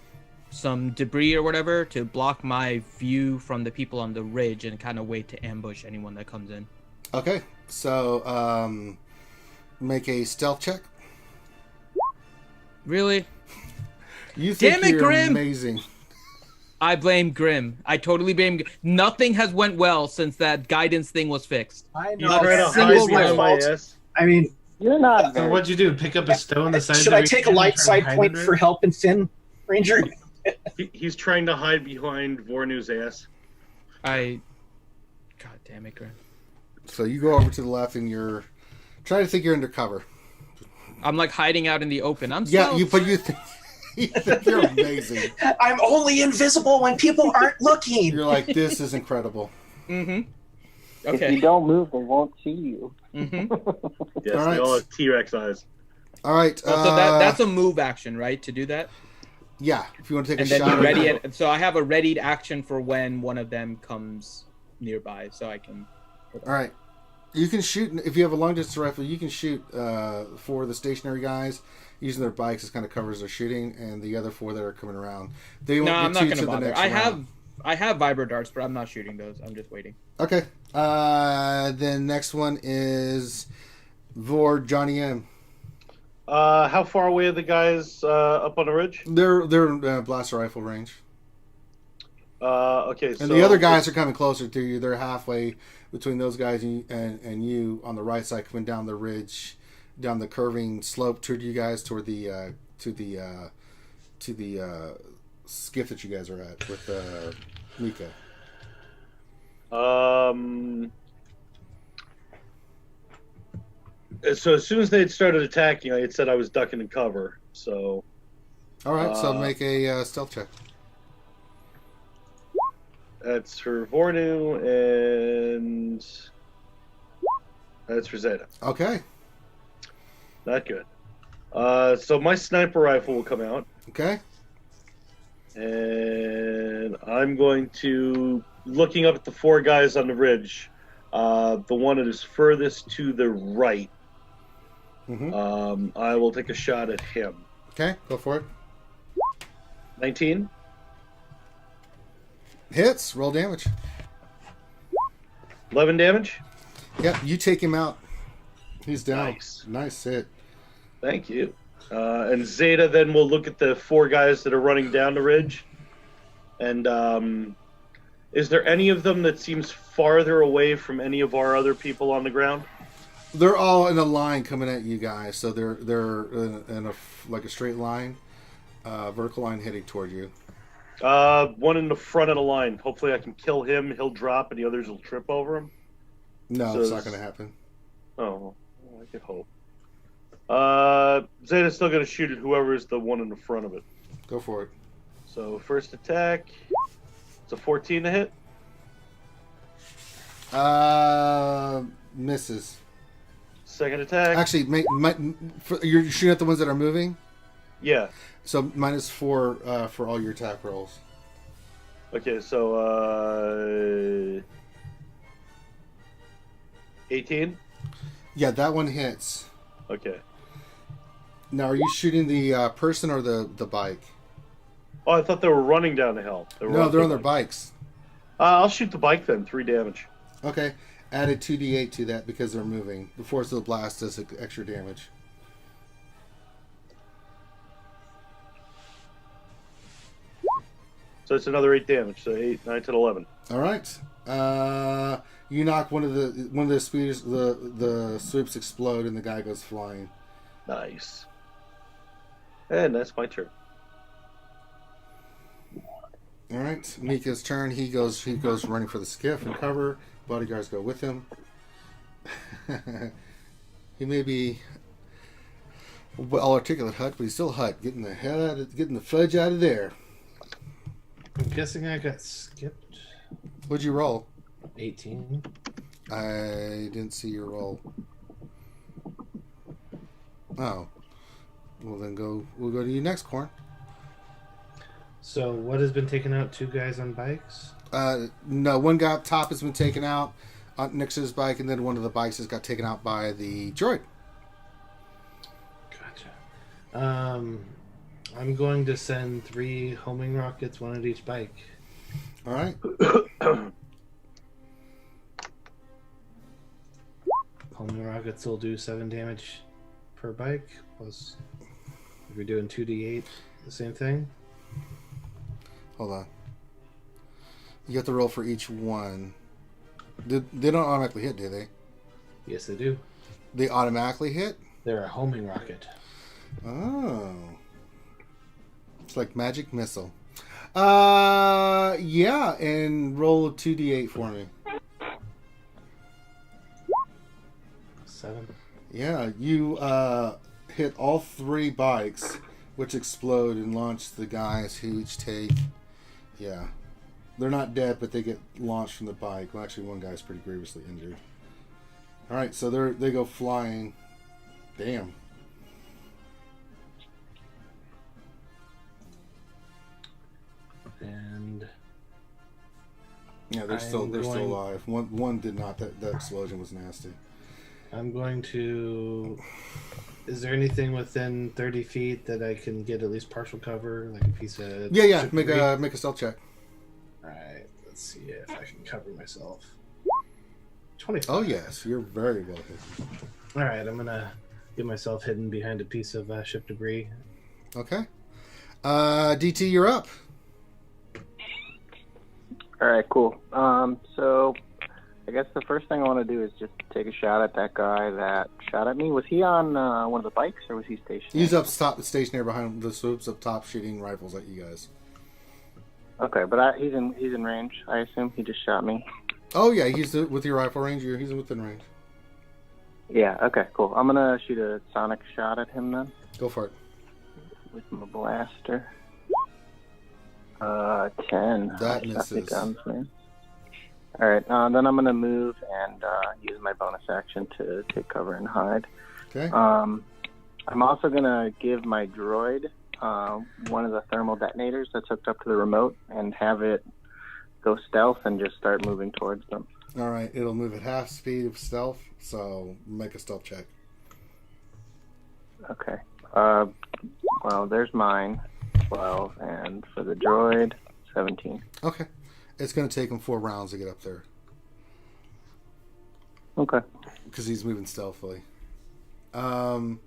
debris or whatever to block my view from the people on the ridge and kind of wait to ambush anyone that comes in. Okay, so make a stealth check. Really? You think Damn it, you're Grim! amazing. I blame Grim. I totally blame. Nothing has went well since that guidance thing was fixed. I You know. know, Trying to single hide behind my fault. ass. I mean, You're not So very. what'd you do? Pick up a stone the size should of I your take a hand light and try side and hide point under for it? helping Finn, Ranger? He's trying to hide behind Vornu's ass. God damn it, Grim. So you go over to the left and you're trying to think you're undercover. I'm like hiding out in the open. I'm Yeah, stealth. you think you're amazing. I'm only invisible when people aren't looking. You're like, this is incredible. Mm-hmm. If you Okay. don't move, they won't see you. Mm-hmm. Yes, All right. they all have T-Rex eyes. All right. So that's a move action, right? To do that, yeah. If you want to take and a then shot. be ready. And so I have a readied action for when one of them comes nearby, so I can. All right. You can shoot if you have a long distance rifle. You can shoot for the stationary guys using their bikes. It kind of covers their shooting, and the other 4 that are coming around. They won't No, I'm get not to gonna the bother. next I round. have vibro darts, but I'm not shooting those. I'm just waiting. Okay. Then next one is Vor Johnny M. How far away are the guys up on the ridge? They're in blaster rifle range, Okay, so and the other guys are coming closer to you. They're halfway between those guys and you on the right side, coming down the ridge, down the curving slope toward you guys, toward the to the skiff that you guys are at with Mika. So as soon as they had started attacking, I had said I was ducking in cover. So All right, so make a stealth check. that's for Vornu, and that's for Zeta. Okay. Not good. So my sniper rifle will come out, Okay. and I'm going to, looking up at the 4 guys on the ridge, the one that is furthest to the right. Mm-hmm. I will take a shot at him. Okay, go for it. 19. Hits. Roll damage. 11 damage. Yep, you take him out. He's down. Nice. Nice hit. Thank you. And Zeta then will look at the 4 guys that are running down the ridge. And is there any of them that seems farther away from any of our other people on the ground? They're all in a line coming at you guys, so they're in a like a straight line. Vertical line heading toward you. One in the front of the line. Hopefully I can kill him. He'll drop, and the others will trip over him. No, So it's not going to happen. Oh, I could hope. Zeta's still going to shoot at whoever is the one in the front of it. Go for it. So first attack. It's a 14 to hit. Misses. Second attack. Actually, you're shooting at the ones that are moving? Yeah. So -4 for all your attack rolls. Okay, so 18. Yeah, that one hits. Okay. Now, are you shooting the person or the bike? Oh, I thought they were running down the hill. No, they're on their bikes. I'll shoot the bike then. 3 damage. Okay. Added 2d8 to that because they're moving. The force of the blast does extra damage. So it's another 8 damage. So 8, 9, 10, 11. All right. You knock one of the speeders. The swoops explode and the guy goes flying. Nice. And that's my turn. All right. Mika's turn. He goes running for the skiff and cover. Bodyguards go with him. He may be well articulate Hut, but he's still Hut. Getting the fudge out of there. I'm guessing I got skipped. What'd you roll? 18. I didn't see your roll. Oh. Well, then we'll go to you next, Corn. So what has been taken out? 2 guys on bikes? No, one guy up top has been taken out next to his bike, and then one of the bikes has got taken out by the droid. Gotcha. I'm going to send 3 homing rockets, 1 at each bike. All right. Homing rockets will do 7 damage per bike. Plus, if you're doing 2d8, the same thing. Hold on. You have to roll for each one. They don't automatically hit, do they? Yes, they do. They automatically hit? They're a homing rocket. Oh. It's like magic missile. Yeah, and roll a 2d8 for me. 7. Yeah, you hit all 3 bikes, which explode and launch the guys who each take... Yeah. They're not dead, but they get launched from the bike. Well, actually, one guy's pretty grievously injured. All right, so they go flying. Damn. And yeah, they're still alive. One did not. That explosion was nasty. I'm going to... Is there anything within 30 feet that I can get at least partial cover, like a piece of... Yeah. Make a stealth check. Alright, let's see if I can cover myself. 25. Oh, yes. You're very well hidden. Alright, I'm going to get myself hidden behind a piece of ship debris. Okay. DT, you're up. All right, cool. So I guess the first thing I want to do is just take a shot at that guy that shot at me. Was he on one of the bikes, or was he stationary? He's up top, stationary behind the swoops up top, shooting rifles at you guys. Okay, but he's in range. I assume he just shot me. Oh yeah, he's with your rifle range. He's within range. Yeah. Okay. Cool. I'm gonna shoot a sonic shot at him then. Go for it. With my blaster. 10. That misses. Guns, man. All right. Then I'm gonna move and use my bonus action to take cover and hide. Okay. I'm also gonna give my droid one of the thermal detonators that's hooked up to the remote and have it go stealth and just start moving towards them. All right. It'll move at half speed of stealth, so make a stealth check. Okay. Well, there's mine. 12, and for the droid, 17. Okay. It's going to take him 4 rounds to get up there. Okay. Because he's moving stealthily. All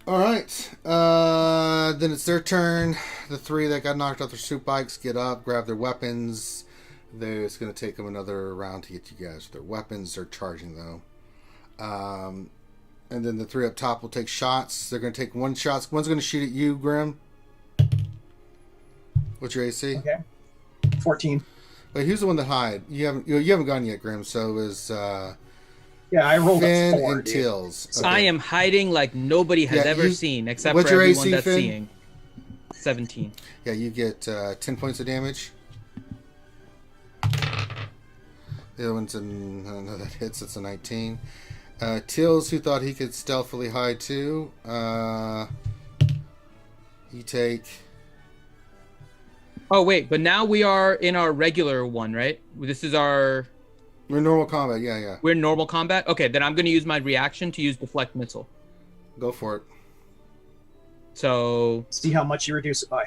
right. Then it's their turn. The 3 that got knocked off their soup bikes get up, grab their weapons. It's going to take them another round to get you guys with their weapons. They're charging, though. And And then the 3 up top will take shots. They're going to take 1 shot. One's going to shoot at you, Grim. What's your AC? Okay. 14. Wait, who's the one that hide? You haven't gone yet, Grim. So is Yeah, I rolled Finn a 4. and Dude. Tills. So I am hiding like nobody has Yeah, ever you- seen, except what's for your everyone AC, that's Finn? seeing. 17. Yeah, you get 10 points of damage. The other one's no, that hits. It's a 19. Tills, who thought he could stealthily hide too. You take. Oh wait, but now we are in our regular one, right? This is our. We're in normal combat. Yeah. We're in normal combat. Okay, then I'm going to use my reaction to use deflect missile. Go for it. So. See how much you reduce it by.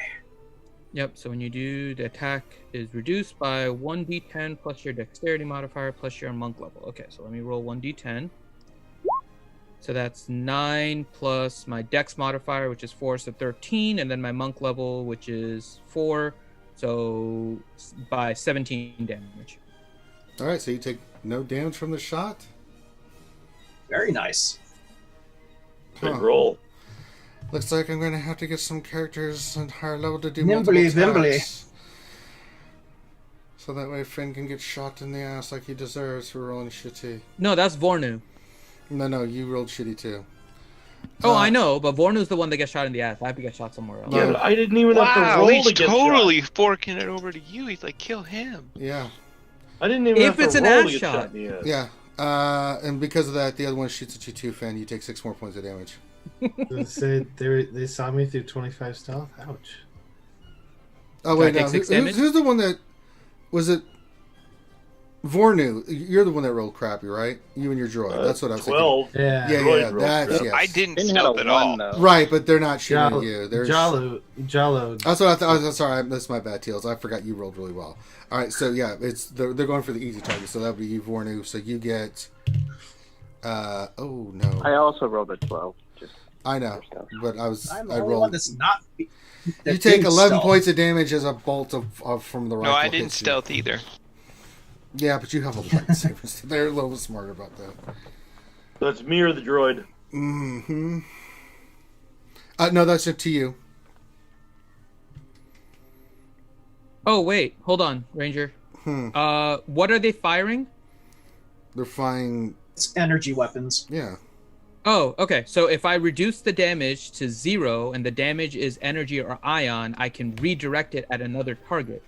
Yep. So when you do, the attack is reduced by 1d10 plus your dexterity modifier plus your monk level. Okay, so let me roll 1d10. So that's 9 plus my dex modifier, which is 4, so 13, and then my monk level, which is 4, so by 17 damage. All right, so you take no damage from the shot. Very nice. Good Huh. roll. Looks like I'm going to have to get some characters on higher level to do Nimbly, multiple vimbly. attacks. So that way Finn can get shot in the ass like he deserves for rolling shitty. No, that's Vornu. No, you rolled shitty too. Oh, I know, but Vornu's the one that gets shot in the ass. I have to get shot somewhere else. Yeah, but I didn't even have to Wow, roll he's to get totally shot. forking it over to you. He's like, kill him. Yeah. I didn't even If have it's to an roll ass to get shot. shot in the ass. Yeah. And because of that, the other one shoots at you too, Finn. You take 6 more points of damage. They saw me through 25 stealth. Ouch. Oh, Do I wait, take no. 6 damage? Who's the one that... Was it... Vornu? You're the one that rolled crappy, right? You and your droid. That's what I was 12. Yeah. thinking. Droid Yeah, rolled that's... crap. Yes. I didn't Finn had a stealth at 1, all. though. Right, but they're not shooting at you. There's... Jalo. That's what I thought. I'm sorry, that's my bad, Teals. I forgot you rolled really well. All right, so yeah, they're going for the easy target. So that would be you, Vornu. So you get. Oh no. I also rolled a 12. Just I know, but I'm the I only one rolled. that's not. that You take didn't 11 stealth. points of damage as a bolt of from the rifle. No, I didn't hits you. stealth either. Yeah, but you have a lightsaber. So they're a little bit smarter about that. That's me or the droid. Mm-hmm. No, that's up to you. Oh, wait. Hold on, Ranger. What are they firing? They're flying. It's energy weapons. Yeah. Oh, okay. So if I reduce the damage to 0 and the damage is energy or ion, I can redirect it at another target.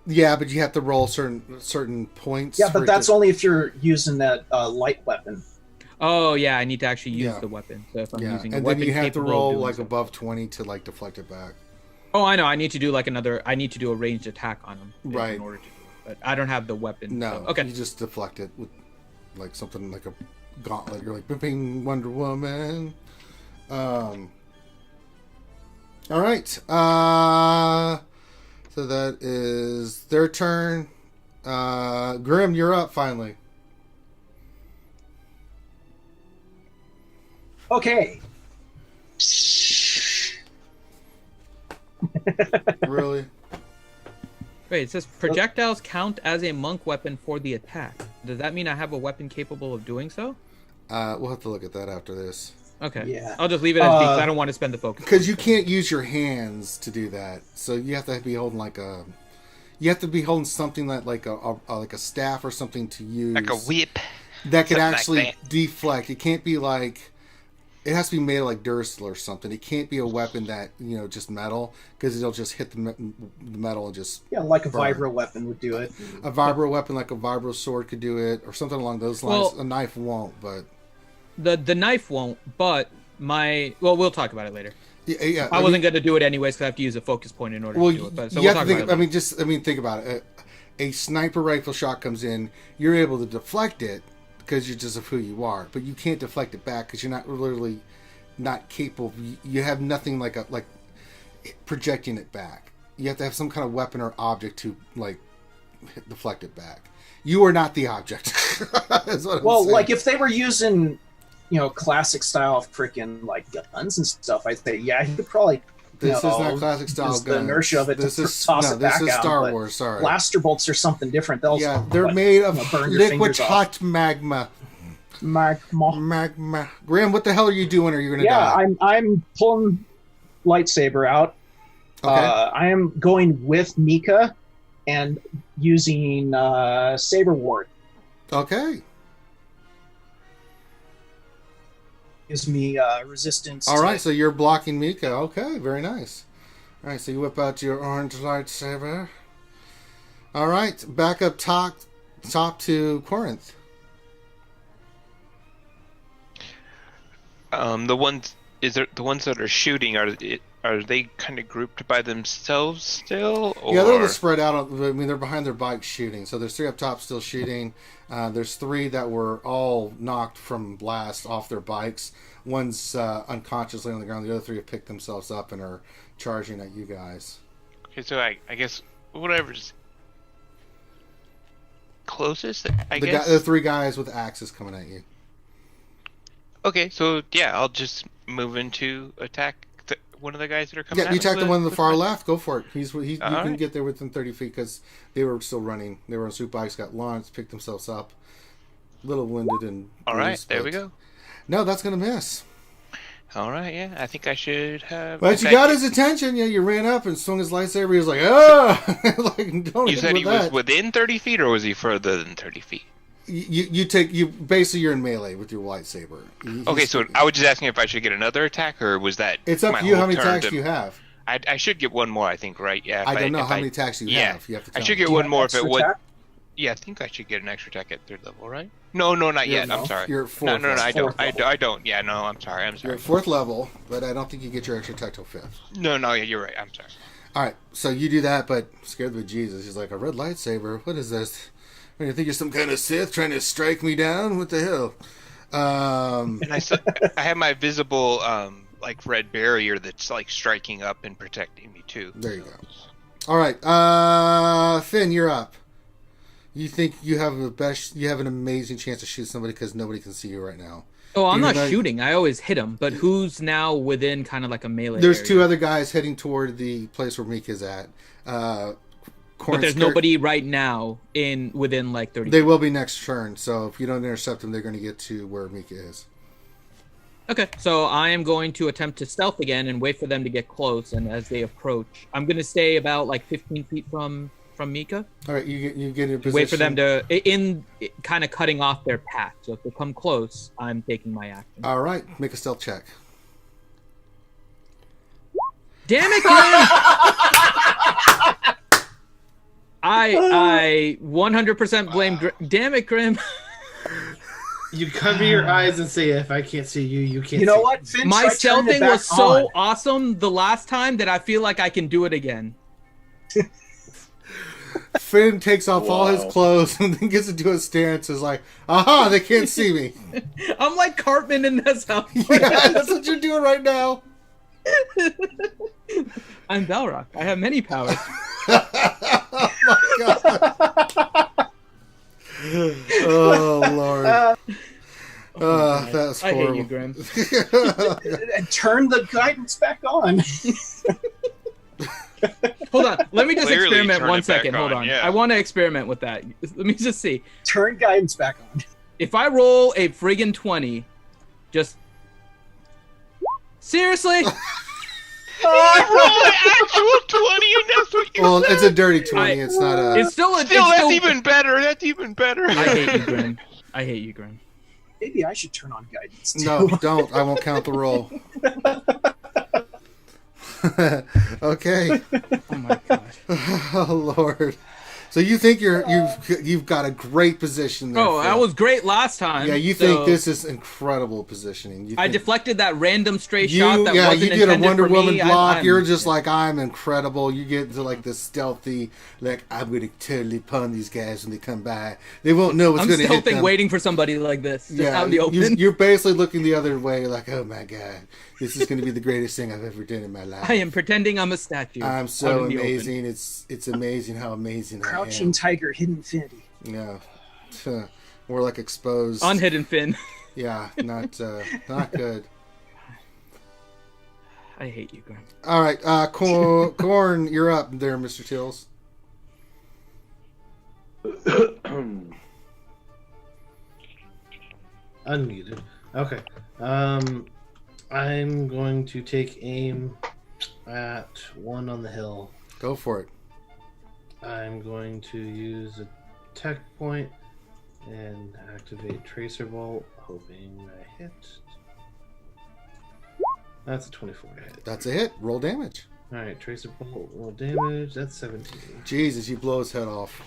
Yeah, but you have to roll certain points. Yeah, for but it that's to- only if you're using that light weapon. Oh, yeah, I need to actually use Yeah. the weapon. So if I'm Yeah, using a and weapon then you have to capable of roll doing like so. above 20 to like deflect it back. Oh, I know. I need to do like I need to do a ranged attack on him. Right. In order to do it. But I don't have the weapon. No. So. Okay. You just deflect it with like something like a gauntlet. You're like, "Bipping Wonder Woman." All right. So that is their turn. Grim, you're up finally. Okay. Really? Wait, it says projectiles count as a monk weapon for the attack. Does that mean I have a weapon capable of doing so? We'll have to look at that after this. Okay. Yeah. I'll just leave it as B because I don't want to spend the focus. Because you can't use your hands to do that, so you have to be holding like a. You have to be holding something like a staff or something to use. Like a whip. that could Something like actually that. deflect. It can't be like. It has to be made of like Duracell or something. It can't be a weapon that just metal because it'll just hit the metal and just. Yeah, like a burn. vibro weapon would do it. A vibro weapon like a vibro sword could do it, or something along those lines. Well- A knife won't, but The knife won't, but we'll talk about it later. yeah. I wasn't going to do it anyways because I have to use a focus point in order Well, to do it. But so you we'll have talk to think. about it. I mean, think about it. A sniper rifle shot comes in. You're able to deflect it because you're just of who you are, but you can't deflect it back because you're not literally not capable. You have nothing like projecting it back. You have to have some kind of weapon or object to like deflect it back. You are not the object. Is what I'm Well, saying. like if they were using, classic style freaking like guns and stuff, I'd say yeah, he could probably. this is not classic style use guns. the inertia of it This to is toss no, it back this is out, Star but Wars. Sorry. Blaster bolts are something different. They'll Yeah, they're made of burn your liquid fingers off. hot magma. Magma. Graham, what the hell are you doing? Are you gonna die? I'm pulling lightsaber out. Okay. I am going with Mika and using Saber Ward. Okay. Gives me resistance. All right, so you're blocking Mika. Okay, very nice. All right, so you whip out your orange lightsaber. All right, back up top to Corinth. The ones that are shooting are they kind of grouped by themselves still? Or? Yeah, they're all spread out. I mean, they're behind their bikes shooting. So there's 3 up top still shooting. There's 3 that were all knocked from blast off their bikes. One's unconsciously on the ground. The other 3 have picked themselves up and are charging at you guys. Okay, so I guess whatever's closest, I guess. The 3 guys with axes coming at you. Okay, so yeah, I'll just move into attack one of the guys that are coming. Yeah, you attack the one on the far left. Go for it. You can right. get there within 30 feet because they were still running. They were on soup bikes, got launched, picked themselves up, a little wounded and. All right, there we go. No, that's gonna miss. All right, yeah, I think I should have. But you got his attention. Yeah, you ran up and swung his lightsaber. He was like, "Ah!" Like, don't. You said he was within 30 feet, or was he further than 30 feet? You basically you're in melee with your lightsaber. Okay, so I was just asking if I should get another attack, or was that? It's up to you how many attacks you have. I should get one more, I think, right? Yeah. I don't know how many attacks you have. You have to tell I should me. get one more if it would. Attack? Yeah, I think I should get an extra attack at 3rd level, right? No, not yet. I'm sorry. You're at 4th. No, I don't. I don't. Yeah, no, I'm sorry. You're at 4th level, but I don't think you get your extra attack till 5th. No, yeah, you're right. I'm sorry. All right, so you do that, but scared with Jesus. He's like, a red lightsaber? What is this? You think you're some kind of Sith trying to strike me down? What the hell? And I have my visible like red barrier that's like striking up and protecting me too. There you go. All right, Finn, you're up. You think you have an amazing chance to shoot somebody because nobody can see you right now. Oh, I'm not shooting. I always hit him. But who's now within kind of like a melee? There's area? 2 other guys heading toward the place where Mika's at. But there's nobody right now within like 30. They will be next turn. So if you don't intercept them, they're going to get to where Mika is. Okay, so I am going to attempt to stealth again and wait for them to get close. And as they approach, I'm going to stay about like 15 feet from Mika. All right, you get in a position. Wait for them to kind of cutting off their path. So if they come close, I'm taking my action. All right, make a stealth check. Damn it, Grim! I 100% blame Grim. Damn it, Grim. You cover your eyes and say, if I can't see you, you can't You know see what? Finn, My try turning it stealthing back was so on. awesome the last time that I feel like I can do it again. Finn takes off all his clothes and then gets into a stance. Is like, aha, they can't see me. I'm like Cartman in this house. Yeah, that's what you're doing right now. I'm Balrock. I have many powers. Oh my god. Oh Lord. That's I horrible. hate you, Grim. Turn the guidance back on. Hold on. Let me just Clearly experiment turn 1 it back second. Hold on, on. yeah. I want to experiment with that. Let me just see. Turn guidance back on. If I roll a friggin' 20, just... Seriously? Actual 20, and that's what you're Well, it's a dirty 20. It's not a. It's still... that's even better. That's even better. I hate you, Grim. I hate you, Grim. Maybe I should turn on guidance too. No, don't. I won't count the roll. Okay. Oh my god. Oh Lord. So you think you've got a great position there. Oh, Phil. I was great last time. Yeah, you think this is incredible positioning. I deflected that random stray shot that wasn't you did a intended Wonder for me. Woman block. I'm You're just like, I'm incredible. You get to like this stealthy, like, I'm going to totally pun these guys when they come by. They won't know what's going to hit them. waiting for somebody like this. Just out in the open. You're basically looking the other way, like, oh my god, this is going to be the greatest thing I've ever done in my life. I am pretending I'm a statue. I'm so out in the amazing. open. It's amazing how amazing Crouching I am. tiger, hidden infinity. Yeah. More like exposed. Unhidden fin. Yeah, not good. I hate you, Graham. All right, Corn, you're up there, Mr. Tills. unmuted. Okay. I'm going to take aim at one on the hill. Go for it. I'm going to use a tech point and activate Tracer Bolt, hoping I hit. That's a 24 to hit. That's a hit. Roll damage. Alright, Tracer Bolt, roll damage. That's 17. Jesus, you blow his head off.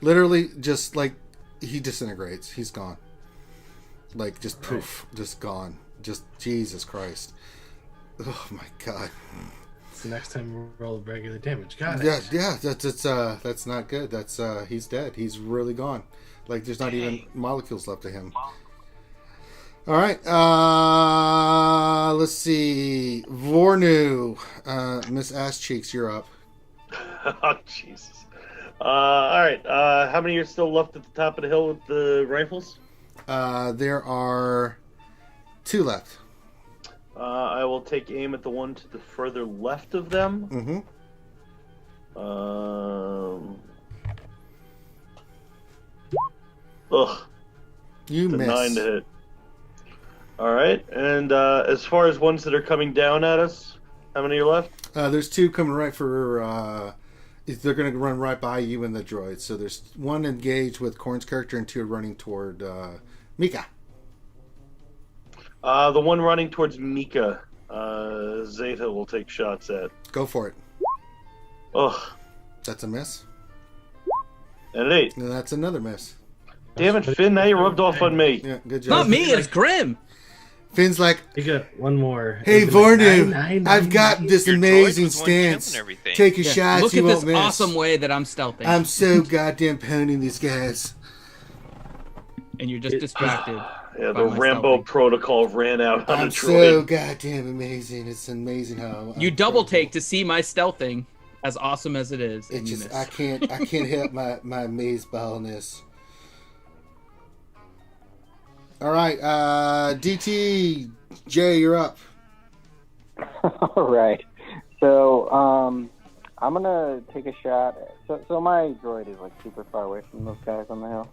Literally, just like, he disintegrates. He's gone. Like, just poof. Just gone. Just, Jesus Christ. Oh my God. So next time we'll roll regular damage. Got Yeah, it. yeah, that's not good. That's he's dead. He's really gone. Like there's not even molecules left of him. All right, let's see. Vornu, Miss Ass Cheeks, you're up. Oh, Jesus. All right. How many are still left at the top of the hill with the rifles? There are 2 left. I will take aim at the one to the further left of them. Mm-hmm. You The miss. 9 to hit. All right. And as far as ones that are coming down at us, how many are left? There's 2 coming right for. They're going to run right by you and the droid. So there's 1 engaged with Korn's character and 2 running toward Mika. The one running towards Mika, Zeta will take shots at. Go for it. Ugh. That's a miss. And an 8. And that's another miss. Damn it, Finn, now you rubbed off on me. Yeah, good job. Not me, it's Grim. Finn's like, You got one more. hey, It'll be like Vornu, 9, I've got this Your droid amazing was one jump and stance. everything. Take your Yeah, shots, look you at won't this miss. awesome way that I'm stealthing. I'm so goddamn pounding these guys. And you're just distracted. Yeah, by the my Rambo stealthing. protocol ran out on I'm the so droid. goddamn amazing. It's amazing how You double take to see my stealthing, as awesome as it is. It And you just miss. I can't hit my maze ballness. All right, DT Jay, you're up. All right. So I'm gonna take a shot. So my droid is like super far away from those guys on the hill.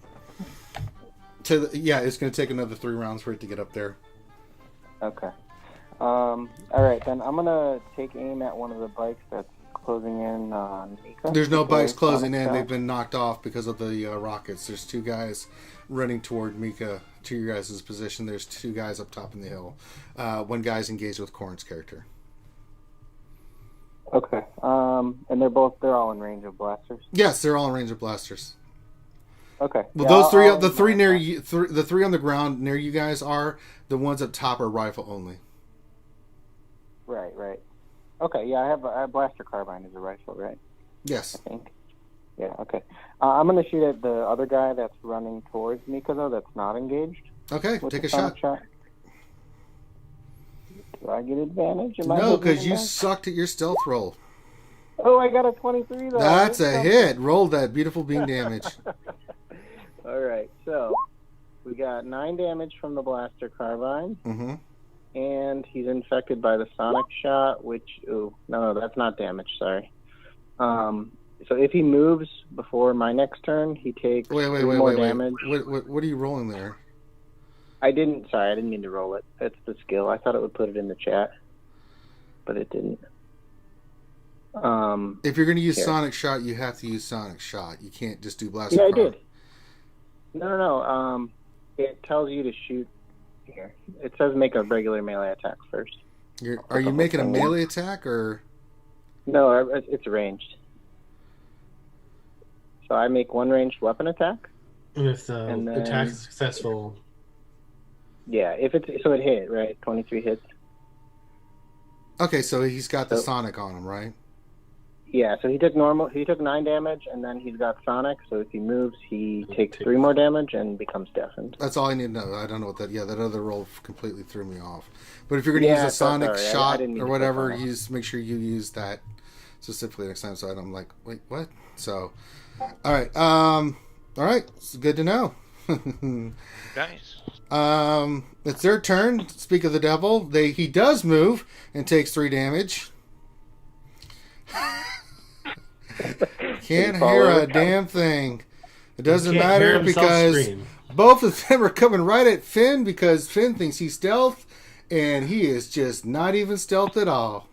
It's going to take another 3 rounds for it to get up there. Okay. All right, then I'm gonna take aim at one of the bikes that's closing in on Mika. There's no bikes Sonic closing in. shot. They've been knocked off because of the rockets. There's 2 guys running toward Mika to your guys' position. There's 2 guys up top in the hill. 1 guy's engaged with Korn's character. Okay. And they're all in range of blasters. Yes, they're all in range of blasters. Okay. Well, Yeah, those 3, I'll the 3 near mark you, the 3 on the ground near you guys are the ones up top are rifle only. that. Right. Okay. Yeah, I have blaster carbine as a rifle, right? Yes. I think. Yeah. Okay. I'm gonna shoot at the other guy that's running towards Mika though. That's not engaged. Okay, With take the a sonic shot. Do I get advantage? Am I No, hitting because him you back? sucked at your stealth roll. Oh, I got a 23 though. That's a hit. Roll that beautiful beam damage. All right. So we got 9 damage from the blaster carbine. Mm-hmm. And he's infected by the sonic shot, which no, that's not damage. Sorry. So if he moves before my next turn, he takes Wait, 3 more wait. damage. What are you rolling there? I didn't mean to roll it. It's the skill. I thought it would put it in the chat, but it didn't. If you're going to use Here. Sonic Shot, you have to use Sonic Shot. You can't just do Blaster. Yeah, I Card. did. No. It tells you to shoot. Here, it says make a regular melee attack first. Are you making a melee attack or? No, it's ranged. So I make 1 ranged weapon attack. And if the And then- attack is successful, Yeah, if it hit, right? 23 hits. Okay, so he's got the So- Sonic on him, right? Yeah, so he took 9 damage, and then he's got Sonic, so if he moves, he takes 3 more damage and becomes deafened. That's all I need to know. I don't know what that. Yeah, that other roll completely threw me off. But if you're going to Yeah, use a Sonic sorry. I Shot didn't mean or to whatever, put that make sure you use that specifically next time. So I'm like, wait, what? So, all right, it's good to know. Nice. It's their turn. Speak of the devil, he does move and takes 3 damage. Can't hear a damn thing. It doesn't Can't hear matter himself because scream. Both of them are coming right at Finn because Finn thinks he's stealth, and he is just not even stealth at all.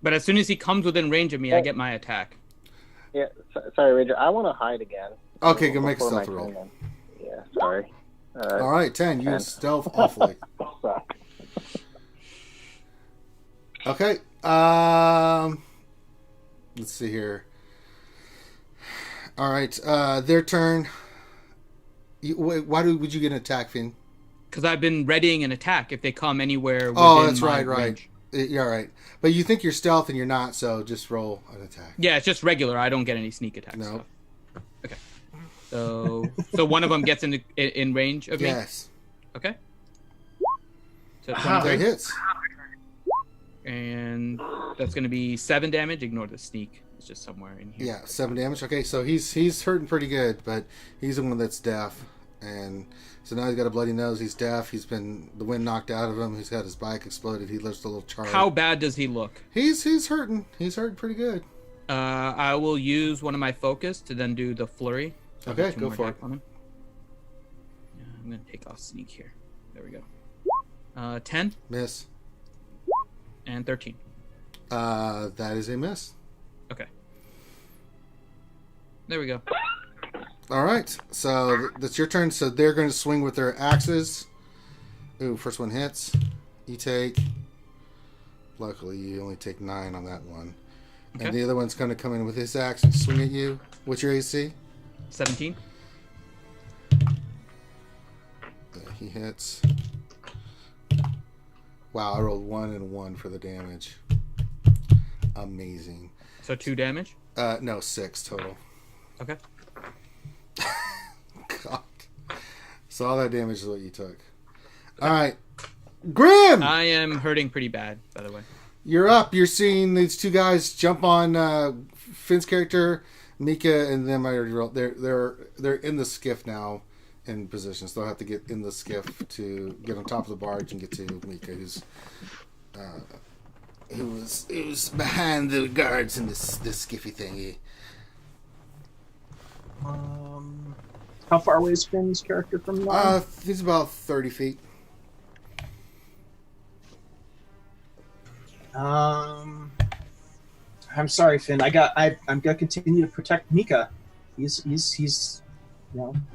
But as soon as he comes within range of me, I get my attack. Yeah, sorry, Ranger. I want to hide again. Okay, go make a Before my stealth roll. turn then. Yeah, sorry. All right, 10. You stealth awfully. Suck. Okay. Let's see here. All right, their turn. Why would you get an attack, Finn? Because I've been readying an attack if they come anywhere within Oh, that's my right. range. You're right. But you think you're stealth and you're not, so just roll an attack. Yeah, it's just regular. I don't get any sneak attacks. No. Okay. So one of them gets in range of me? Yes. Okay. So That 23. hits. And that's going to be 7 damage. Ignore the sneak. It's just somewhere in here. Yeah, 7 damage. Okay, so he's hurting pretty good, but he's the one that's deaf. And so now he's got a bloody nose. He's deaf. He's been the wind knocked out of him. He's got his bike exploded. He lives a little charred. How bad does he look? He's hurting. He's hurting pretty good. I will use one of my focus to then do the flurry. So Okay, two go more for attack it. on him. Yeah, I'm going to take off sneak here. There we go. 10 Miss. and 13. That is a miss. Okay. There we go. All right, so that's your turn. So they're going to swing with their axes. Ooh, first one hits. You take. Luckily, you only take 9 on that one. Okay. And the other one's going to come in with his axe and swing at you. What's your AC? 17. Yeah, he hits. Wow, I rolled 1 and 1 for the damage. Amazing. So 2 damage. No, 6 total. Okay. God. So all that damage is what you took. All right. Grim! I am hurting pretty bad, by the way. You're up. You're seeing these two guys jump on Finn's character, Mika, and them. I already rolled. They're in the skiff now, in position. So they'll have to get in the skiff to get on top of the barge and get to Mika, who's behind the guards in this skiffy thingy. How far away is Finn's character from the He's about 30 feet. I'm sorry, Finn. I'm gonna continue to protect Mika. He's the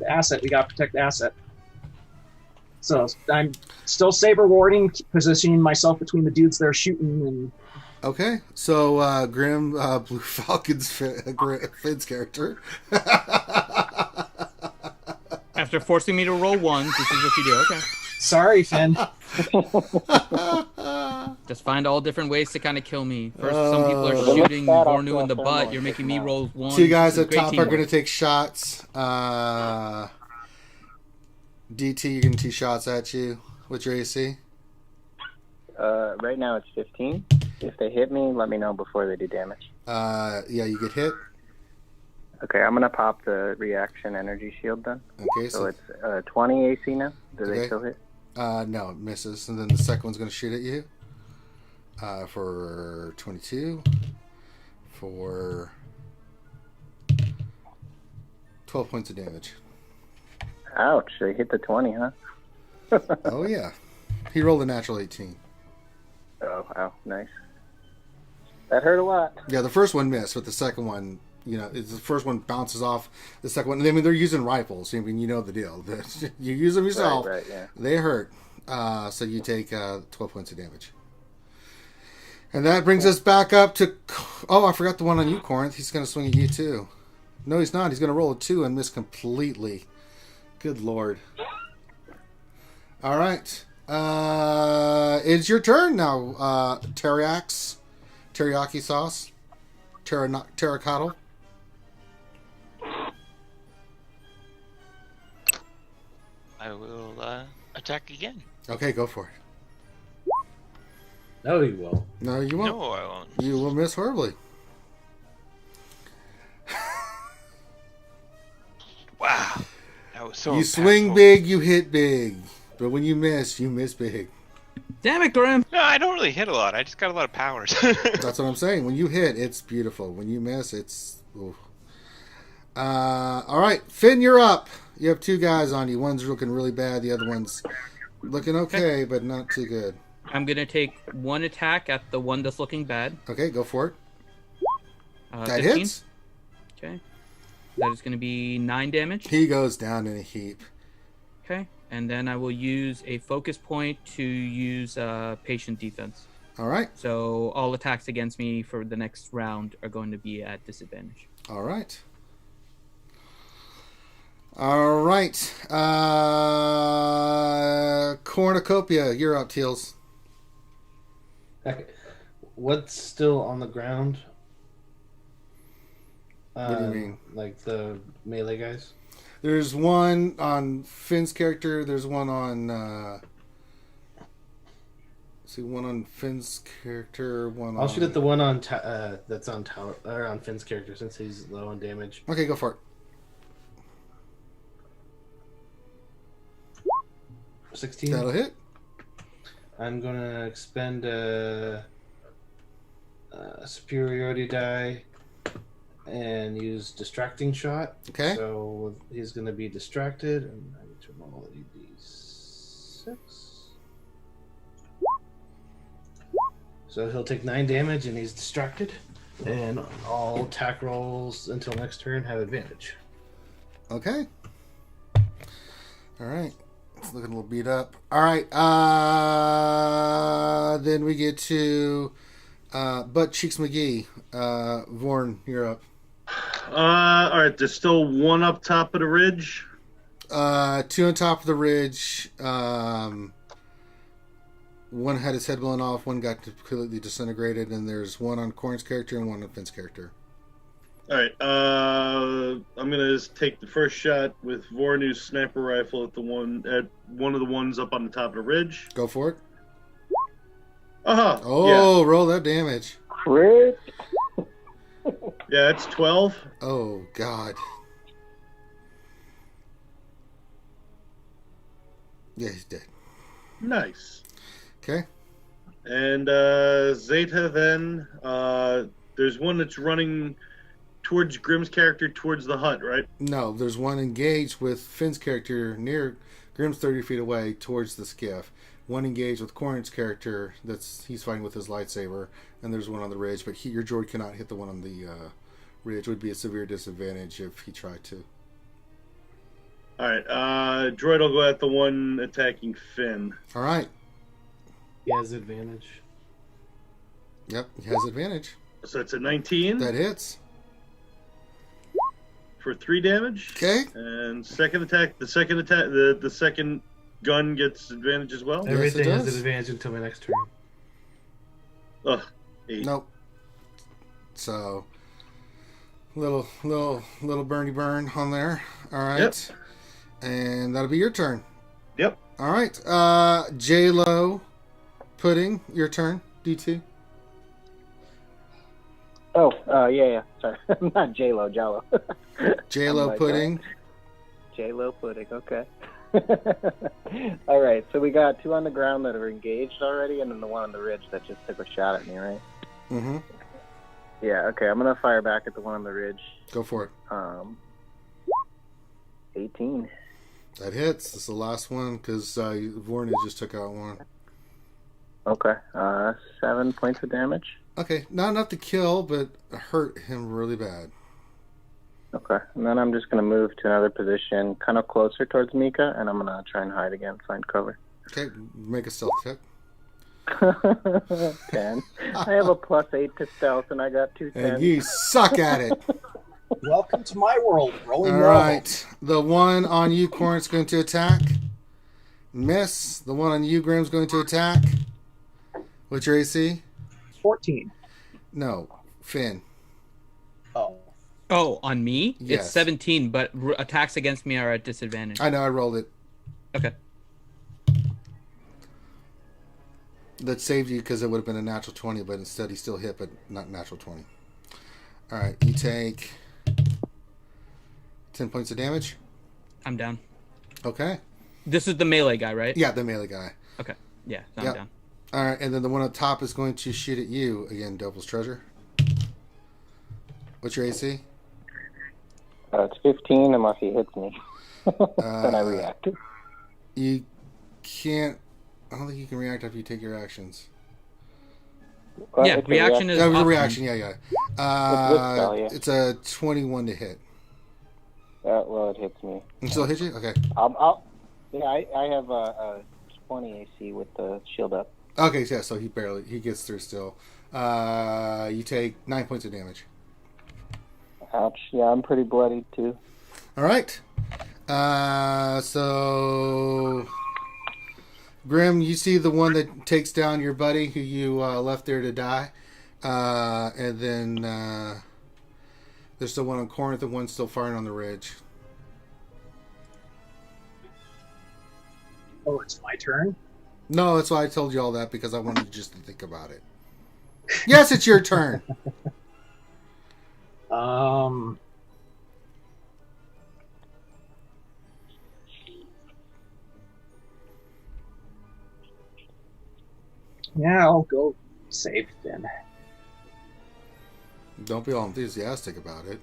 asset. We gotta protect the asset. So I'm still saber warding, positioning myself between the dudes they're shooting, and Okay, so Grim Blue Falcon's Finn's character. After forcing me to roll 1, this is what you do. Okay. sorry, Finn. Just find all different ways to kind of kill me. First, some people are shooting Vornu in the butt. You're making me roll 1. Two guys This is at great top are teamwork. going to take shots. DT, you're getting 2 shots at you. What's your AC? Right now it's 15. If they hit me, let me know before they do damage. Yeah, you get hit. Okay, I'm gonna pop the reaction energy shield then. Okay, So so it's 20 AC now. Do Okay. they still hit? no, it misses. And then the second one's going to shoot at you for 22 for 12 points of damage. Ouch! They hit the 20, huh? Oh, yeah. He rolled a natural 18. Oh, wow, nice. That hurt a lot. Yeah, the first one missed, but the second one, the first one bounces off the second one. I mean, they're using rifles. I mean, you know the deal. You use them yourself. Right, yeah. They hurt. So you take 12 points of damage. And that brings us back up to... Oh, I forgot the one on you, Corinth. He's going to swing at you, too. No, he's not. He's going to roll a 2 and miss completely. Good Lord. All right. It's your turn now, teriyaki sauce, terracotta. I will attack again. Okay, go for it. No, you won't. No, you won't. No, I won't. You will miss horribly. Wow. That was so You swing impactful. big, you hit big. But when you miss big. Damn it, Grim! No, I don't really hit a lot. I just got a lot of powers. That's what I'm saying. When you hit, it's beautiful. When you miss, it's... Oof. All right, Finn, you're up. You have two guys on you. One's looking really bad. The other one's looking okay, but not too good. I'm going to take one attack at the one that's looking bad. Okay, go for it. That 15. hits. Okay. That is going to be 9 damage. He goes down in a heap. Okay. And then I will use a focus point to use patient defense. All right. So all attacks against me for the next round are going to be at disadvantage. All right. All right. Cornucopia, you're up, Teals. Okay. What's still on the ground? What do you mean? Like the melee guys? There's one on Finn's character. There's one on... one on Finn's character. I'll shoot at the one on that's on tower or on Finn's character since he's low on damage. Okay, go for it. 16. That'll hit. I'm gonna expend a superiority die and use distracting shot. Okay. So he's gonna be distracted, and I need to roll a d6. So he'll take 9 damage, and he's distracted. And all attack rolls until next turn have advantage. Okay. All right. It's looking a little beat up. All right. Then we get to Butt Cheeks McGee. Vorn, you're up. All right. There's still one up top of the ridge. 2 on top of the ridge. One had his head blown off. One got completely disintegrated. And there's one on Corn's character and one on Finn's character. All right. I'm gonna just take the first shot with Vornu's sniper rifle at one of the ones up on the top of the ridge. Go for it. Uh-huh. Oh, yeah. Roll that damage. Crit. Yeah, it's 12. Oh, God. Yeah, he's dead. Nice. Okay. And Zeta then, there's one that's running towards Grimm's character towards the hut, right? No, there's one engaged with Finn's character near Grimm's 30 feet away towards the skiff. One engaged with Corn's character he's fighting with his lightsaber, and there's one on the ridge, but your droid cannot hit the one on the ridge. It would be a severe disadvantage if he tried to. All right, droid will go at the one attacking Finn. All right. He has advantage. Yep, he has advantage. So it's a 19. That hits. For 3 damage. Okay. And the second gun gets advantage as well. Everything Yes, it has does. an advantage until my next turn. Ugh, 8. Nope. So, little Bernie burn on there. All right. Yep. And that'll be your turn. Yep. All right. J-Lo Pudding, your turn. DT. Oh, yeah. Sorry, not J-Lo, Jello. J-Lo Pudding. J-Lo Pudding. Okay. All right. So we got 2 on the ground that are engaged already, and then the one on the ridge that just took a shot at me, right? Mm-hmm. Yeah. Okay. I'm gonna fire back at the one on the ridge. Go for it. 18. That hits. This is the last one because Vorna just took out one. Okay. 7 points of damage. Okay, not enough to kill, but hurt him really bad. Okay. And then I'm just gonna move to another position, kind of closer towards Mika, and I'm gonna try and hide again, find cover. Okay, make a stealth check. 10. I have a +8 to stealth, and I got 2 10s. And you suck at it. Welcome to my world. Rolling All roll. right. The one on you, Corn's going to attack. Miss. The one on you, Grimm's going to attack. What's your AC? 14. No, Finn. Oh. Oh, on me? Yes. It's 17, but attacks against me are at disadvantage. I know, I rolled it. Okay. That saved you because it would have been a natural 20, but instead he still hit, but not natural 20. All right, you take 10 points of damage. I'm down. Okay. This is the melee guy, right? Yeah, the melee guy. Okay. Yeah, I'm Yep. down. All right, and then the one on top is going to shoot at you again, Devil's Treasure. What's your AC? It's 15 unless he hits me. Then I react. You can't. I don't think you can react after you take your actions. Well, Yeah, it's a reaction is No, the option. reaction. Yeah. It's with spell, yeah. It's a 21 to hit. Well, it hits me. It still hit you? Okay. I have a 20 AC with the shield up. Okay, yeah. So he gets through still. You take 9 points of damage. Ouch. Yeah, I'm pretty bloodied too. All right. So Grim, you see the one that takes down your buddy who you left there to die, and then there's the one on Corinth, and one still firing on the ridge. Oh, it's my turn? No, that's why I told you all that, because I wanted you just to think about it. Yes, it's your turn. Yeah, I'll go save Finn. Don't be all enthusiastic about it.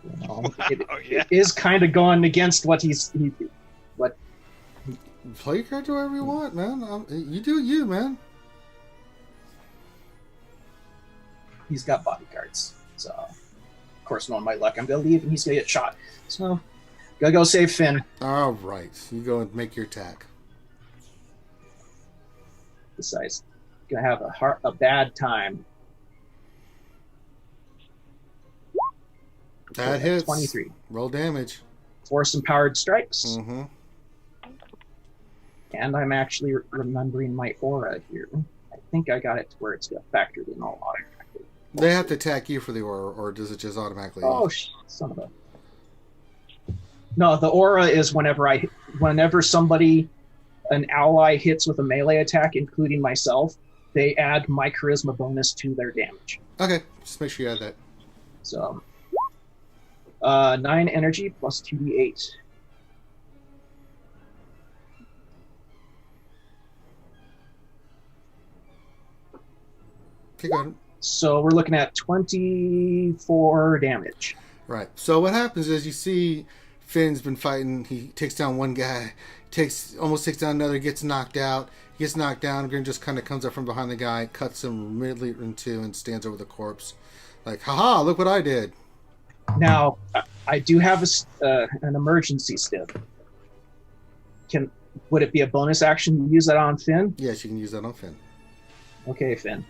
You know, Yeah. it is kind of going against what what Play your character wherever you want, man. You do you, man. he's got bodyguards. So, of course, knowing my luck, I'm gonna leave and he's gonna get shot. So, gotta go save Finn. All right. You go and make your attack. Besides, gonna have a bad time. That hits. 23. Roll damage. Force empowered strikes. Mm-hmm. And I'm actually remembering my aura here. I think I got it to where it's factored in all automatically. They have to attack you for the aura, or does it just automatically? Oh, son of a. No, the aura is whenever somebody, an ally hits with a melee attack, including myself, they add my charisma bonus to their damage. Okay, just make sure you add that. So, 9 energy plus 2d8. Okay, got it. So we're looking at 24 damage. Right. So what happens is you see Finn's been fighting. He takes down one guy, almost takes down another, gets knocked out. He gets knocked down. Grin just kind of comes up from behind the guy, cuts him immediately in two, and stands over the corpse. Like, haha, look what I did. Now, I do have an emergency stick. Would it be a bonus action to use that on Finn? Yes, you can use that on Finn. Okay, Finn.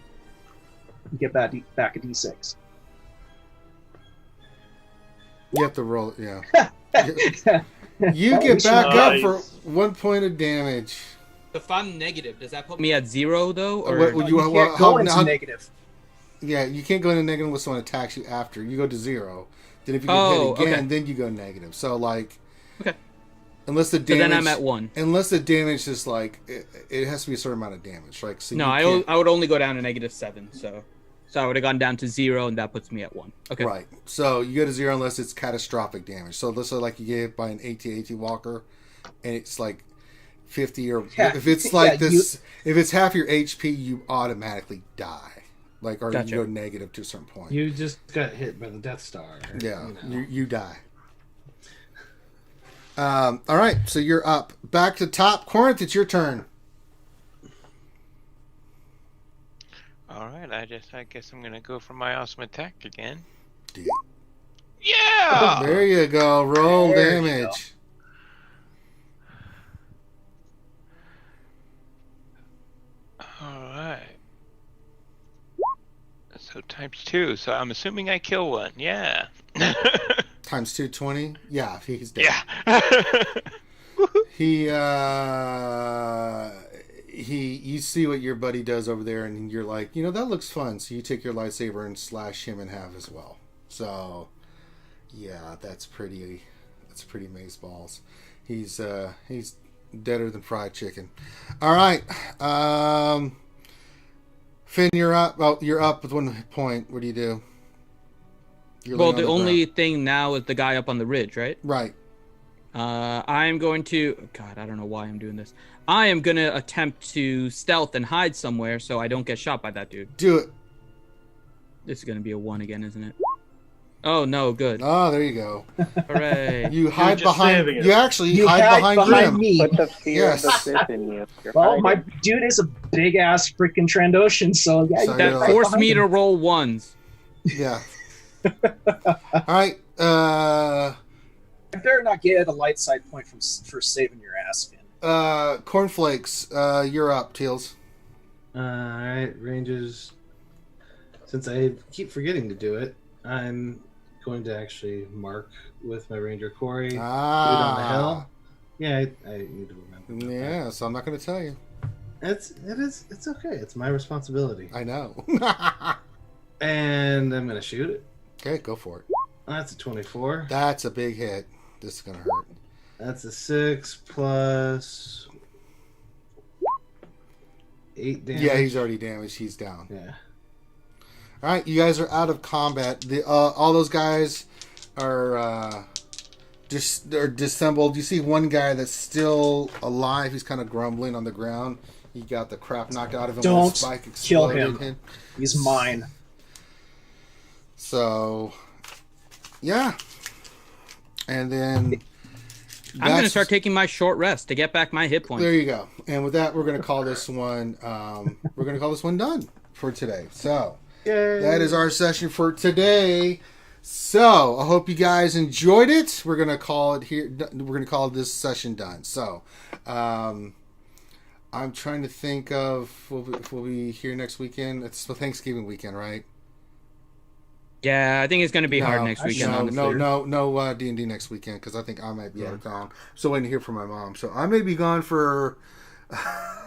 You get back a d6. You have to roll it, yeah. You get back up for 1 point of damage. If I'm negative, does that put me at 0 though? Or You can't go into negative. Yeah, you can't go into negative unless someone attacks you after. You go to 0. Then if you get hit again, okay. then you go negative. So like, okay. Unless the So damage, then I'm at 1. Unless the damage is like, it has to be a certain amount of damage. Like, so No, I would only go down to -7. So I would have gone down to 0, and that puts me at 1. Okay. Right. So you go to 0 unless it's catastrophic damage. So let's say like you get hit by an AT-AT walker, and it's like 50 or if it's like this, if it's half your HP, you automatically die. Like, or Gotcha. you go negative to a certain point. You just got hit by the Death Star. Yeah, you know. you die. All right, so you're up. Back to top. Corinth, it's your turn. All right, I guess I'm gonna go for my awesome attack again. Dude. Yeah. There you go. Roll There you damage. All right. So times 2. So I'm assuming I kill one. Yeah. Times 2, 20. Yeah, he's dead. Yeah. You see what your buddy does over there, and you're like, that looks fun. So you take your lightsaber and slash him in half as well. So, yeah, that's pretty mazeballs. He's deader than fried chicken. All right, Finn, you're up. Oh, you're up with 1 point. What do you do? Well, the only thing now is the guy up on the ridge, right? Right. I'm going to... God, I don't know why I'm doing this. I am going to attempt to stealth and hide somewhere so I don't get shot by that dude. Do it. This is going to be a 1 again, isn't it? Oh no, good. Oh, there you go. Hooray. You hide just behind. saving it. You actually You hide hide behind Grim. me. Put the fear Yes. of the Sith in you. You're Well, my hiding. dude is a big ass freaking Trandoshan, so yeah, So you you're That like- forced me to roll ones. Yeah. All right. I better not get a light side point for saving your ass, Finn. Cornflakes. You're up, Teals. Alright, ranges. Since I keep forgetting to do it, I'm going to actually mark with my Ranger Corey. Do it on the hill. Yeah, I need to remember. about Yeah. So I'm not going to tell you. that. It's okay. It's my responsibility. I know. And I'm going to shoot it. Okay, go for it. That's a 24. That's a big hit. This is going to hurt. That's a 6 plus 8 damage. Yeah, he's already damaged. He's down. Yeah. All right, you guys are out of combat. The all those guys are they're disassembled. You see one guy that's still alive. He's kind of grumbling on the ground. He got the crap knocked out of him. when Don't the spike kill exploded. him. He's mine. So, yeah. And then I'm going to start taking my short rest to get back my hit points. There you go. And with that, we're going to call this one. We're going to call this one done for today. So Yay. that is our session for today. So I hope you guys enjoyed it. We're going to call it here. We're going to call this session done. So I'm trying to think of. We'll be here next weekend. It's the Thanksgiving weekend, right? Yeah, I think it's going to be hard next weekend. honestly. No D&D next weekend because I think I might be out of town. So waiting to hear from my mom. So I may be gone for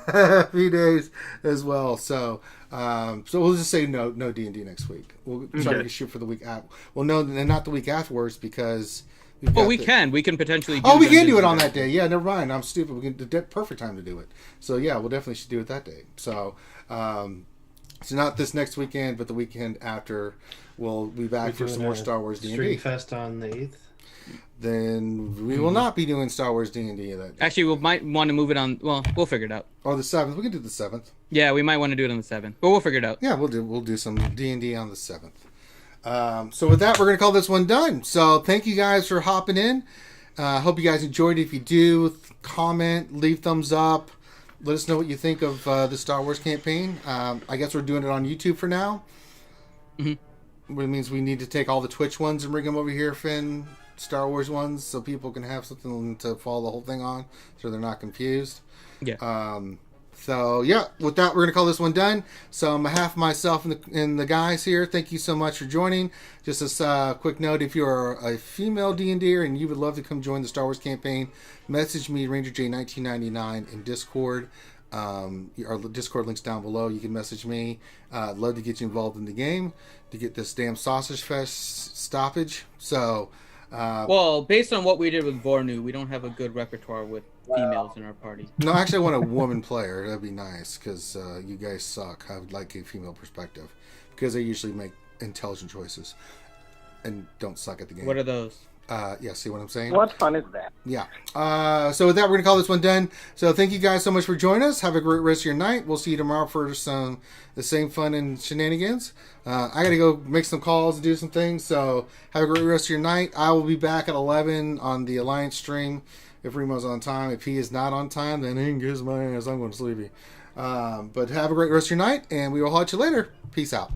a few days as well. So so we'll just say no D&D next week. We'll try to shoot for the week after. Well, no, and not the week afterwards because. Well, we can potentially. Do We can do it Dungeons on and that day. Yeah, never mind. I'm stupid. We can. The perfect time to do it. So yeah, we'll definitely should do it that day. So. So not this next weekend, but the weekend after, we'll be back for some more Star Wars D&D. Street Fest on the 8th. Then we will not be doing Star Wars D&D that day. Actually, we might want to move it on. Well, we'll figure it out. Or the 7th. We can do the 7th. Yeah, we might want to do it on the 7th, but we'll figure it out. Yeah, we'll do some D&D on the 7th. So with that, we're going to call this one done. So thank you guys for hopping in. Hope you guys enjoyed it. If you do, comment, leave thumbs up. Let us know what you think of the Star Wars campaign. I guess we're doing it on YouTube for now. Mm-hmm. Which means we need to take all the Twitch ones and bring them over here, Finn. Star Wars ones, so people can have something to follow the whole thing on, so they're not confused. Yeah. So yeah, with that, we're gonna call this one done. So on behalf of myself and the guys here, thank you so much for joining. Just a quick note: if you're a female D&D'er and you would love to come join the Star Wars campaign, message me RangerJ1999 in Discord. Our Discord link's down below. You can message me. I'd love to get you involved in the game to get this damn sausage fest stoppage. So. Well, based on what we did with Vornu, we don't have a good repertoire with females in our party. No, actually, I want a woman player. That'd be nice because you guys suck. I would like a female perspective because they usually make intelligent choices and don't suck at the game. What are those? Yeah, see what I'm saying? What fun is that? Yeah. So with that, we're going to call this one done. So thank you guys so much for joining us. Have a great rest of your night. We'll see you tomorrow for the same fun and shenanigans. I got to go make some calls and do some things. So have a great rest of your night. I will be back at 11 on the Alliance stream if Remo's on time. If he is not on time, then he can kiss my ass. I'm going to sleepy. But have a great rest of your night, and we will holler at you later. Peace out.